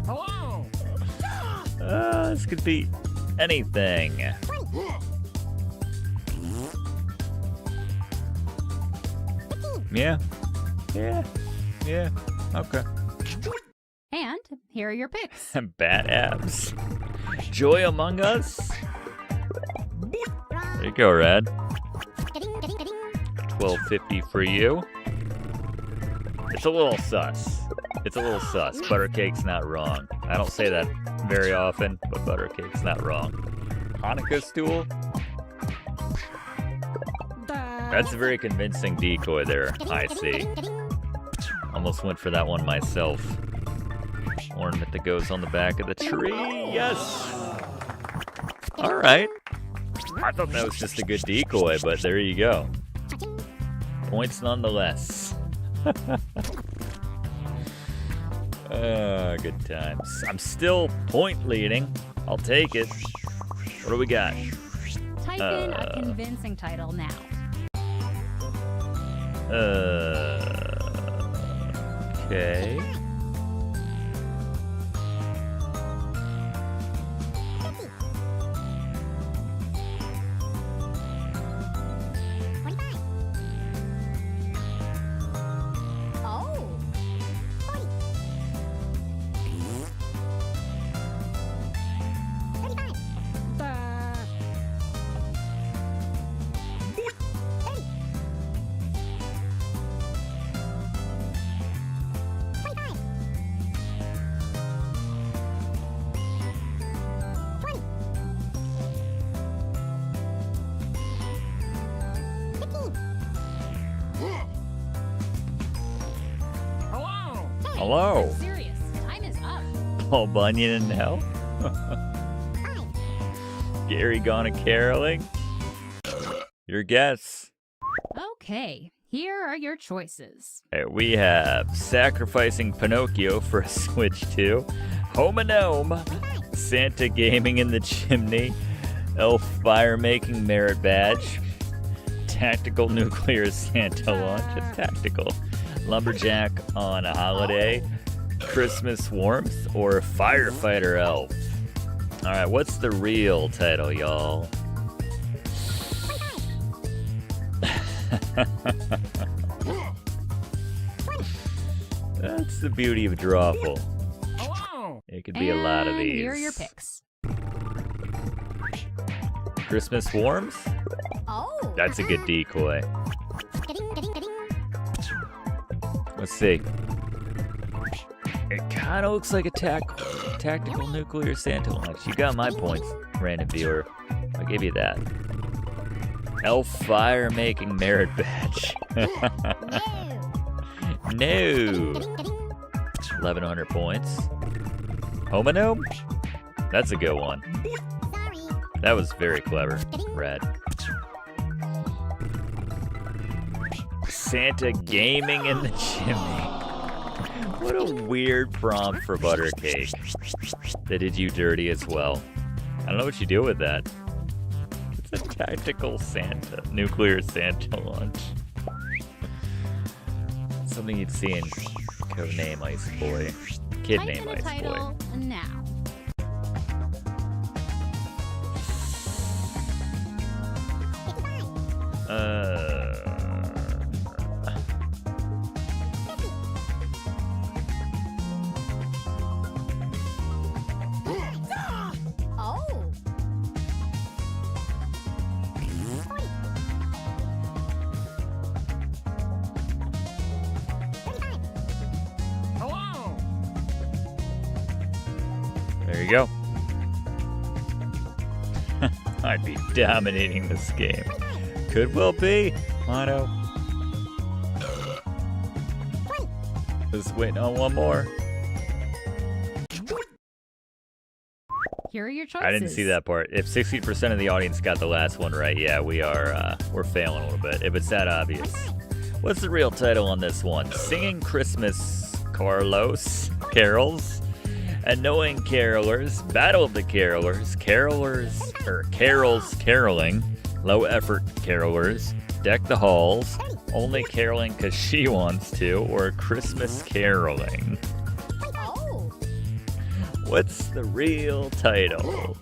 Hello. This could be anything. Yeah. Okay. And here are your picks. Bad abs. Joy Among Us. There you go, Red. $12.50 for you. It's a little sus. Buttercake's not wrong. I don't say that very often, but Buttercake's not wrong. Hanukkah Stool. That's a very convincing decoy there, I see. Almost went for that one myself. Ornament that goes on the back of the tree. Yes! Alright. I thought that was just a good decoy, but there you go. Points nonetheless. Good times. I'm still point leading. I'll take it. What do we got? Type in a convincing title now. Okay. Hello. Serious, time is up. Paul Bunyan in hell. Gary gone a caroling. Your guess. Okay, here are your choices. We have Sacrificing Pinocchio for a Switch 2, Home and Gnome, Santa Gaming in the Chimney, Elf Fire Making Merit Badge, Tactical Nuclear Santa Launch, it's tactical, Lumberjack on a Holiday, Christmas Warmth, or Firefighter Elf. Alright, what's the real title, y'all? That's the beauty of Drawful. It could be a lot of And these. here are your picks. Christmas Warmth? That's a good decoy. Let's see. It kind of looks like a tactical nuclear Santa launch. You got my points, random viewer. I'll give you that. Elf Fire Making Merit Badge. No. 1,100 points. Home and Gnome? That's a good one. That was very clever, Red. Santa gaming in the chimney. What a weird prompt for butter cake. They did you dirty as well. I don't know what you do with that. It's a tactical Santa, nuclear Santa launch. Something you'd see in Codename Ice Boy. Kid Type name in a Ice Boy. title now. Oh. There you go. I'd be dominating this game. Could well be. Mono. Just waiting on one more. Here are your choices. I didn't see that part. If 60% of the audience got the last one right, yeah, we're failing a little bit. If it's that obvious. What's the real title on this one? Singing Christmas carols, Annoying Carolers, Battle of the Carolers, Carols caroling, Low effort carolers, Deck the halls, Only caroling 'cause she wants to, or Christmas caroling. Oh. What's the real title?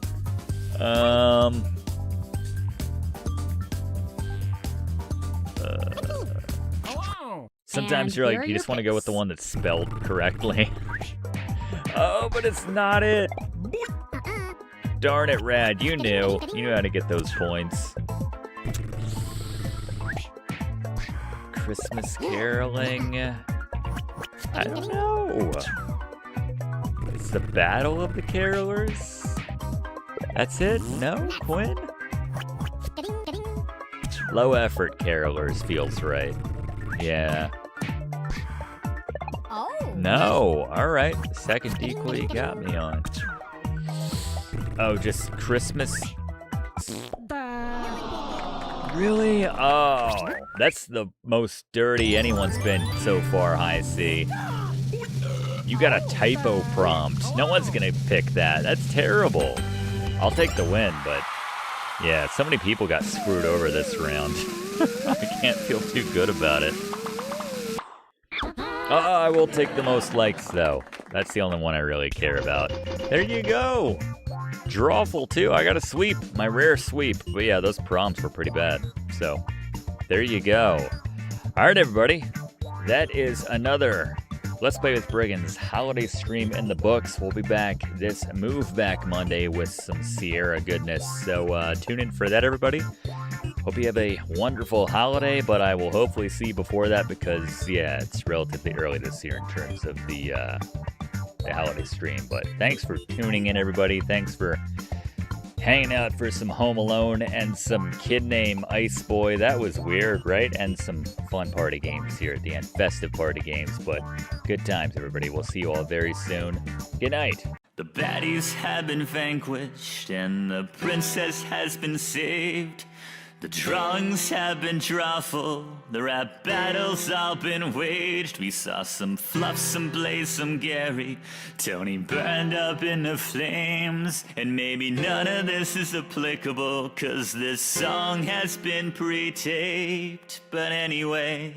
Sometimes And you're here like, are you your just want to go with the picks. one that's spelled correctly. Oh, but it's not it. Darn it, Rad. You knew how to get those points. Christmas caroling. I don't know. It's the Battle of the Carolers? That's it? No, Quinn? Low effort carolers feels right. Yeah. Oh. No. All right. Second decoy you got me on. Oh, just Christmas. Really? Oh, that's the most dirty anyone's been so far, I see. You got a typo prompt. No one's gonna pick that. That's terrible. I'll take the win, but yeah, so many people got screwed over this round. I can't feel too good about it. I will take the most likes, though. That's the only one I really care about. There you go. Drawful, too. I got a sweep. My rare sweep. But yeah, those prompts were pretty bad. So, there you go. All right, everybody. That is another Let's Play with Brigands holiday stream in the books. We'll be back this Move Back Monday with some Sierra goodness. So, tune in for that, everybody. Hope you have a wonderful holiday, but I will hopefully see you before that because, yeah, it's relatively early this year in terms of the holiday stream. But thanks for tuning in, everybody. Thanks for hanging out for some Home Alone and some Kid Name Ice Boy. That was weird, right? And some fun party games here at the end. Festive party games, but good times, everybody. We'll see you all very soon. Good night. The baddies have been vanquished and the princess has been saved. The drawings have been drawful, the rap battles all been waged. We saw some Fluff, some Blaze, some Gary, Tony burned up in the flames. And maybe none of this is applicable, 'cause this song has been pre-taped. But anyway,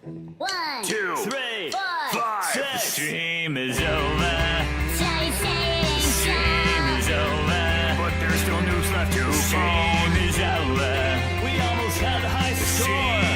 1, 2, 3, 4, 5, 6. The stream is over. Say, say, Stream is over. But there's still news left to phone is over. We almost had the high score.